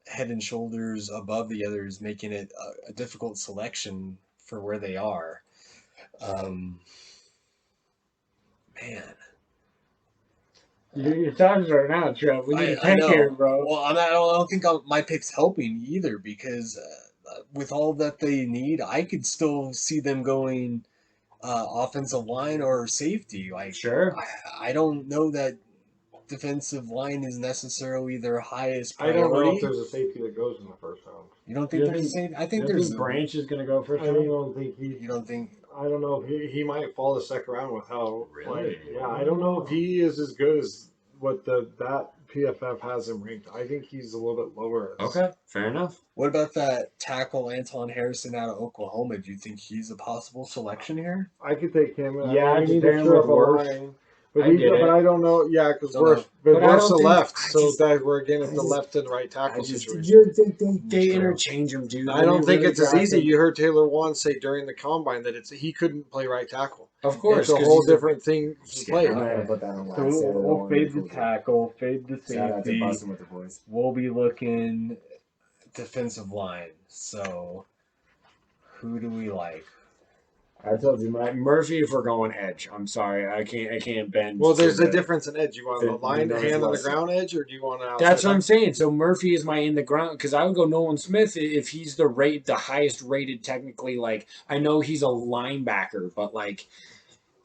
[SPEAKER 3] head and shoulders above the others, making it a difficult selection for where they are. Man.
[SPEAKER 5] Your time's right now, Trev. We need a
[SPEAKER 3] I
[SPEAKER 5] tank
[SPEAKER 3] know.
[SPEAKER 5] here, bro.
[SPEAKER 3] Well, I don't think my pick's helping either because with all that they need, I could still see them going offensive line or safety. Like,
[SPEAKER 5] Sure.
[SPEAKER 3] I don't know that defensive line is necessarily their highest
[SPEAKER 4] I
[SPEAKER 3] priority.
[SPEAKER 4] don't know if there's a safety that goes in the first round.
[SPEAKER 3] You don't think
[SPEAKER 5] You
[SPEAKER 3] there's a
[SPEAKER 5] think-
[SPEAKER 3] safety? I think
[SPEAKER 5] You
[SPEAKER 3] there's.
[SPEAKER 5] think Branch is going to go first
[SPEAKER 4] I
[SPEAKER 5] round?
[SPEAKER 4] don't think he.
[SPEAKER 3] You don't think?
[SPEAKER 4] I don't know if he might fall the second round with how.
[SPEAKER 3] Really?
[SPEAKER 4] Yeah, I don't know if he is as good as what that PFF has him ranked. I think he's a little bit lower.
[SPEAKER 5] Okay, fair enough.
[SPEAKER 3] What about that tackle Anton Harrison out of Oklahoma? Do you think he's a possible selection here?
[SPEAKER 4] I could take him.
[SPEAKER 5] Yeah,
[SPEAKER 4] I
[SPEAKER 5] just
[SPEAKER 4] need
[SPEAKER 5] pair
[SPEAKER 4] to
[SPEAKER 5] him
[SPEAKER 4] shore
[SPEAKER 5] with
[SPEAKER 4] up a
[SPEAKER 5] Wirth.
[SPEAKER 4] line. But,
[SPEAKER 5] I get it.
[SPEAKER 4] I don't know. Yeah, because
[SPEAKER 3] Don't
[SPEAKER 4] we're
[SPEAKER 3] know.
[SPEAKER 5] But I
[SPEAKER 4] Wirth's
[SPEAKER 5] don't
[SPEAKER 4] the
[SPEAKER 5] think-
[SPEAKER 4] left,
[SPEAKER 5] I
[SPEAKER 4] so
[SPEAKER 5] just-
[SPEAKER 4] that we're again at
[SPEAKER 5] I
[SPEAKER 4] the
[SPEAKER 5] just-
[SPEAKER 4] left and right tackle
[SPEAKER 5] They
[SPEAKER 4] situation.
[SPEAKER 5] they
[SPEAKER 3] True.
[SPEAKER 5] interchange them, dude.
[SPEAKER 4] I don't think it's as easy.
[SPEAKER 5] drafted.
[SPEAKER 4] You heard Taylor Wan say during the combine that he couldn't play right tackle.
[SPEAKER 5] Of course,
[SPEAKER 4] It's a
[SPEAKER 5] 'cause
[SPEAKER 4] whole
[SPEAKER 5] he's a-
[SPEAKER 4] different thing to play.
[SPEAKER 5] I'm gonna put that on
[SPEAKER 3] So we'll fade the tackle, fade the
[SPEAKER 5] Shout out to
[SPEAKER 3] safety.
[SPEAKER 5] Bustin' with the boys.
[SPEAKER 3] We'll be looking defensive line. So who do we like?
[SPEAKER 5] I told you, Murphy. If we're going edge, I'm sorry, I can't bend.
[SPEAKER 4] Well,
[SPEAKER 5] to
[SPEAKER 4] there's a
[SPEAKER 5] the-
[SPEAKER 4] difference in edge. You want
[SPEAKER 5] the-
[SPEAKER 4] a line
[SPEAKER 5] the
[SPEAKER 4] hand on the
[SPEAKER 5] Northwest.
[SPEAKER 4] ground edge, or do you want an outside?
[SPEAKER 5] That's what I'm
[SPEAKER 4] line?
[SPEAKER 5] saying. So Murphy is my in the ground because I would go Nolan Smith if he's the highest rated technically. Like I know he's a linebacker, but like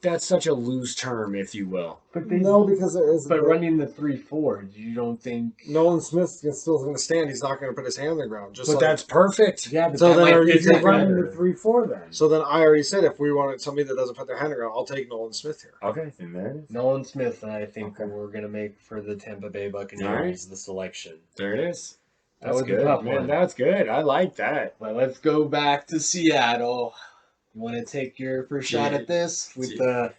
[SPEAKER 5] that's such a loose term, if you will.
[SPEAKER 3] But
[SPEAKER 4] No, because there is.
[SPEAKER 3] But running the 3-4, you don't think?
[SPEAKER 4] Nolan Smith still going to stand. He's not going to put his hand on the ground. Just
[SPEAKER 5] But
[SPEAKER 4] like,
[SPEAKER 5] that's perfect.
[SPEAKER 3] Yeah, but
[SPEAKER 4] So
[SPEAKER 3] that
[SPEAKER 4] then
[SPEAKER 3] might
[SPEAKER 4] are you
[SPEAKER 3] fit
[SPEAKER 5] If you're
[SPEAKER 4] taking-
[SPEAKER 5] running
[SPEAKER 3] better.
[SPEAKER 5] the 3-4, then
[SPEAKER 4] So then I already said if we wanted somebody that doesn't put their hand on the ground, I'll take Nolan Smith here.
[SPEAKER 5] okay, then there it is.
[SPEAKER 3] Nolan Smith, I think we're gonna make for the Tampa Bay Buccaneers
[SPEAKER 5] Alright.
[SPEAKER 3] the selection.
[SPEAKER 5] There it is.
[SPEAKER 3] That
[SPEAKER 5] That's
[SPEAKER 3] was a
[SPEAKER 5] good,
[SPEAKER 3] tough
[SPEAKER 5] man.
[SPEAKER 3] one.
[SPEAKER 5] That's good. I like that.
[SPEAKER 3] But let's go back to Seattle. You want to take your first shot at this with the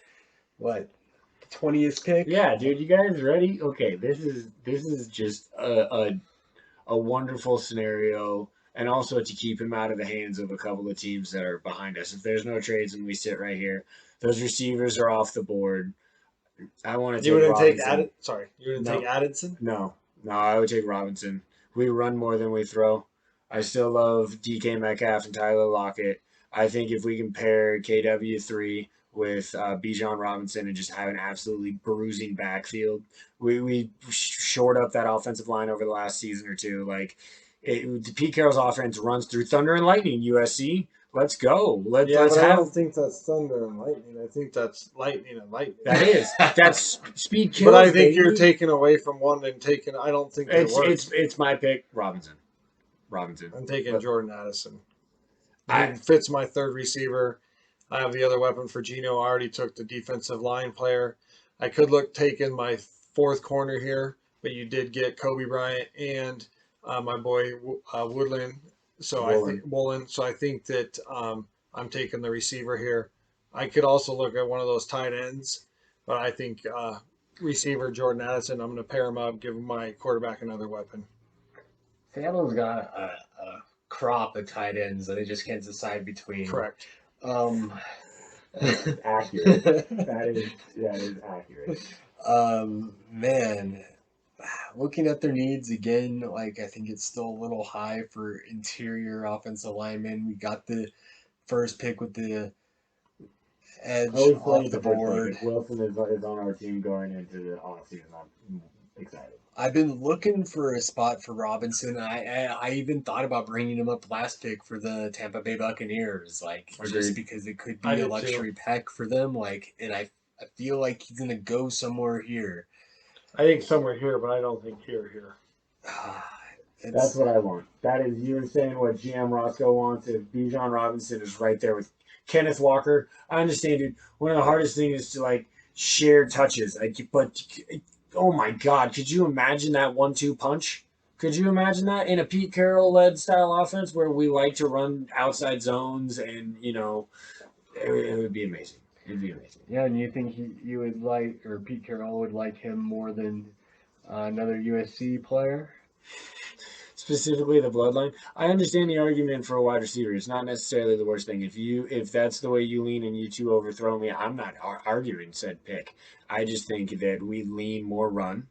[SPEAKER 3] 20th pick?
[SPEAKER 5] Yeah, dude, you guys ready? Okay, this is just a a wonderful scenario, and also to keep him out of the hands of a couple of teams that are behind us. If there's no trades and we sit right here, those receivers are off the board. I want to
[SPEAKER 4] You
[SPEAKER 5] take
[SPEAKER 4] wouldn't take
[SPEAKER 5] Robinson.
[SPEAKER 4] You wouldn't
[SPEAKER 5] No.
[SPEAKER 4] take Addison.
[SPEAKER 5] No, I would take Robinson. We run more than we throw. I still love DK Metcalf and Tyler Lockett. I think if we can pair KW3 with Bijan Robinson and just have an absolutely bruising backfield, we shored up that offensive line over the last season or two. Like Pete Carroll's offense runs through thunder and lightning. USC, let's go. Let's
[SPEAKER 4] I
[SPEAKER 5] have.
[SPEAKER 4] don't think that's thunder and lightning. I think that's lightning and lightning.
[SPEAKER 5] That's speed kills.
[SPEAKER 4] But I think
[SPEAKER 5] baby.
[SPEAKER 4] you're taking away from one and taking. I don't think
[SPEAKER 5] it's my pick. Robinson.
[SPEAKER 4] I'm taking Jordan Addison. He fits my third receiver. I have the other weapon for Geno. I already took the defensive line player. I could look taking my fourth corner here, but you did get Kobe Bryant and my boy Woodland. So Woolen. So I think that I'm taking the receiver here. I could also look at one of those tight ends, but I think receiver Jordan Addison. I'm going to pair him up, give my quarterback another weapon.
[SPEAKER 3] Seattle's got a crop of tight ends that they just can't decide between.
[SPEAKER 4] Correct.
[SPEAKER 5] Accurate. That is accurate.
[SPEAKER 3] Man, looking at their needs again, like I think it's still a little high for interior offensive linemen. We got the first pick with the edge off the board.
[SPEAKER 5] Wilson is on our team going into the offseason. I'm excited.
[SPEAKER 3] I've been looking for a spot for Robinson. I even thought about bringing him up last pick for the Tampa Bay Buccaneers, like just because it could be a luxury pick for them. Like, and I feel like he's gonna go somewhere here.
[SPEAKER 4] I think somewhere here, but I don't think here.
[SPEAKER 5] That's what I want. That is you were saying what GM Roscoe wants. If Bijan Robinson is right there with Kenneth Walker, I understand, dude. One of the hardest things is to like share touches. But oh my God, could you imagine that 1-2 punch? Could you imagine that in a Pete Carroll-led style offense where we like to run outside zones and it would be amazing. It'd be amazing.
[SPEAKER 3] Yeah, and you think you would like, or Pete Carroll would like him more than another USC player?
[SPEAKER 5] Specifically the bloodline. I understand the argument for a wide receiver. It's not necessarily the worst thing. If that's the way you lean and you two overthrow me, I'm not arguing said pick. I just think that we lean more run,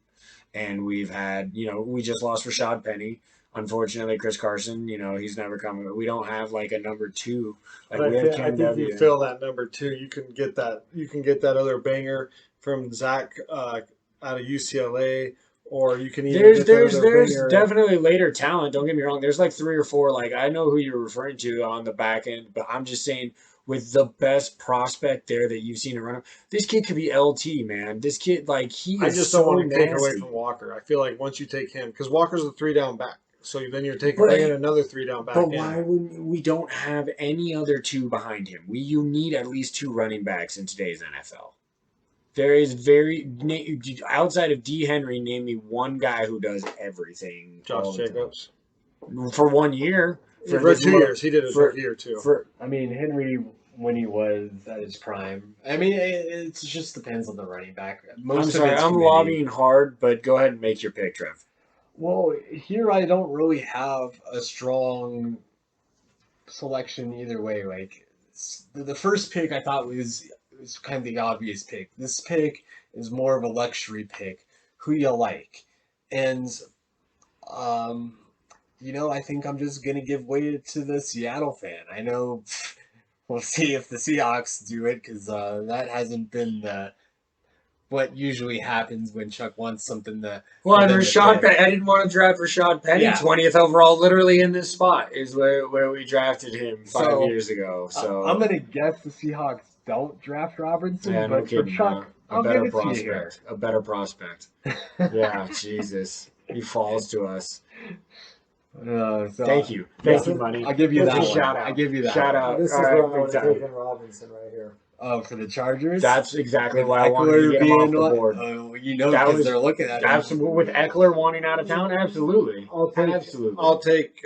[SPEAKER 5] and we've had, we just lost Rashad Penny. Unfortunately, Chris Carson, he's never coming. We don't have like a number two. Like
[SPEAKER 4] I think you fill that number two. You can get that. You can get that other banger from Zach out of UCLA. Or you can even
[SPEAKER 5] there's definitely later talent. Don't get me wrong. There's like 3 or 4. Like I know who you're referring to on the back end, but I'm just saying with the best prospect there that you've seen to run. This kid could be LT, man. This kid, like he.
[SPEAKER 4] I just don't want to take away from Walker. I feel like once you take him, because Walker's a 3-down back, so then you're bringing another 3-down back.
[SPEAKER 5] But why wouldn't we don't have any other 2 behind him? You need at least 2 running backs in today's NFL. There is outside of D. Henry, name me one guy who does everything.
[SPEAKER 4] Josh Jacobs.
[SPEAKER 5] For 1 year.
[SPEAKER 4] For 2 years. He did it for a year, too.
[SPEAKER 3] Henry, when he was at his prime, it just depends on the running back.
[SPEAKER 5] I'm lobbying hard, but go ahead and make your pick, Trev.
[SPEAKER 3] Well, here I don't really have a strong selection either way. Like, the first pick I thought was kind of the obvious pick. This pick is more of a luxury pick. Who you like? And, I think I'm just going to give way to the Seattle fan. I know we'll see if the Seahawks do it because that hasn't been what usually happens when Chuck wants something to...
[SPEAKER 5] Well, and Rashad Penny, I didn't want to draft Rashad Penny. 20th overall, literally in this spot is where we drafted him 5 years ago. So
[SPEAKER 3] I'm going to guess the Seahawks don't draft Robinson, but for Chuck,
[SPEAKER 5] a better prospect. Yeah, Jesus. He falls to us. Thank you. Thank you, buddy.
[SPEAKER 3] I'll give you that one.
[SPEAKER 5] Shout out.
[SPEAKER 3] I'll give you that.
[SPEAKER 5] Shout out.
[SPEAKER 4] This is where I would have taken Robinson right here.
[SPEAKER 3] Oh, for the Chargers?
[SPEAKER 5] That's exactly why I wanted to get him off the board.
[SPEAKER 3] Because they're looking at him.
[SPEAKER 5] Absolutely. With Eckler wanting out of town, absolutely.
[SPEAKER 4] I'll take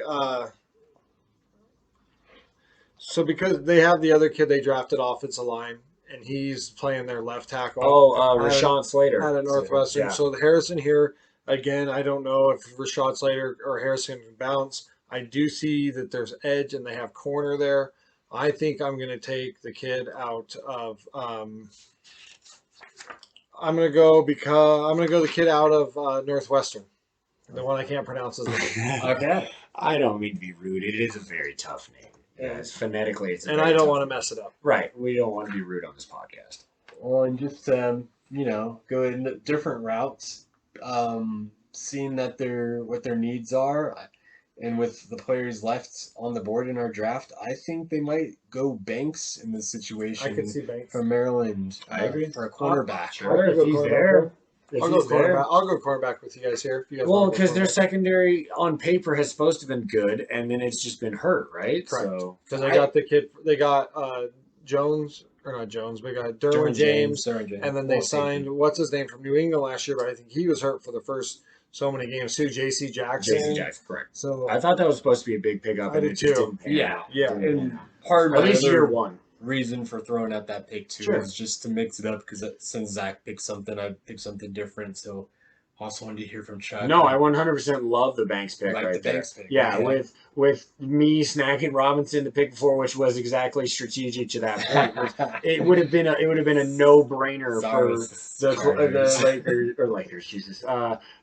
[SPEAKER 4] so because they have the other kid they drafted offensive line, and he's playing their left tackle.
[SPEAKER 5] Rashawn Slater.
[SPEAKER 4] Out of Northwestern. Yeah. So Harrison here, Again, I don't know if Rashad Slater or Harrison can bounce. I do see that there's edge and they have corner there. I think I'm going to take the kid out of. I'm going to go the kid out of Northwestern, the one I can't pronounce his name.
[SPEAKER 3] Okay.
[SPEAKER 5] I don't mean to be rude. It is a very tough name. Yes, phonetically, it's a
[SPEAKER 4] And
[SPEAKER 5] very
[SPEAKER 4] I don't
[SPEAKER 5] tough
[SPEAKER 4] want to
[SPEAKER 5] name.
[SPEAKER 4] mess it up.
[SPEAKER 5] Right. We don't want to be rude on this podcast.
[SPEAKER 3] Well, and just go in different routes, seeing that what their needs are, and with the players left on the board in our draft, I think they might go Banks in this situation.
[SPEAKER 4] I could see Banks.
[SPEAKER 3] From Maryland.
[SPEAKER 5] I agree.
[SPEAKER 3] For a quarterback.
[SPEAKER 5] Sure,
[SPEAKER 4] I could
[SPEAKER 5] if
[SPEAKER 4] go
[SPEAKER 5] he's
[SPEAKER 4] cornerback
[SPEAKER 5] there. If
[SPEAKER 4] I'll go
[SPEAKER 5] he's there.
[SPEAKER 4] cornerback. I'll go cornerback with you guys here. If you guys
[SPEAKER 5] Well,
[SPEAKER 4] want to go
[SPEAKER 5] because their
[SPEAKER 4] cornerback.
[SPEAKER 5] secondary on paper has supposed to have been good, and then it's just been hurt, right?
[SPEAKER 4] Correct.
[SPEAKER 5] So
[SPEAKER 4] Because they got Jones, or not Jones, we got Derwin James, and then they signed, what's his name, from New England last year, but I think he was hurt for the first so many games too, J.C. Jackson.
[SPEAKER 5] J.C. Jackson, correct.
[SPEAKER 4] So
[SPEAKER 5] I thought that was supposed to be a big pickup,
[SPEAKER 4] I
[SPEAKER 5] and
[SPEAKER 4] did
[SPEAKER 5] it just
[SPEAKER 4] too.
[SPEAKER 5] didn't pan
[SPEAKER 3] Yeah.
[SPEAKER 5] out.
[SPEAKER 4] Yeah.
[SPEAKER 5] Didn't pan
[SPEAKER 3] And
[SPEAKER 5] out.
[SPEAKER 3] part of
[SPEAKER 5] At least
[SPEAKER 3] my
[SPEAKER 5] year
[SPEAKER 3] other
[SPEAKER 5] one.
[SPEAKER 3] reason for throwing out that pick too
[SPEAKER 5] Sure.
[SPEAKER 3] is just to mix it up because since Zach picked something, I picked something different. So also wanted to hear from Chuck.
[SPEAKER 5] No, I 100% love the Banks pick
[SPEAKER 3] Like
[SPEAKER 5] right
[SPEAKER 3] the
[SPEAKER 5] there.
[SPEAKER 3] Banks pick,
[SPEAKER 5] Yeah,
[SPEAKER 3] yeah.
[SPEAKER 5] with me snacking Robinson the pick before, which was exactly strategic to that point. It would have been a no brainer
[SPEAKER 3] Sorry,
[SPEAKER 5] for
[SPEAKER 3] it's
[SPEAKER 5] the
[SPEAKER 3] Chargers.
[SPEAKER 5] Lakers, Jesus,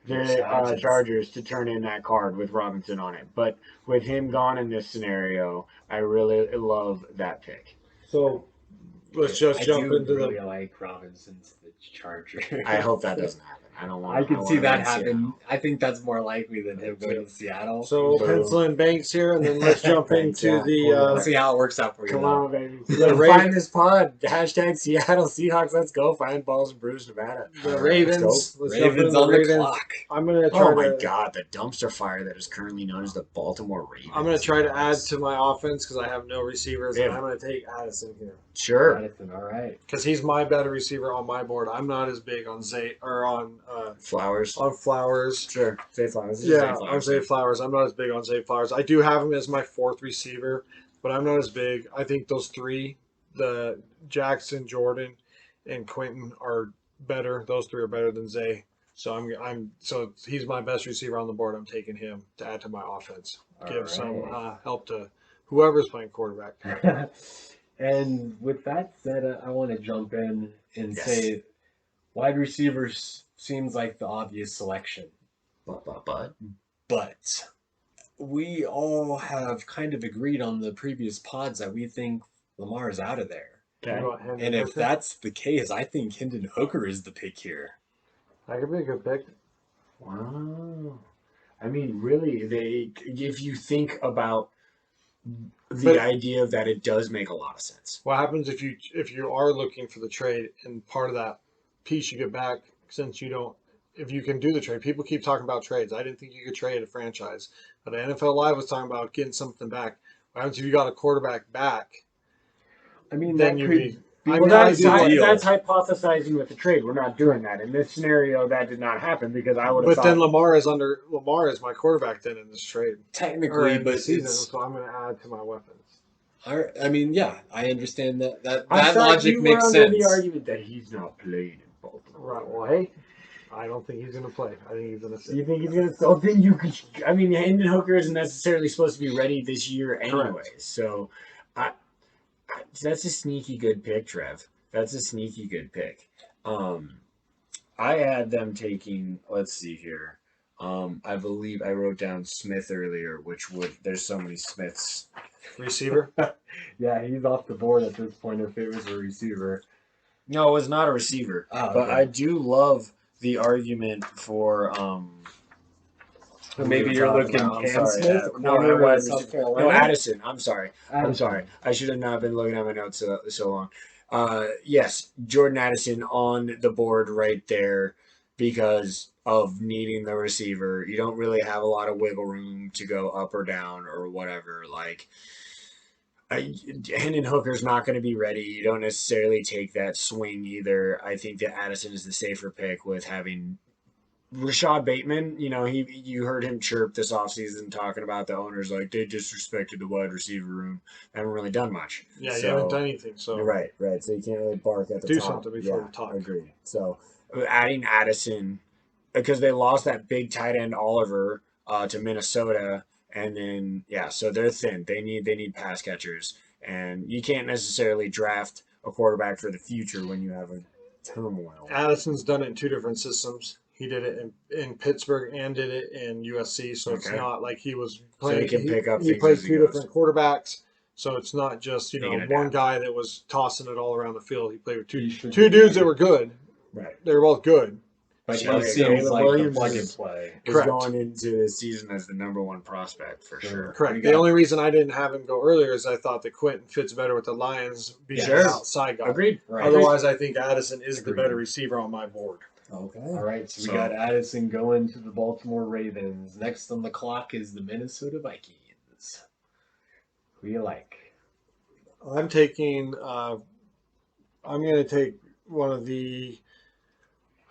[SPEAKER 5] the Chargers to turn in that card with Robinson on it. But with him gone in this scenario, I really love that pick.
[SPEAKER 4] So let's just
[SPEAKER 3] I
[SPEAKER 4] jump
[SPEAKER 3] do
[SPEAKER 4] into
[SPEAKER 3] really
[SPEAKER 4] the.
[SPEAKER 3] like Robinson's the Charger.
[SPEAKER 5] I hope that doesn't happen. I don't want.
[SPEAKER 3] I can see that happen.
[SPEAKER 5] Seattle.
[SPEAKER 3] I think that's more likely than him going to Seattle.
[SPEAKER 4] So
[SPEAKER 5] Boom.
[SPEAKER 4] pencil in Banks here, and then let's jump
[SPEAKER 5] Banks,
[SPEAKER 4] into
[SPEAKER 5] yeah.
[SPEAKER 4] the.
[SPEAKER 3] Let's see how it works out for you.
[SPEAKER 5] Come
[SPEAKER 3] though.
[SPEAKER 5] on, baby.
[SPEAKER 4] The Ravens-
[SPEAKER 5] Find this pod. Hashtag Seattle Seahawks. Let's go. Find Balls and Brews, Nevada.
[SPEAKER 4] The
[SPEAKER 5] All right,
[SPEAKER 4] Ravens.
[SPEAKER 5] let's
[SPEAKER 4] Let's jump
[SPEAKER 3] Ravens
[SPEAKER 4] into
[SPEAKER 3] on the
[SPEAKER 4] Ravens.
[SPEAKER 3] clock.
[SPEAKER 4] I'm gonna
[SPEAKER 5] go.
[SPEAKER 4] try
[SPEAKER 5] Oh my
[SPEAKER 4] to.
[SPEAKER 5] God, the dumpster fire that is currently known as the Baltimore Ravens.
[SPEAKER 4] I'm gonna try to add to my offense because I have no receivers, and
[SPEAKER 5] Yeah.
[SPEAKER 4] I'm gonna take Addison here
[SPEAKER 5] Sure.
[SPEAKER 3] Madison, all right.
[SPEAKER 4] because he's my better receiver on my board. I'm not as big on
[SPEAKER 5] Flowers.
[SPEAKER 4] on Flowers.
[SPEAKER 5] Sure. Say Flowers.
[SPEAKER 4] Yeah, on Zay Flowers. I'm not as big on Zay Flowers. I do have him as my fourth receiver, but I'm not as big. I think those three, the Jackson, Jordan, and Quentin, are better. Those three are better than Zay. So so he's my best receiver on the board. I'm taking him to add to my offense. Give some help to whoever's playing quarterback.
[SPEAKER 3] And with that said, I want to jump in and
[SPEAKER 5] Yes.
[SPEAKER 3] say wide receivers seems like the obvious selection. But we all have kind of agreed on the previous pods that we think Lamar is out of there.
[SPEAKER 5] Okay.
[SPEAKER 3] And if that's the case, I think Hendon Hooker is the pick here.
[SPEAKER 4] that could be a good pick.
[SPEAKER 5] Wow. I mean, really, if you think about the idea that it does make a lot of sense.
[SPEAKER 4] What happens if you are looking for the trade and part of that piece you get back since you don't, if you can do the trade? People keep talking about trades. I didn't think you could trade a franchise, but NFL Live was talking about getting something back. What happens if you got a quarterback back?
[SPEAKER 3] I mean,
[SPEAKER 4] Then
[SPEAKER 3] that
[SPEAKER 4] you'd
[SPEAKER 3] could
[SPEAKER 4] be-
[SPEAKER 3] be
[SPEAKER 4] I
[SPEAKER 5] Well,
[SPEAKER 4] mean,
[SPEAKER 3] an
[SPEAKER 5] that's
[SPEAKER 3] ideal.
[SPEAKER 5] that's hypothesizing with the trade. We're not doing that in this scenario. That did not happen because I would have.
[SPEAKER 4] But then Lamar is my quarterback then in this trade. Or
[SPEAKER 3] Technically,
[SPEAKER 4] in
[SPEAKER 3] but
[SPEAKER 4] the season,
[SPEAKER 3] it's.
[SPEAKER 4] so I'm going to add to my weapons.
[SPEAKER 3] I mean, yeah, I understand that
[SPEAKER 5] I thought
[SPEAKER 3] logic
[SPEAKER 5] you
[SPEAKER 3] makes
[SPEAKER 5] were under
[SPEAKER 3] sense.
[SPEAKER 5] the argument that he's not playing in Baltimore.
[SPEAKER 4] Right. Well, hey, I don't think he's going to play. I think he's going to sit.
[SPEAKER 5] You think he's gonna? So then you could. I mean, Hendon Hooker isn't necessarily supposed to be ready this year anyway.
[SPEAKER 4] Correct.
[SPEAKER 5] So, that's a sneaky good pick, Trev. That's a sneaky good pick. I had them taking. Let's see here. I believe I wrote down Smith earlier, there's so many Smiths.
[SPEAKER 4] Receiver?
[SPEAKER 3] Yeah, he's off the board at this point if it was a receiver.
[SPEAKER 5] No, it was not a receiver.
[SPEAKER 3] Oh,
[SPEAKER 5] But
[SPEAKER 3] okay.
[SPEAKER 5] I do love the argument for.
[SPEAKER 3] So maybe you're looking
[SPEAKER 5] I'm
[SPEAKER 3] Cam
[SPEAKER 5] sorry.
[SPEAKER 3] Smith,
[SPEAKER 5] No,
[SPEAKER 3] corner
[SPEAKER 5] wide
[SPEAKER 3] of South
[SPEAKER 5] receiver.
[SPEAKER 3] Carolina.
[SPEAKER 5] No, Addison. I'm sorry. I'm
[SPEAKER 3] Addison.
[SPEAKER 5] sorry. I should have not been looking at my notes so long. Yes, Jordan Addison on the board right there because of needing the receiver. You don't really have a lot of wiggle room to go up or down or whatever. Like, Hendon Hooker's not going to be ready. You don't necessarily take that swing either. I think that Addison is the safer pick with having Rashad Bateman. You heard him chirp this offseason talking about the owners like they disrespected the wide receiver room. They haven't really done much.
[SPEAKER 4] Yeah, you haven't done anything. So
[SPEAKER 5] Right. So you can't really bark at the
[SPEAKER 4] Do
[SPEAKER 5] top.
[SPEAKER 4] something before you talk.
[SPEAKER 5] Agreed. So adding Addison because they lost that big tight end Oliver to Minnesota, and then so they're thin. They need pass catchers, and you can't necessarily draft a quarterback for the future when you have a turmoil.
[SPEAKER 4] Addison's done it in 2 different systems. He did it in Pittsburgh and did it in USC. So it's
[SPEAKER 5] Okay.
[SPEAKER 4] not like he was
[SPEAKER 5] So
[SPEAKER 4] playing.
[SPEAKER 5] he can pick up
[SPEAKER 4] he
[SPEAKER 5] things
[SPEAKER 4] played
[SPEAKER 5] as he
[SPEAKER 4] 2
[SPEAKER 5] goes.
[SPEAKER 4] different quarterbacks. So it's not just
[SPEAKER 5] He can
[SPEAKER 4] one
[SPEAKER 5] adapt.
[SPEAKER 4] guy that was tossing it all around the field. He played with
[SPEAKER 3] He should
[SPEAKER 4] two
[SPEAKER 3] be
[SPEAKER 4] dudes that were good.
[SPEAKER 5] Right.
[SPEAKER 4] They were both good.
[SPEAKER 3] But
[SPEAKER 5] So,
[SPEAKER 3] he seems
[SPEAKER 5] Caleb
[SPEAKER 3] like
[SPEAKER 5] Williams
[SPEAKER 3] the plug and
[SPEAKER 5] is-
[SPEAKER 3] play.
[SPEAKER 5] Is
[SPEAKER 4] Correct.
[SPEAKER 5] going into the season as the #1 prospect for sure.
[SPEAKER 4] Correct.
[SPEAKER 3] We
[SPEAKER 4] The
[SPEAKER 3] got-
[SPEAKER 4] only reason I didn't have him go earlier is I thought that Quentin fits better with the Lions being
[SPEAKER 5] Sure.
[SPEAKER 4] an outside guy.
[SPEAKER 5] Agreed.
[SPEAKER 3] Right.
[SPEAKER 4] Otherwise, I think Addison is the
[SPEAKER 3] Agreed.
[SPEAKER 4] better receiver on my board.
[SPEAKER 3] All
[SPEAKER 5] Okay.
[SPEAKER 3] right, so we
[SPEAKER 5] So-
[SPEAKER 3] got Addison going to the Baltimore Ravens. Next on the clock is the Minnesota Vikings. Who you like?
[SPEAKER 4] I'm taking. I'm going to take one of the.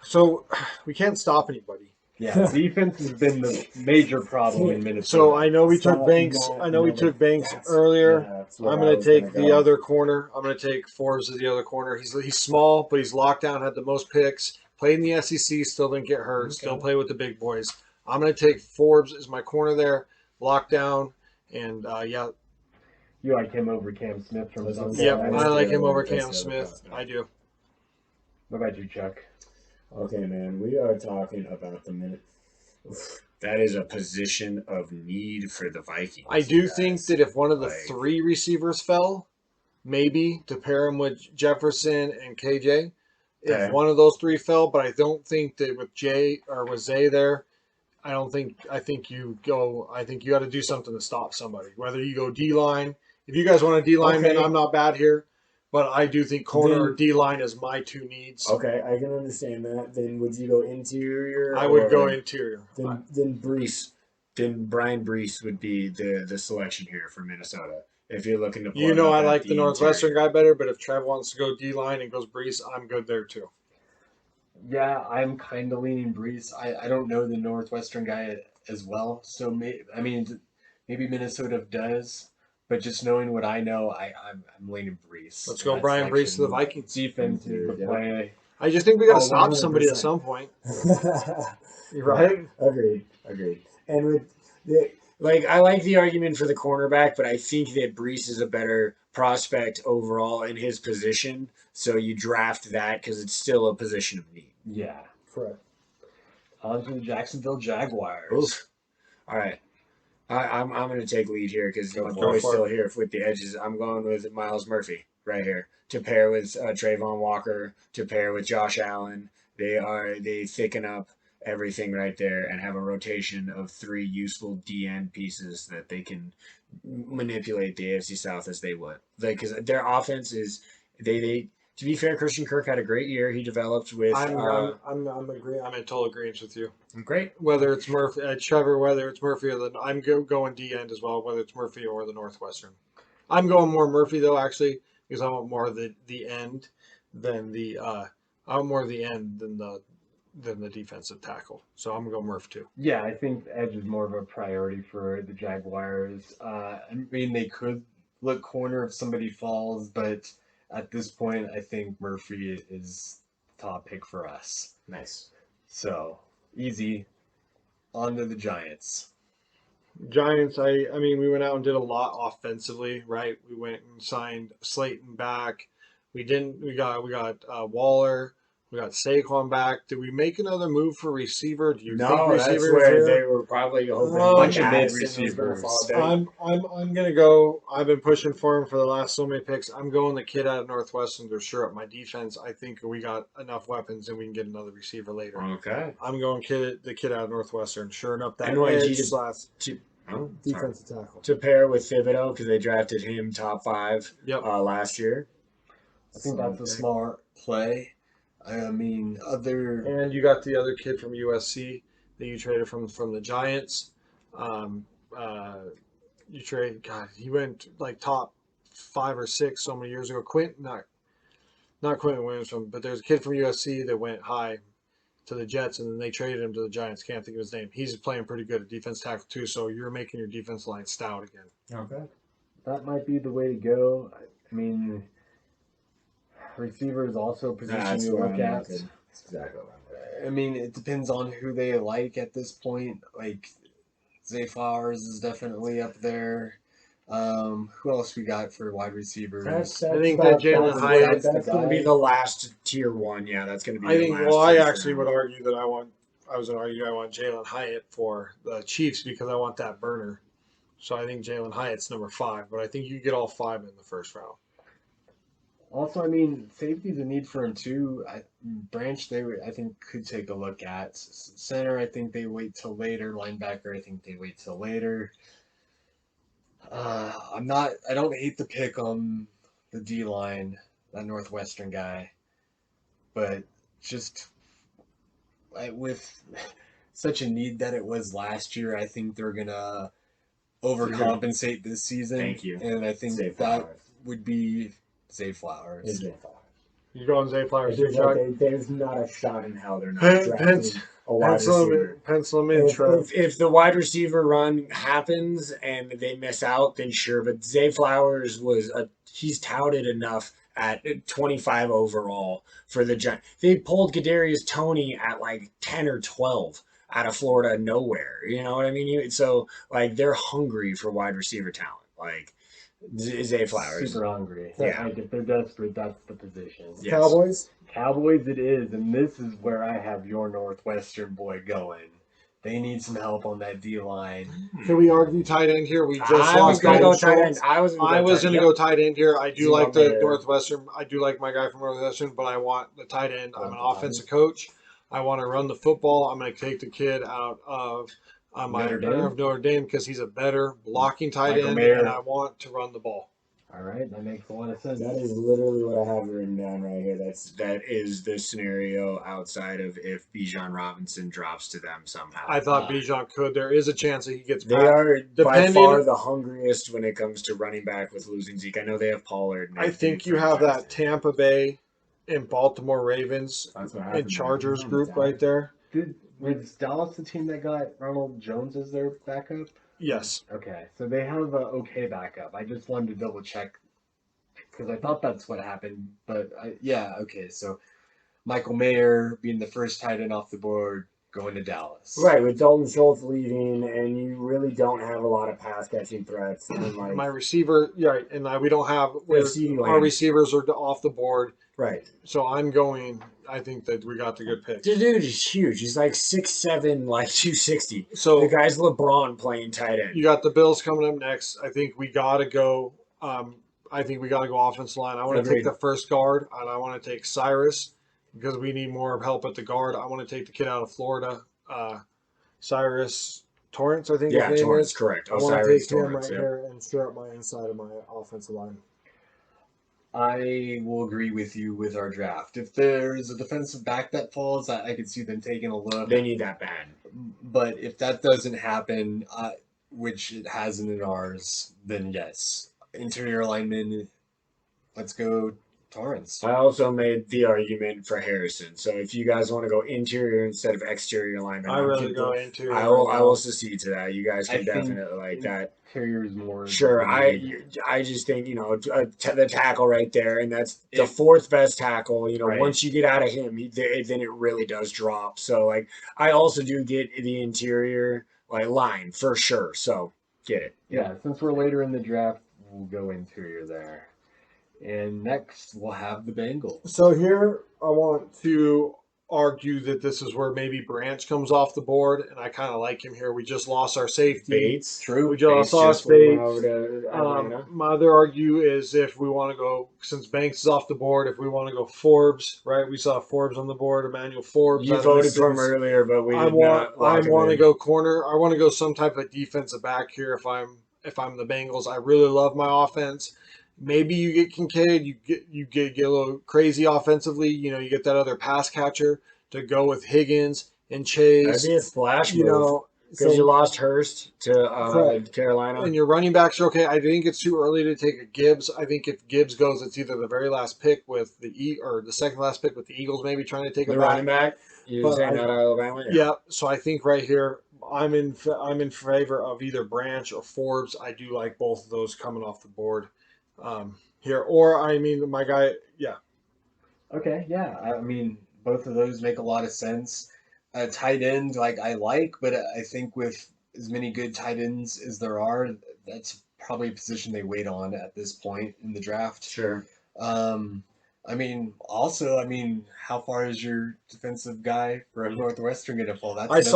[SPEAKER 4] So we can't stop anybody.
[SPEAKER 3] Yeah, defense has been the major problem in Minnesota.
[SPEAKER 4] So I know we took
[SPEAKER 5] Stop,
[SPEAKER 4] Banks.
[SPEAKER 5] no,
[SPEAKER 4] I know we
[SPEAKER 5] no,
[SPEAKER 4] took Banks
[SPEAKER 5] that's-
[SPEAKER 4] earlier.
[SPEAKER 5] yeah, that's where
[SPEAKER 4] I'm
[SPEAKER 5] I
[SPEAKER 4] going to
[SPEAKER 5] was
[SPEAKER 4] take
[SPEAKER 5] gonna
[SPEAKER 4] the
[SPEAKER 5] go.
[SPEAKER 4] other corner. I'm going to take Forbes as the other corner. He's small, but he's locked down. Had the most picks. Played in the SEC. Still didn't get hurt.
[SPEAKER 5] Okay.
[SPEAKER 4] Still played with the big boys. I'm going to take Forbes as my corner there. Locked down. And yeah,
[SPEAKER 3] You like him over Cam Smith from
[SPEAKER 5] That's what I'm
[SPEAKER 3] Sunset?
[SPEAKER 5] saying.
[SPEAKER 4] yep,
[SPEAKER 5] that's
[SPEAKER 4] I
[SPEAKER 5] the
[SPEAKER 4] like
[SPEAKER 5] other
[SPEAKER 4] him
[SPEAKER 5] one.
[SPEAKER 4] over
[SPEAKER 5] That's the
[SPEAKER 4] Cam
[SPEAKER 5] other
[SPEAKER 4] Smith.
[SPEAKER 5] prospect.
[SPEAKER 4] I do.
[SPEAKER 3] What about you, Chuck?
[SPEAKER 5] Okay, man, we are talking about the minute. That is a position of need for the Vikings.
[SPEAKER 4] I do
[SPEAKER 5] guys.
[SPEAKER 4] think that if one of the
[SPEAKER 5] Like-
[SPEAKER 4] 3 receivers fell, maybe to pair him with Jefferson and KJ,
[SPEAKER 5] Okay.
[SPEAKER 4] if one of those 3 fell, but I don't think that with Jay or with Zay there, I think you got to do something to stop somebody. Whether you go D line, if you guys want a D line,
[SPEAKER 5] Okay.
[SPEAKER 4] then I'm not bad here, but I do think corner or
[SPEAKER 5] Then-
[SPEAKER 4] D line is my 2 needs.
[SPEAKER 5] Okay, I can understand that. Then would you go interior?
[SPEAKER 4] I would go
[SPEAKER 5] or-
[SPEAKER 4] interior.
[SPEAKER 5] Then Brees. Then Brian Brees would be the selection here for Minnesota. If you're looking to plug
[SPEAKER 4] You know
[SPEAKER 5] up
[SPEAKER 4] I
[SPEAKER 5] at
[SPEAKER 4] like the Northwestern
[SPEAKER 5] interior.
[SPEAKER 4] guy better, but if Trev wants to go D line and goes Brees, I'm good there too.
[SPEAKER 3] Yeah, I'm kind of leaning Brees. I don't know the Northwestern guy as well, so maybe Minnesota does, but just knowing what I know, I'm leaning Brees.
[SPEAKER 4] Let's go
[SPEAKER 3] That
[SPEAKER 4] Brian Brees to the
[SPEAKER 3] selection.
[SPEAKER 4] Vikings.
[SPEAKER 3] Defensive play.
[SPEAKER 4] I just think we got to
[SPEAKER 5] Oh,
[SPEAKER 4] stop somebody at
[SPEAKER 5] 100%.
[SPEAKER 4] some point. Right?
[SPEAKER 5] Agreed. And with I like the argument for the cornerback, but I think that Brees is a better prospect overall in his position. So you draft that because it's still a position of need.
[SPEAKER 3] Yeah.
[SPEAKER 5] Correct.
[SPEAKER 3] On to the Jacksonville Jaguars.
[SPEAKER 5] Oof. All right. I'm going to take lead here because my
[SPEAKER 4] Go
[SPEAKER 5] boy's
[SPEAKER 4] for
[SPEAKER 5] still
[SPEAKER 4] it.
[SPEAKER 5] here with the edges. I'm going with Miles Murphy right here to pair with Trayvon Walker, to pair with Josh Allen. They thicken up everything right there and have a rotation of 3 useful DN pieces that they can manipulate the AFC South as they would. Because their offense is they. To be fair, Christian Kirk had a great year. He developed with.
[SPEAKER 4] I'm in total agreement with you.
[SPEAKER 5] Great.
[SPEAKER 4] Whether it's Murphy, Trevor, whether it's Murphy or I'm going D end as well. Whether it's Murphy or the Northwestern, I'm going more Murphy though actually because I want more of the end than the I want more of the end than the defensive tackle. So I'm gonna go Murph too.
[SPEAKER 3] Yeah, I think edge is more of a priority for the Jaguars. They could look corner if somebody falls, but at this point, I think Murphy is the top pick for us.
[SPEAKER 5] Nice.
[SPEAKER 3] So, easy. On to the Giants.
[SPEAKER 4] Giants, I mean, we went out and did a lot offensively, right? We went and signed Slayton back. We got Waller. We got Saquon back. Did we make another move for receiver? Do you think
[SPEAKER 5] No, that's
[SPEAKER 4] receivers
[SPEAKER 5] where
[SPEAKER 4] here?
[SPEAKER 5] they were probably hoping
[SPEAKER 4] Oh,
[SPEAKER 3] bunch of
[SPEAKER 5] Addison
[SPEAKER 3] mid-receivers.
[SPEAKER 5] was gonna fall down.
[SPEAKER 4] I'm gonna go. I've been pushing for him for the last so many picks. I'm going the kid out of Northwestern to shore up my defense. I think we got enough weapons and we can get another receiver later.
[SPEAKER 5] Okay.
[SPEAKER 4] I'm going the kid out of Northwestern, shoring up that
[SPEAKER 5] NYG
[SPEAKER 4] edge
[SPEAKER 5] to-
[SPEAKER 4] slash
[SPEAKER 5] Oh, sorry.
[SPEAKER 4] defensive tackle.
[SPEAKER 5] To pair with Thibodeau because they drafted him top 5
[SPEAKER 4] Yep.
[SPEAKER 5] last year.
[SPEAKER 3] I think that's a smart play.
[SPEAKER 4] And you got the other kid from USC that you traded from the Giants. You trade. God, he went like top 5 or 6 so many years ago. Not Quentin Williams but there's a kid from USC that went high to the Jets, and then they traded him to the Giants. Can't think of his name. He's playing pretty good at defense tackle too. So you're making your defense line stout again.
[SPEAKER 5] Okay.
[SPEAKER 3] That might be the way to go. Receiver is also a position
[SPEAKER 5] That's
[SPEAKER 3] you
[SPEAKER 5] where
[SPEAKER 3] look
[SPEAKER 5] I'm
[SPEAKER 3] at.
[SPEAKER 5] looking. That's exactly what I'm looking
[SPEAKER 3] I mean, it depends on who they like at this point. Like, Zay Flowers is definitely up there. Who else we got for wide receivers?
[SPEAKER 4] I think that Jalen Hyatt.
[SPEAKER 5] That's going to be the last tier one. Yeah, that's going to be.
[SPEAKER 4] I
[SPEAKER 5] your
[SPEAKER 4] think.
[SPEAKER 5] last
[SPEAKER 4] Well, I
[SPEAKER 5] tier
[SPEAKER 4] actually
[SPEAKER 5] for
[SPEAKER 4] would argue that I want. I was going to argue I want Jalen Hyatt for the Chiefs because I want that burner. So I think Jalen Hyatt's number 5, but I think you get all 5 in the first round.
[SPEAKER 3] Also, I mean, safety's a need for him too. Branch, I think could take a look at. Center, I think they wait till later. Linebacker, I think they wait till later. I don't hate the pick on the D line, that Northwestern guy, but just with such a need that it was last year, I think they're gonna overcompensate this season.
[SPEAKER 5] Thank you.
[SPEAKER 3] And I think that would be Zay Flowers.
[SPEAKER 5] It's Zay Flowers.
[SPEAKER 4] You going Zay Flowers?
[SPEAKER 5] There's not a shot in hell they're not drafting a wide receiver.
[SPEAKER 4] Pencil him in, Trev.
[SPEAKER 5] If the wide receiver run happens and they miss out, then sure. But Zay Flowers he's touted enough at 25 overall for the Giants. They pulled Kadarius Toney at like 10 or 12 out of Florida nowhere. You know what I mean? So like they're hungry for wide receiver talent. Like Zay Flowers.
[SPEAKER 3] Super hungry.
[SPEAKER 5] Yeah.
[SPEAKER 3] Like if they're desperate, that's the position.
[SPEAKER 5] Yes.
[SPEAKER 3] Cowboys it is, and this is where I have your Northwestern boy going. They need some help on that D line.
[SPEAKER 4] Can we argue tight end here? We just
[SPEAKER 5] I was
[SPEAKER 4] lost
[SPEAKER 5] going to go
[SPEAKER 4] Dalton
[SPEAKER 5] tight end.
[SPEAKER 4] Schultz.
[SPEAKER 5] I was
[SPEAKER 4] going to go tight end here. I do like the
[SPEAKER 5] there.
[SPEAKER 4] Northwestern. I do like my guy from Northwestern, but I want the tight end. I'm an offensive coach. I want to run the football. I'm going to take the kid out of Notre Dame because he's a better blocking tight end, and I want to run the ball.
[SPEAKER 3] All right, that makes a lot of sense.
[SPEAKER 5] That is literally what I have written down right here. That is the scenario outside of if Bijan Robinson drops to them somehow.
[SPEAKER 4] I thought Bijan could. There is a chance that he gets
[SPEAKER 5] They
[SPEAKER 4] back.
[SPEAKER 5] are by far the hungriest when it comes to running back with losing Zeke. I know they have Pollard. And
[SPEAKER 4] I think you have that Tampa Bay and Baltimore Ravens and Chargers group right there.
[SPEAKER 3] Was Dallas the team that got Ronald Jones as their backup?
[SPEAKER 4] Yes.
[SPEAKER 3] Okay, so they have an okay backup. I just wanted to double check because I thought that's what happened. But okay. So Michael Mayer being the first tight end off the board, going to Dallas.
[SPEAKER 5] Right, with Dalton Schultz leaving, and you really don't have a lot of pass catching threats. And like,
[SPEAKER 4] my receiver, right, and we don't have our receivers are off the board.
[SPEAKER 5] Right.
[SPEAKER 4] So I'm going. I think that we got the good pick.
[SPEAKER 5] The dude is huge. He's like 6'7", like 260.
[SPEAKER 4] So
[SPEAKER 5] the guy's LeBron playing tight end.
[SPEAKER 4] You got the Bills coming up next. I think we gotta go. Offensive line. I want to take the first guard, and I want to take Cyrus because we need more help at the guard. I want to take the kid out of Florida, Cyrus Torrance. I think his name
[SPEAKER 5] Torrance,
[SPEAKER 4] is
[SPEAKER 5] correct.
[SPEAKER 4] I want to take him right here and stir up my inside of my offensive line.
[SPEAKER 3] I will agree with you with our draft. If there's a defensive back that falls, I could see them taking a look.
[SPEAKER 5] They need that bad.
[SPEAKER 3] But if that doesn't happen, which it hasn't in ours, then yes. Interior lineman, let's go Torrance.
[SPEAKER 5] I also made the argument for Harrison. So if you guys want to go interior instead of exterior lineman,
[SPEAKER 4] I really go interior.
[SPEAKER 5] I will secede to that. You guys can definitely like that.
[SPEAKER 3] Interior is more.
[SPEAKER 5] Sure, I just think the tackle right there, and that's the fourth best tackle. Once you get out of him, then it really does drop. So like, I also do get the interior line for sure. So get it.
[SPEAKER 3] Yeah, since we're later in the draft, we'll go interior there. And next, we'll have the Bengals.
[SPEAKER 4] So here, I want to argue that this is where maybe Branch comes off the board, and I kind of like him here. We just lost our safety.
[SPEAKER 5] Bates.
[SPEAKER 3] True.
[SPEAKER 4] We just lost Bates. My other argue is if we want to go, since Banks is off the board, if we want to go Forbes, right? We saw Forbes on the board, Emmanuel Forbes.
[SPEAKER 5] You voted for him earlier, but we
[SPEAKER 4] I want to go corner. I want to go some type of defensive back here if I'm the Bengals. I really love my offense. Maybe you get Kincaid, you get a little crazy offensively. You get that other pass catcher to go with Higgins and Chase.
[SPEAKER 5] That'd be a splash move. Because you lost Hurst to Carolina.
[SPEAKER 4] And your running backs are okay. I think it's too early to take a Gibbs. I think if Gibbs goes, it's either the very last pick with the second last pick with the Eagles, maybe trying to take a
[SPEAKER 5] running back. You're saying that Alabama?
[SPEAKER 4] Yeah. So I think right here, I'm in favor of either Branch or Forbes. I do like both of those coming off the board. Here, or my guy, yeah.
[SPEAKER 3] Okay, yeah. I mean, both of those make a lot of sense. Tight end, like I like, but I think with as many good tight ends as there are, that's probably a position they wait on at this point in the draft.
[SPEAKER 5] Sure.
[SPEAKER 3] I mean, also, I mean, how far is your defensive guy from Northwestern going to fall?
[SPEAKER 4] That's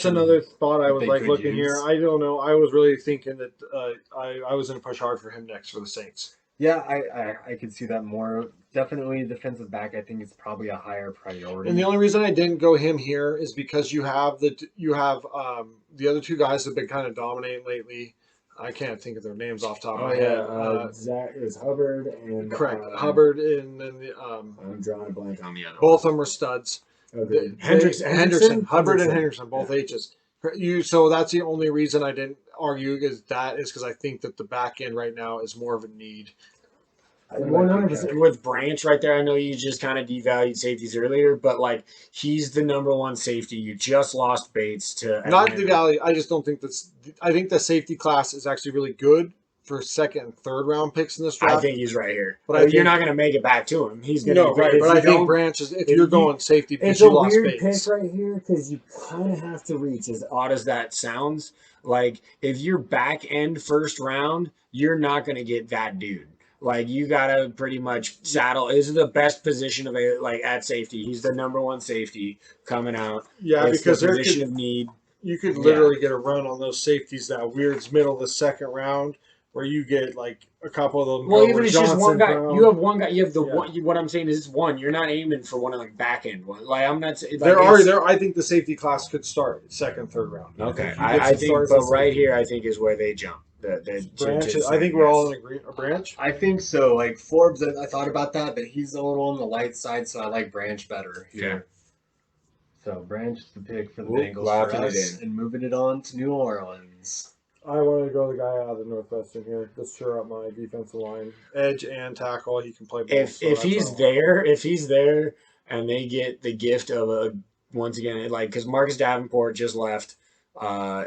[SPEAKER 4] another spot I was
[SPEAKER 3] they
[SPEAKER 4] like
[SPEAKER 3] could
[SPEAKER 4] looking here.
[SPEAKER 3] use.
[SPEAKER 4] I don't know. I was really thinking that I was going to push hard for him next for the Saints.
[SPEAKER 3] Yeah, I could see that more. Definitely defensive back, I think is probably a higher priority.
[SPEAKER 4] And the only reason I didn't go him here is because you have the other two guys that have been kind of dominating lately. I can't think of their names off the top of my head.
[SPEAKER 5] Zach is Hubbard and
[SPEAKER 4] Correct, Hubbard and then
[SPEAKER 5] I'm drawing a blank on the other.
[SPEAKER 4] both of them are studs.
[SPEAKER 5] Okay.
[SPEAKER 4] Henderson, Hubbard and Henderson, both H's. So that's the only reason I didn't argue is because I think that the back end right now is more of a need.
[SPEAKER 5] 100% with Branch right there. I know you just kind of devalued safeties earlier, but like he's the number one safety. You just lost Bates to
[SPEAKER 4] Not
[SPEAKER 5] Atlanta.
[SPEAKER 4] devalue. I just don't think that's. I think the safety class is actually really good for second and third round picks in this draft.
[SPEAKER 5] I think he's right here,
[SPEAKER 4] But
[SPEAKER 5] but you're not going to make it back to him. He's going to
[SPEAKER 4] no, right.
[SPEAKER 5] If
[SPEAKER 4] But
[SPEAKER 5] you
[SPEAKER 4] I think
[SPEAKER 5] don't-
[SPEAKER 4] Branch is if you're going safety because
[SPEAKER 5] It's
[SPEAKER 4] you
[SPEAKER 5] a
[SPEAKER 4] lost
[SPEAKER 5] weird
[SPEAKER 4] Bates.
[SPEAKER 5] pick right here because you kind of have to reach. As odd as that sounds, like if you're back end first round, you're not going to get that dude. Like you gotta pretty much saddle. Is the best position of at safety. He's the number one safety coming out.
[SPEAKER 4] Yeah,
[SPEAKER 5] It's
[SPEAKER 4] because
[SPEAKER 5] the
[SPEAKER 4] there
[SPEAKER 5] position of need.
[SPEAKER 4] you could literally get a run on those safeties that weird middle of the second round where you get like a couple of them.
[SPEAKER 5] Well,
[SPEAKER 4] go
[SPEAKER 5] even
[SPEAKER 4] where
[SPEAKER 5] it's just one
[SPEAKER 4] Johnson,
[SPEAKER 5] guy.
[SPEAKER 4] Brown-
[SPEAKER 5] You have one guy. You have the
[SPEAKER 4] Yeah.
[SPEAKER 5] one. What I'm saying is, it's one. You're not aiming for one of like back end one. Like I'm not saying.
[SPEAKER 4] I think the safety class could start second, third round.
[SPEAKER 5] Okay,
[SPEAKER 4] You get
[SPEAKER 5] I
[SPEAKER 4] some
[SPEAKER 5] think,
[SPEAKER 4] starts
[SPEAKER 5] but
[SPEAKER 4] at
[SPEAKER 5] right
[SPEAKER 4] safety.
[SPEAKER 5] here, I think is where they jump.
[SPEAKER 4] Branch. I think we're all in agreement. A Branch.
[SPEAKER 3] I think so. Like Forbes, I thought about that, but he's a little on the light side, so I like Branch better here. So Branch is the pick for the Bengals for
[SPEAKER 5] locking it
[SPEAKER 3] us, and moving it on to New Orleans.
[SPEAKER 4] I want to go the guy out of Northwestern here. Just shore up my defensive line, edge and tackle. He can play both.
[SPEAKER 5] If he's there, and they get the gift of a once again because Marcus Davenport just left.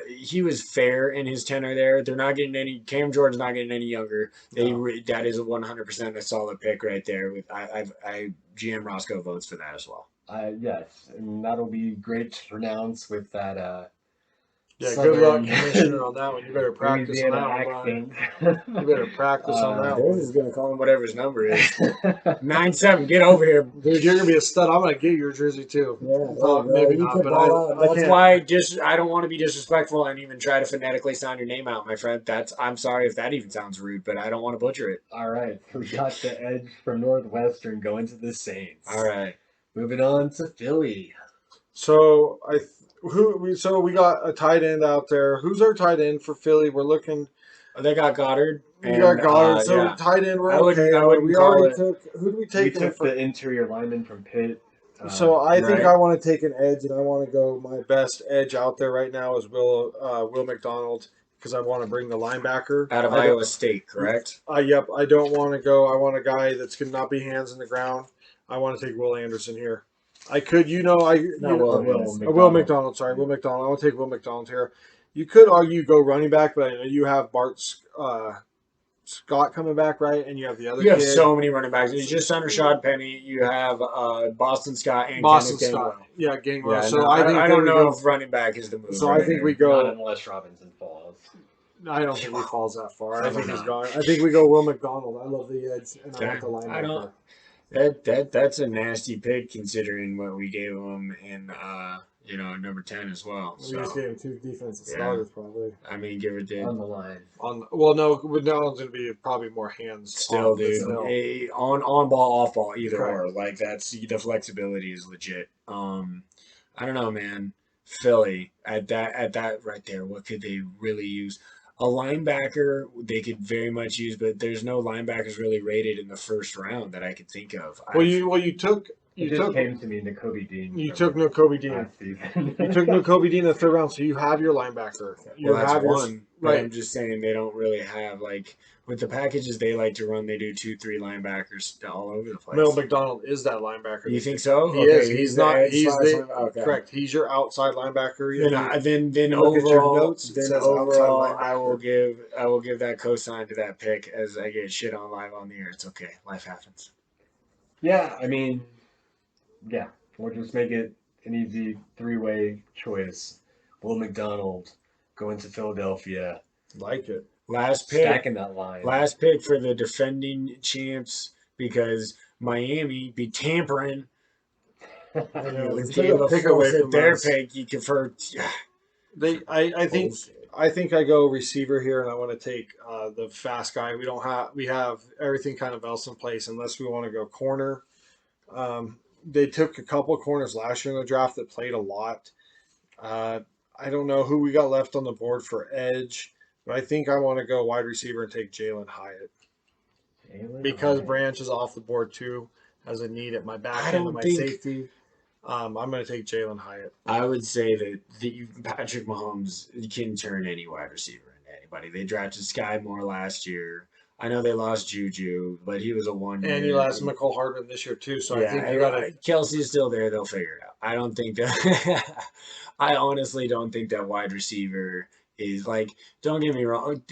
[SPEAKER 5] He was fair in his tenor there. They're not getting any. Cam Jordan's not getting any younger. That is a 100% a solid pick right there. With GM Roscoe votes for that as well.
[SPEAKER 3] Yes, and that'll be great to pronounce with that.
[SPEAKER 4] Good luck, Commissioner, on that one. You better practice on that one. You better practice on that
[SPEAKER 5] This
[SPEAKER 4] one.
[SPEAKER 5] is gonna call him whatever his number is. 9-7. Get over here.
[SPEAKER 4] Dude, you're gonna be a stud. I'm gonna get your jersey too. Maybe not, but I
[SPEAKER 5] That's
[SPEAKER 4] can't.
[SPEAKER 5] why I don't want to be disrespectful and even try to phonetically sound your name out, my friend. I'm sorry if that even sounds rude, but I don't want to butcher it.
[SPEAKER 3] All right, so we got the edge from Northwestern going to the Saints.
[SPEAKER 5] All right.
[SPEAKER 3] Moving on to Philly.
[SPEAKER 4] So we got a tight end out there. Who's our tight end for Philly? We're looking.
[SPEAKER 5] They got Goddard.
[SPEAKER 4] We got Goddard. So
[SPEAKER 5] yeah.
[SPEAKER 4] tight end, we're
[SPEAKER 5] I wouldn't-
[SPEAKER 4] okay.
[SPEAKER 5] I wouldn't
[SPEAKER 4] We
[SPEAKER 5] call
[SPEAKER 4] already
[SPEAKER 5] it-
[SPEAKER 4] took. Who did we
[SPEAKER 3] We
[SPEAKER 4] take?
[SPEAKER 3] took the interior lineman from Pitt.
[SPEAKER 4] So I think
[SPEAKER 5] right.
[SPEAKER 4] I want to take an edge, and I want to go. My best edge out there right now is Will McDonald because I want to bring the linebacker
[SPEAKER 5] Out of
[SPEAKER 4] I don't-
[SPEAKER 5] Iowa State, correct?
[SPEAKER 4] Yep. I don't want to go. I want a guy that's going to not be hands in the ground. I want to take Will Anderson here. I could, Will McDonald. Sorry, Will McDonald. I want to take Will McDonald here. You could argue go running back, but I know you have Bart Scott coming back, right? And you have the other
[SPEAKER 5] You have
[SPEAKER 4] kid.
[SPEAKER 5] so many running backs. It's just under Rashad Penny. You have Boston Scott and
[SPEAKER 4] Boston
[SPEAKER 5] Kenneth
[SPEAKER 4] Scott.
[SPEAKER 5] Gainwell.
[SPEAKER 4] Yeah, Gainwell.
[SPEAKER 5] Yeah,
[SPEAKER 4] so
[SPEAKER 5] no,
[SPEAKER 4] I think
[SPEAKER 5] I
[SPEAKER 4] that
[SPEAKER 5] don't
[SPEAKER 4] we
[SPEAKER 5] know
[SPEAKER 4] go-
[SPEAKER 5] if running back is the move.
[SPEAKER 4] So
[SPEAKER 5] right
[SPEAKER 4] I think
[SPEAKER 5] here.
[SPEAKER 4] we go.
[SPEAKER 3] Not unless Robinson falls.
[SPEAKER 4] I don't think he falls that far. I think
[SPEAKER 5] Probably
[SPEAKER 4] he's
[SPEAKER 5] not.
[SPEAKER 4] gone. I think we go Will McDonald. I love the edge, and I want the
[SPEAKER 5] I
[SPEAKER 4] linebacker.
[SPEAKER 5] don't. That's a nasty pick considering what we gave him in number 10 as well.
[SPEAKER 4] We just
[SPEAKER 5] So
[SPEAKER 4] gave him two defensive
[SPEAKER 5] Yeah.
[SPEAKER 4] starters, probably.
[SPEAKER 5] I mean, give or take.
[SPEAKER 3] On the line.
[SPEAKER 4] No, McDonald's going to be probably more hands.
[SPEAKER 5] Still,
[SPEAKER 4] off, but
[SPEAKER 5] dude,
[SPEAKER 4] still.
[SPEAKER 5] on ball, off ball, either
[SPEAKER 4] Correct.
[SPEAKER 5] or. Like that's the flexibility is legit. I don't know, man. Philly at that right there. What could they really use? A linebacker they could very much use, but there's no linebackers really rated in the first round that I could think of.
[SPEAKER 4] You took
[SPEAKER 3] It just came to me, N'Kobe Dean.
[SPEAKER 4] You took N'Kobe Dean.
[SPEAKER 3] last season.
[SPEAKER 4] You took N'Kobe Dean in the third round, so you have your linebacker. You
[SPEAKER 5] Well, that's
[SPEAKER 4] have your
[SPEAKER 5] one. But
[SPEAKER 4] right.
[SPEAKER 5] I'm just saying they don't really have with the packages they like to run. They do 2-3 linebackers all over the place.
[SPEAKER 4] Mel McDonald is that linebacker.
[SPEAKER 5] You think so?
[SPEAKER 4] He
[SPEAKER 5] Okay,
[SPEAKER 4] is. He's not.
[SPEAKER 5] the
[SPEAKER 4] He's
[SPEAKER 5] edge
[SPEAKER 4] the
[SPEAKER 5] slash okay.
[SPEAKER 4] correct. He's your outside linebacker.
[SPEAKER 5] Then
[SPEAKER 4] look at your
[SPEAKER 5] overall,
[SPEAKER 4] notes, it says outside linebacker.
[SPEAKER 5] I will give that cosign to that pick as I get shit on live on the air. It's okay. Life happens.
[SPEAKER 3] Yeah, I mean, yeah. Or just make it an easy three-way choice. Will McDonald going to Philadelphia,
[SPEAKER 4] Like it.
[SPEAKER 5] Last pick.
[SPEAKER 3] stacking that line.
[SPEAKER 5] Last pick for the defending champs because Miami be tampering.
[SPEAKER 4] Instead of pick away from
[SPEAKER 5] their
[SPEAKER 4] us.
[SPEAKER 5] pick, you convert.
[SPEAKER 4] I think
[SPEAKER 5] Bullshit.
[SPEAKER 4] I go receiver here, and I want to take the fast guy. We have everything kind of else in place, unless we want to go corner. They took a couple corners last year in the draft that played a lot. I don't know who we got left on the board for edge, but I think I want to go wide receiver and take Jalen Hyatt because Branch is off the board too as a need at my back end of my safety. I'm going to take Jalen Hyatt.
[SPEAKER 5] I would say that Patrick Mahomes can turn any wide receiver into anybody. They drafted Sky Moore last year. I know they lost Juju, but he was a 1 year.
[SPEAKER 4] And you lost McCole Hardman this year too, so
[SPEAKER 5] yeah,
[SPEAKER 4] I think you got to.
[SPEAKER 5] Kelsey's still there. They'll figure it out. I don't think that. I honestly don't think that wide receiver is like. Don't get me wrong.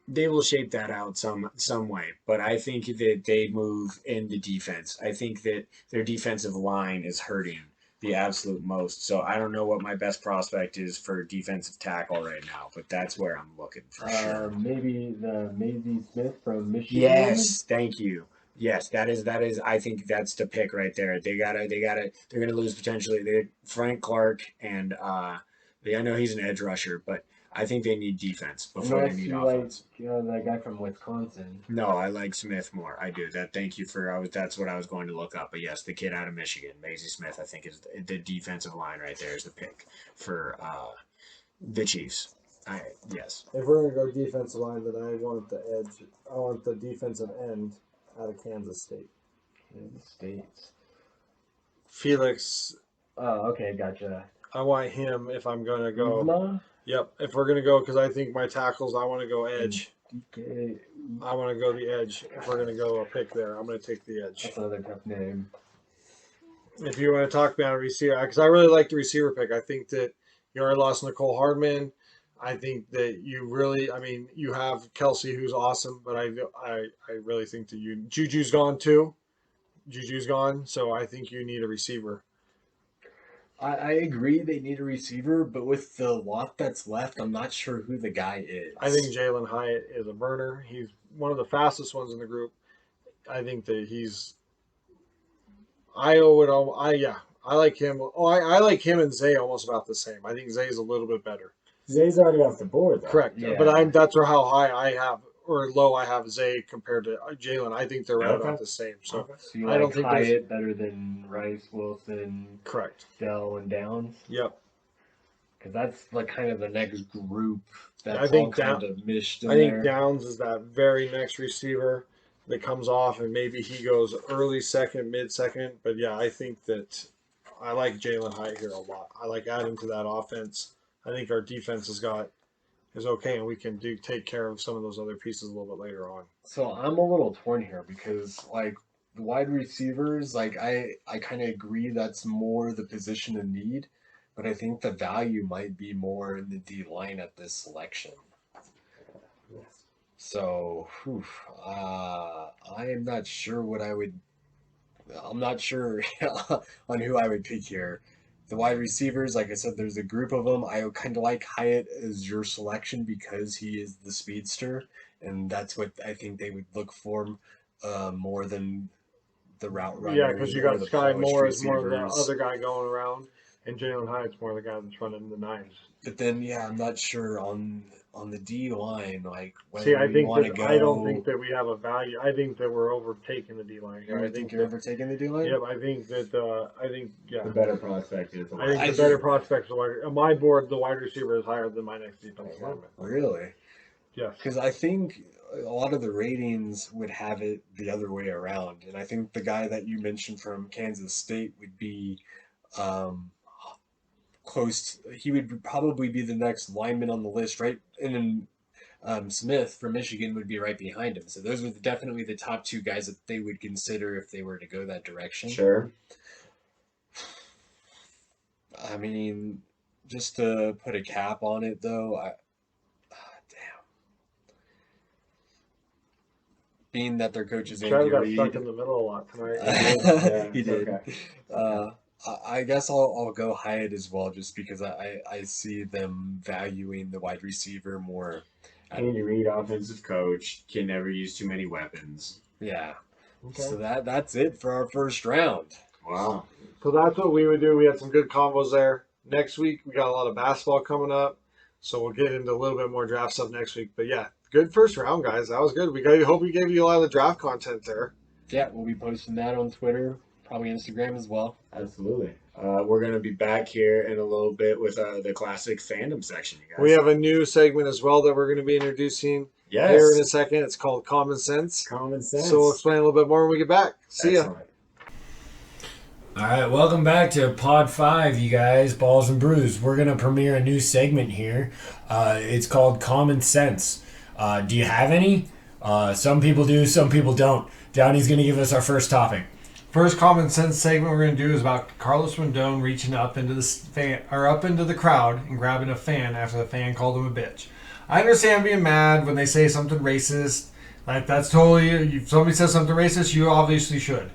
[SPEAKER 5] They will shape that out some way, but I think that they move in the defense. I think that their defensive line is hurting the absolute most. So I don't know what my best prospect is for defensive tackle right now, but that's where I'm looking for sure.
[SPEAKER 3] Maybe the Maisie Smith from Michigan.
[SPEAKER 5] Yes, thank you. Yes, that is. I think that's the pick right there. They're gonna lose potentially. Frank Clark and I know he's an edge rusher, but I think they need defense before they need offense.
[SPEAKER 3] That guy from Wisconsin.
[SPEAKER 5] No, I like Smith more. I do. Thank you for. That's what I was going to look up. But yes, the kid out of Michigan, Maisie Smith, I think is the defensive line right there is the pick for the Chiefs. Yes.
[SPEAKER 4] If we're going to go defensive line, then I want the edge. I want the defensive end out of Kansas State.
[SPEAKER 3] Kansas State.
[SPEAKER 4] Felix.
[SPEAKER 3] Oh, okay, gotcha.
[SPEAKER 4] I want him if I'm going to go.
[SPEAKER 3] Uzma?
[SPEAKER 4] Yep, if we're going to go, because I think my tackles, I want to go edge.
[SPEAKER 3] DK.
[SPEAKER 4] I want to go the edge. If we're going to go a pick there, I'm going to take the edge.
[SPEAKER 3] That's another tough name.
[SPEAKER 4] If you want to talk about a receiver, because I really like the receiver pick. I think that you already lost Nicole Hardman. I think that you have Kelsey, who's awesome, but I really think that Juju's gone too. Juju's gone, so I think you need a receiver.
[SPEAKER 3] I agree they need a receiver, but with the lot that's left, I'm not sure who the guy is.
[SPEAKER 4] I think Jalen Hyatt is a burner. He's one of the fastest ones in the group. I think that I like him. Oh, I like him and Zay almost about the same. I think Zay's a little bit better.
[SPEAKER 5] Zay's already off the board, though.
[SPEAKER 4] Correct.
[SPEAKER 3] Yeah.
[SPEAKER 4] But that's how high I have or low I have Zay compared to Jalen. I think they're right about the same. So
[SPEAKER 3] you
[SPEAKER 4] I don't think
[SPEAKER 3] Hyatt better than Rice, Wilson,
[SPEAKER 4] correct.
[SPEAKER 3] Dell, and Downs?
[SPEAKER 4] Yep.
[SPEAKER 3] Because that's like kind of the next group that's
[SPEAKER 4] I think
[SPEAKER 3] all kind of mished in
[SPEAKER 4] I think
[SPEAKER 3] there.
[SPEAKER 4] Downs is that very next receiver that comes off, and maybe he goes early second, mid second. But yeah, I think that I like Jalen Hyatt here a lot. I like adding to that offense. I think our defense is okay, and we can take care of some of those other pieces a little bit later on.
[SPEAKER 3] So I'm a little torn here because like the wide receivers, like I kind of agree that's more the position of need, but I think the value might be more in the D line at this selection. So I am not sure I'm not sure on who I would pick here. The wide receivers, like I said, there's a group of them. I kind of like Hyatt as your selection because he is the speedster, and that's what I think they would look for more than the route runner.
[SPEAKER 4] Yeah, because you got Sky Moore as more of the other guy going around, and Jalen Hyatt's more the guy that's running the nines.
[SPEAKER 3] But then, yeah, I'm not sure on the D line, like whether
[SPEAKER 4] See, I don't think that we have a value. I think that we're overtaking the D line here.
[SPEAKER 3] I think you're overtaking the D line.
[SPEAKER 4] Yep, I think that.
[SPEAKER 5] The better prospect is.
[SPEAKER 4] I think the better prospects. On my board, the wide receiver is higher than my next defensive lineman.
[SPEAKER 3] Really?
[SPEAKER 4] Yes.
[SPEAKER 3] Because I think a lot of the ratings would have it the other way around, and I think the guy that you mentioned from Kansas State would be close. He would probably be the next lineman on the list, right? And then Smith from Michigan would be right behind him. So those were definitely the top two guys that they would consider if they were to go that direction.
[SPEAKER 5] Sure.
[SPEAKER 3] I mean, just to put a cap on it, though, damn. Being that their coach is
[SPEAKER 4] Travis got
[SPEAKER 3] Andy
[SPEAKER 4] stuck
[SPEAKER 3] Reid,
[SPEAKER 4] in the middle a lot tonight.
[SPEAKER 3] he did.
[SPEAKER 5] Okay.
[SPEAKER 3] I guess I'll go Hyatt as well, just because I see them valuing the wide receiver more.
[SPEAKER 5] Andy Reid, offensive coach, can never use too many weapons.
[SPEAKER 3] Yeah.
[SPEAKER 5] Okay.
[SPEAKER 3] So that's it for our first round.
[SPEAKER 5] Wow.
[SPEAKER 4] So that's what we would do. We had some good combos there. Next week we got a lot of basketball coming up, so we'll get into a little bit more draft stuff next week. But yeah, good first round, guys. That was good. Hope we gave you a lot of the draft content there.
[SPEAKER 3] Yeah, we'll be posting that on Twitter, probably Instagram as well.
[SPEAKER 5] Absolutely. We're going to be back here in a little bit with the classic fandom section, you guys.
[SPEAKER 4] We have a new segment as well that we're going to be introducing here in a second. It's called Common Sense.
[SPEAKER 5] Common Sense.
[SPEAKER 4] So we'll explain a little bit more when we get back. See ya.
[SPEAKER 1] All right, welcome back to Pod 5, you guys, Balls and Brews. We're going to premiere a new segment here. It's called Common Sense. Do you have any? Some people do, some people don't. Downey's going to give us our first topic.
[SPEAKER 2] First common sense segment we're going to do is about Carlos Rendon reaching up into the crowd and grabbing a fan after the fan called him a bitch. I understand being mad when they say something racist. Like, that's totally, if somebody says something racist, you obviously should.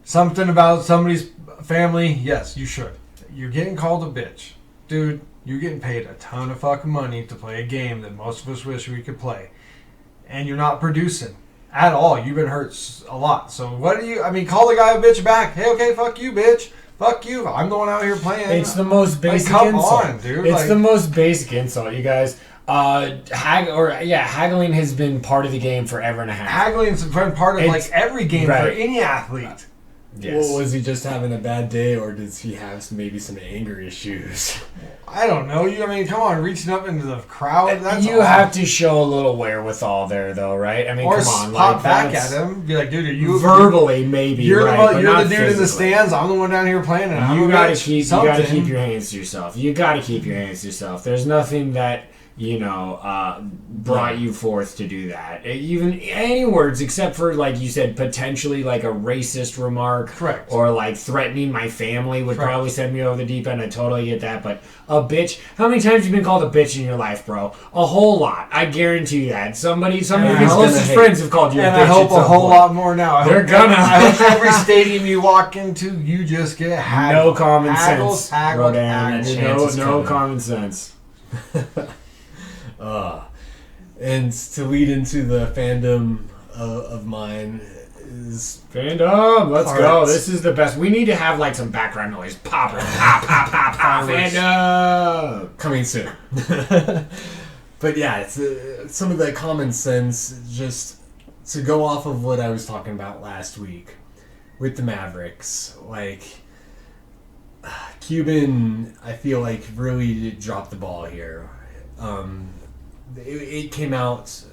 [SPEAKER 2] Something about somebody's family, yes, you should. You're getting called a bitch. Dude, you're getting paid a ton of fucking money to play a game that most of us wish we could play. And you're not producing at all. You've been hurt a lot. So what do you, call the guy a bitch back. Hey, okay, fuck you, bitch. Fuck you. I'm going out here playing.
[SPEAKER 1] It's the most basic insult. On, dude. It's the most basic insult, you guys. Haggling has been part of the game forever and a half.
[SPEAKER 2] Haggling's been part of every game for any athlete.
[SPEAKER 3] Yes. Well, was he just having a bad day, or does he have maybe some anger issues?
[SPEAKER 2] I don't know. Come on, reaching up into the crowd.
[SPEAKER 1] You have to show a little wherewithal there, though, right?
[SPEAKER 2] Or come on, pop back at him. Be like, dude, are you
[SPEAKER 1] verbally maybe?
[SPEAKER 2] You're
[SPEAKER 1] right,
[SPEAKER 2] you're the dude physically in the stands. I'm the one down here playing, and
[SPEAKER 1] you gotta keep your hands to yourself. You gotta keep your hands to yourself. There's nothing that brought you forth to do that. Even any words except for, like you said, potentially like a racist remark.
[SPEAKER 2] Correct.
[SPEAKER 1] Or like threatening my family would probably send me over the deep end. I totally get that. But a bitch, how many times have you been called a bitch in your life, bro? A whole lot. I guarantee you that. Some of your closest friends have called you a bitch.
[SPEAKER 2] And I hope a whole lot more now.
[SPEAKER 1] They're gonna.
[SPEAKER 2] I hope every stadium you walk into, you just get haggled.
[SPEAKER 1] No common sense.
[SPEAKER 2] No
[SPEAKER 1] common sense.
[SPEAKER 3] And to lead into the fandom of mine is
[SPEAKER 1] fandom. Let's go. This is the best. We need to have like some background noise. Pop, pop, pop, pop, pop. Fandom
[SPEAKER 3] coming soon. But yeah, it's some of the common sense. Just to go off of what I was talking about last week with the Mavericks, like Cuban, I feel like really dropped the ball here. It came out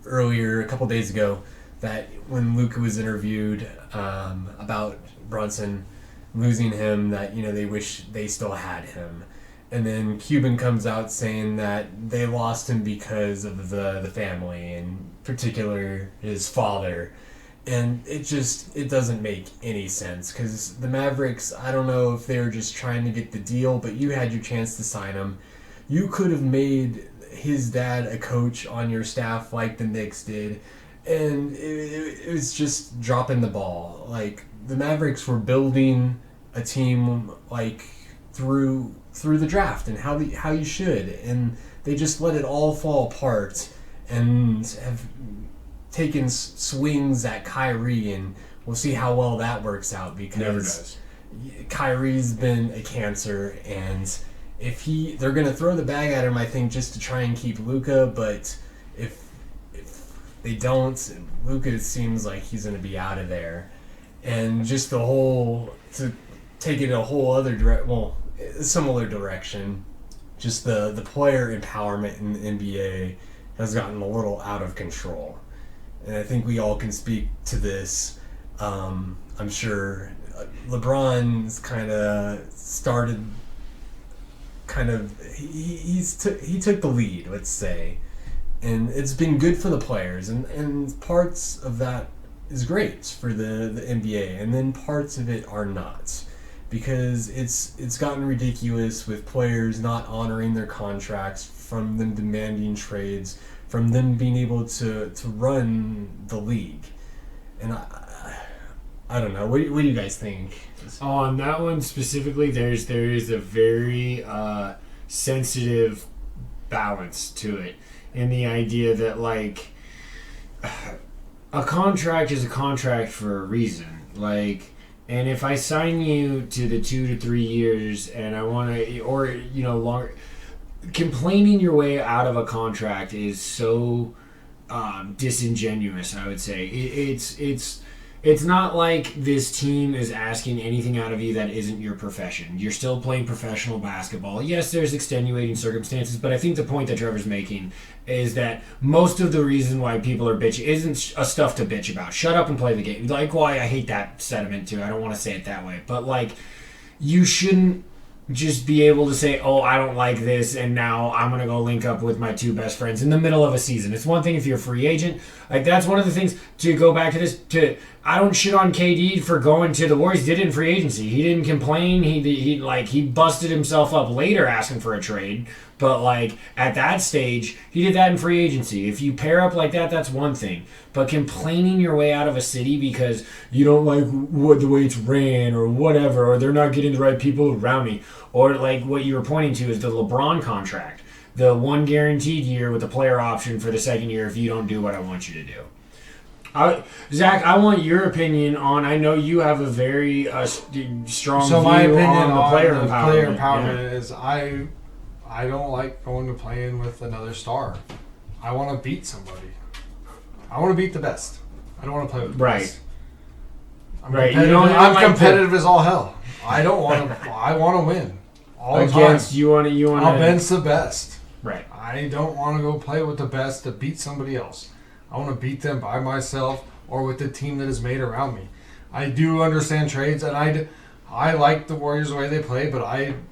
[SPEAKER 3] earlier, a couple days ago, that when Luka was interviewed about Brunson losing him, that they wish they still had him, and then Cuban comes out saying that they lost him because of the family, in particular his father, and it doesn't make any sense, because the Mavericks, I don't know if they were just trying to get the deal, but you had your chance to sign him. You could have made his dad a coach on your staff like the Knicks did, and it was just dropping the ball. Like, the Mavericks were building a team like through the draft and how you should, and they just let it all fall apart and have taken swings at Kyrie, and we'll see how well that works out, because
[SPEAKER 5] never does.
[SPEAKER 3] Kyrie's been a cancer, and they're going to throw the bag at him, I think, just to try and keep Luka, but if they don't, Luka seems like he's going to be out of there. And just to take it a whole other similar direction, just the player empowerment in the NBA has gotten a little out of control. And I think we all can speak to this. I'm sure LeBron's kind of started... he took the lead, let's say, and it's been good for the players, and parts of that is great for the NBA, and then parts of it are not, because it's gotten ridiculous with players not honoring their contracts, from them demanding trades, from them being able to run the league. And I don't know. What do you guys think?
[SPEAKER 1] On that one specifically, there is a very sensitive balance to it, in the idea that like a contract is a contract for a reason. Like, and if I sign you to the 2 to 3 years, and I want to, or longer, complaining your way out of a contract is so disingenuous. I would say it's not like this team is asking anything out of you that isn't your profession. You're still playing professional basketball. Yes, there's extenuating circumstances, but I think the point that Trevor's making is that most of the reason why people are bitching isn't a stuff to bitch about. Shut up and play the game. Like, why I hate that sentiment too. I don't want to say it that way, but like, you shouldn't just be able to say, oh, I don't like this, and now I'm going to go link up with my 2 best friends in the middle of a season. It's one thing if you're a free agent. Like, that's one of the things, to go back to this, I don't shit on KD for going to the Warriors. He did it in free agency. He didn't complain. He busted himself up later asking for a trade. But, like, at that stage, he did that in free agency. If you pair up like that, that's one thing. But complaining your way out of a city because you don't like the way it's ran or whatever, or they're not getting the right people around me, or like what you were pointing to is the LeBron contract, the 1 guaranteed year with the player option for the second year if you don't do what I want you to do. Zach, I want your opinion on. I know you have a very strong
[SPEAKER 2] So
[SPEAKER 1] view
[SPEAKER 2] my opinion
[SPEAKER 1] on the player empowerment.
[SPEAKER 2] empowerment is I don't like going to playing with another star. I want to beat somebody. I want to beat the best. I don't want to play with the best. I'm
[SPEAKER 1] Right.
[SPEAKER 2] competitive,
[SPEAKER 1] You don't
[SPEAKER 2] I'm
[SPEAKER 1] like
[SPEAKER 2] competitive as all hell. I don't want to. I want to win all the
[SPEAKER 1] Against
[SPEAKER 2] time.
[SPEAKER 1] you want to.
[SPEAKER 2] I'll bench the best.
[SPEAKER 1] Right.
[SPEAKER 2] I don't want to go play with the best to beat somebody else. I want to beat them by myself or with the team that is made around me. I do understand trades, and I like the Warriors the way they play, but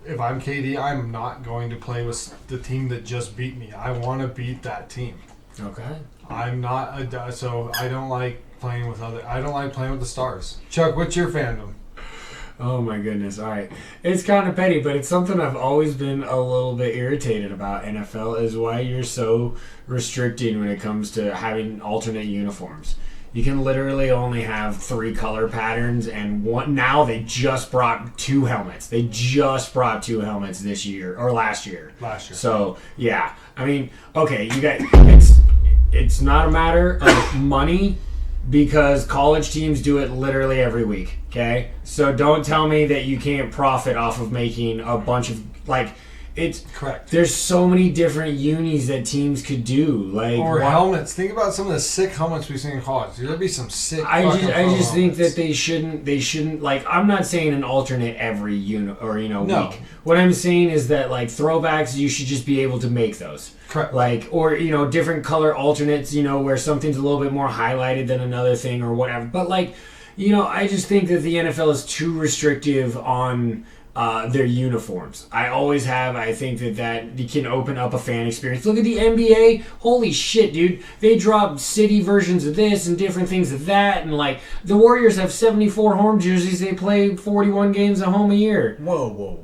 [SPEAKER 2] if I'm KD, I'm not going to play with the team that just beat me. I want to beat that team.
[SPEAKER 1] Okay.
[SPEAKER 2] I'm not so I don't like playing with I don't like playing with the stars. Chuck, what's your fandom?
[SPEAKER 1] Oh my goodness. All right. It's kind of petty, but it's something I've always been a little bit irritated about NFL is why you're so restricting when it comes to having alternate uniforms. You can literally only have 3 color patterns, and one. Now they just brought 2 helmets. They just brought 2 helmets this year or last year. So yeah, I mean, okay, you got it's not a matter of money because college teams do it literally every week. Okay, so don't tell me that you can't profit off of making a bunch of like. It's
[SPEAKER 2] correct.
[SPEAKER 1] There's so many different unis that teams could do, like
[SPEAKER 2] or helmets. Think about some of the sick helmets we've seen in college. There'd be some sick.
[SPEAKER 1] I just think
[SPEAKER 2] helmets.
[SPEAKER 1] that they shouldn't like. I'm not saying an alternate every unit or
[SPEAKER 2] No.
[SPEAKER 1] week. What I'm saying is that like throwbacks, you should just be able to make those.
[SPEAKER 2] Correct.
[SPEAKER 1] Like or different color alternates. Where something's a little bit more highlighted than another thing or whatever. But like, I just think that the NFL is too restrictive on. Their uniforms. I always have. I think that you can open up a fan experience. Look at the NBA. Holy shit, dude. They drop city versions of this and different things of that. And like the Warriors have 74 home jerseys. They play 41 games at home a year. Whoa.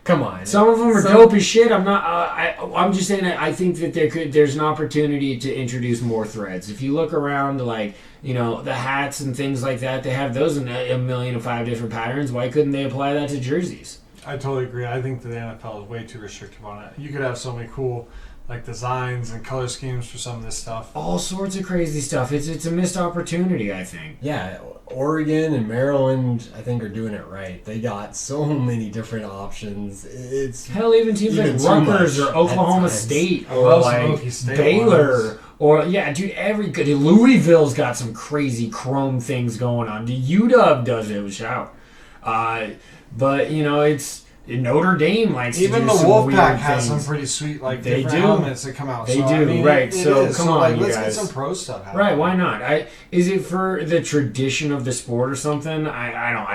[SPEAKER 3] Come on.
[SPEAKER 1] Some of them are dope as shit. I'm not. I'm just saying. I think that there's an opportunity to introduce more threads. If you look around, like the hats and things like that, they have those in 1,005 different patterns. Why couldn't they apply that to jerseys?
[SPEAKER 2] I totally agree. I think that the NFL is way too restrictive on it. You could have so many cool like designs and color schemes for some of this stuff.
[SPEAKER 1] All sorts of crazy stuff. It's a missed opportunity, I think.
[SPEAKER 3] Yeah, Oregon and Maryland, I think, are doing it right. They got so many different options. It's
[SPEAKER 1] hell, even teams like Rutgers or Oklahoma State or like Baylor or dude, Louisville's got some crazy chrome things going on. The UW does it. Shout, but it's. Notre Dame likes
[SPEAKER 2] even
[SPEAKER 1] to do
[SPEAKER 2] the
[SPEAKER 1] some weird
[SPEAKER 2] Wolfpack has
[SPEAKER 1] things.
[SPEAKER 2] some pretty sweet
[SPEAKER 1] They
[SPEAKER 2] different
[SPEAKER 1] do.
[SPEAKER 2] helmets that come out.
[SPEAKER 1] They
[SPEAKER 2] so,
[SPEAKER 1] do,
[SPEAKER 2] I mean,
[SPEAKER 1] right?
[SPEAKER 2] It is.
[SPEAKER 1] Come on, you
[SPEAKER 2] let's
[SPEAKER 1] guys.
[SPEAKER 2] get some pro stuff happening.
[SPEAKER 1] Right? Why not? Is it for the tradition of the sport or something? I don't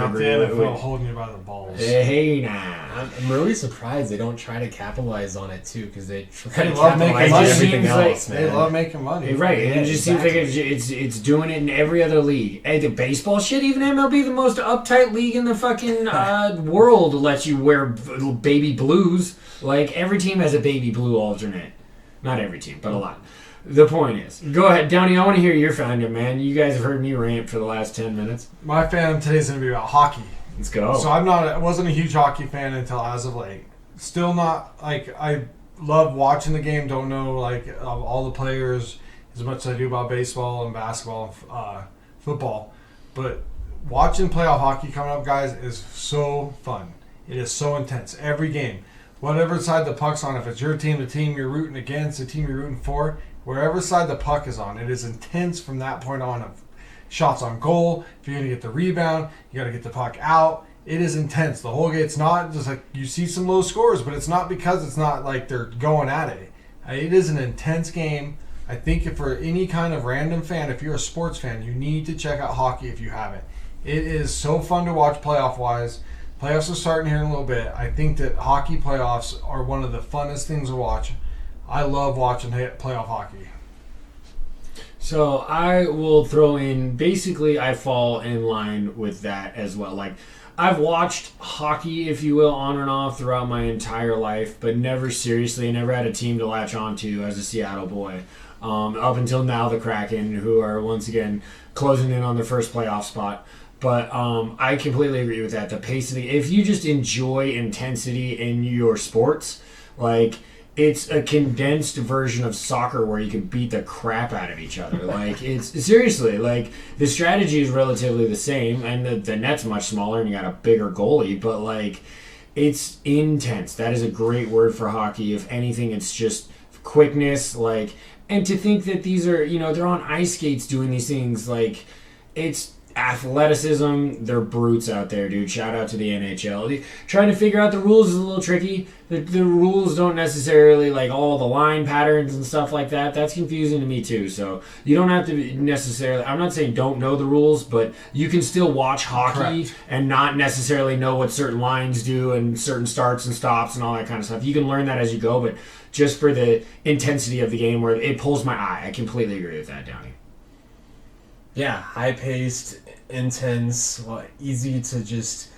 [SPEAKER 1] agree
[SPEAKER 2] the
[SPEAKER 1] with
[SPEAKER 2] NFL
[SPEAKER 1] it.
[SPEAKER 2] holding you by the balls.
[SPEAKER 1] Hey, nah.
[SPEAKER 3] I'm really surprised they don't try to capitalize on it too, because they try
[SPEAKER 2] They
[SPEAKER 3] to
[SPEAKER 2] love making
[SPEAKER 3] capitalize
[SPEAKER 2] money.
[SPEAKER 3] on everything
[SPEAKER 1] Seems
[SPEAKER 3] else,
[SPEAKER 2] They
[SPEAKER 3] man.
[SPEAKER 2] love making money.
[SPEAKER 1] Right, and it just seems like it's doing it in every other league. Hey, the baseball shit, even MLB, the most uptight league in the fucking world, lets you wear baby blues. Like every team has a baby blue alternate. Not every team, but a lot. the point is, go ahead, Downey. I want to hear your fandom, man. You guys have heard me rant for the last 10 minutes.
[SPEAKER 2] My fandom today is going to be about hockey.
[SPEAKER 1] Let's go.
[SPEAKER 2] So I wasn't a huge hockey fan until as of late. Still not, like, I love watching the game. Don't know, like, all the players as much as I do about baseball and basketball and football. But watching playoff hockey coming up, guys, is so fun. It is so intense. Every game. Whatever side the puck's on, if it's your team, the team you're rooting against, the team you're rooting for, wherever side the puck is on, it is intense from that point on. Of shots on goal, if you're going to get the rebound, you got to get the puck out. It is intense. The whole game, it's not just like you see some low scores, but it's not because it's not like they're going at it. It is an intense game. I think if for any kind of random fan, if you're a sports fan, you need to check out hockey if you haven't. It is so fun to watch playoff-wise. Playoffs are starting here in a little bit. I think that hockey playoffs are one of the funnest things to watch. I love watching playoff hockey.
[SPEAKER 1] So I will throw in, basically I fall in line with that as well. Like, I've watched hockey, if you will, on and off throughout my entire life, but never seriously, never had a team to latch onto as a Seattle boy. Up until now, the Kraken, who are once again closing in on their first playoff spot. But I completely agree with that. The pace of if you just enjoy intensity in your sports, like, it's a condensed version of soccer where you can beat the crap out of each other. Like, it's seriously, like, the strategy is relatively the same, and the net's much smaller, and you got a bigger goalie, but, like, it's intense. That is a great word for hockey. If anything, it's just quickness, like, and to think that these are, they're on ice skates doing these things, like, it's athleticism. They're brutes out there, dude. Shout out to the NHL. Trying to figure out the rules is a little tricky. The rules don't necessarily, like, all the line patterns and stuff like that. That's confusing to me too. So you don't have to necessarily, I'm not saying don't know the rules, but you can still watch hockey and not necessarily know what certain lines do and certain starts and stops and all that kind of stuff. You can learn that as you go, but just for the intensity of the game where it pulls my eye. I completely agree with that, Downey.
[SPEAKER 3] Yeah, high-paced, intense, easy to just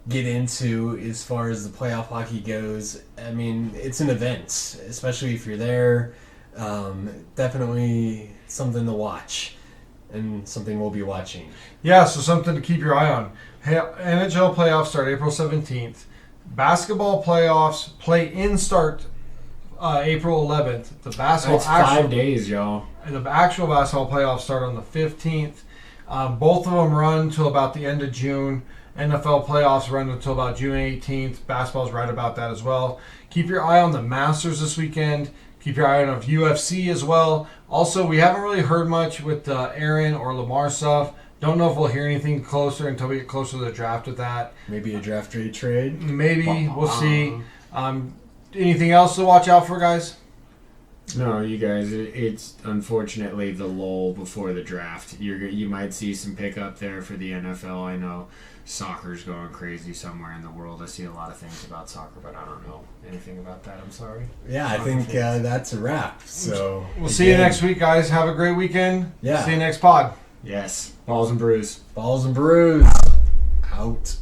[SPEAKER 3] get into as far as the playoff hockey goes. I mean, it's an event, especially if you're there. Definitely something to watch and something we'll be watching.
[SPEAKER 2] Yeah, so something to keep your eye on. Hey, NHL playoffs start April 17th. Basketball playoffs play-in start April 11th. The basketball
[SPEAKER 1] That's 5 days, y'all.
[SPEAKER 2] The actual basketball playoffs start on the 15th. Both of them run till about the end of June. NFL playoffs run until about June 18th. Basketball's right about that as well. Keep your eye on the Masters this weekend. Keep your eye on UFC as well. Also, we haven't really heard much with Aaron or Lamar stuff. Don't know if we'll hear anything closer until we get closer to the draft with that.
[SPEAKER 3] Maybe a draft day trade.
[SPEAKER 2] Maybe. We'll see. Anything else to watch out for, guys?
[SPEAKER 1] No, you guys, it's unfortunately the lull before the draft. You might see some pickup there for the NFL. I know soccer's going crazy somewhere in the world. I see a lot of things about soccer, but I don't know anything about that. I'm sorry.
[SPEAKER 3] Yeah, I think that's a wrap. So
[SPEAKER 2] we'll see you next week, guys. Have a great weekend.
[SPEAKER 3] Yeah.
[SPEAKER 2] See you next pod.
[SPEAKER 1] Yes. Balls and Brews.
[SPEAKER 3] Balls and Brews. Out.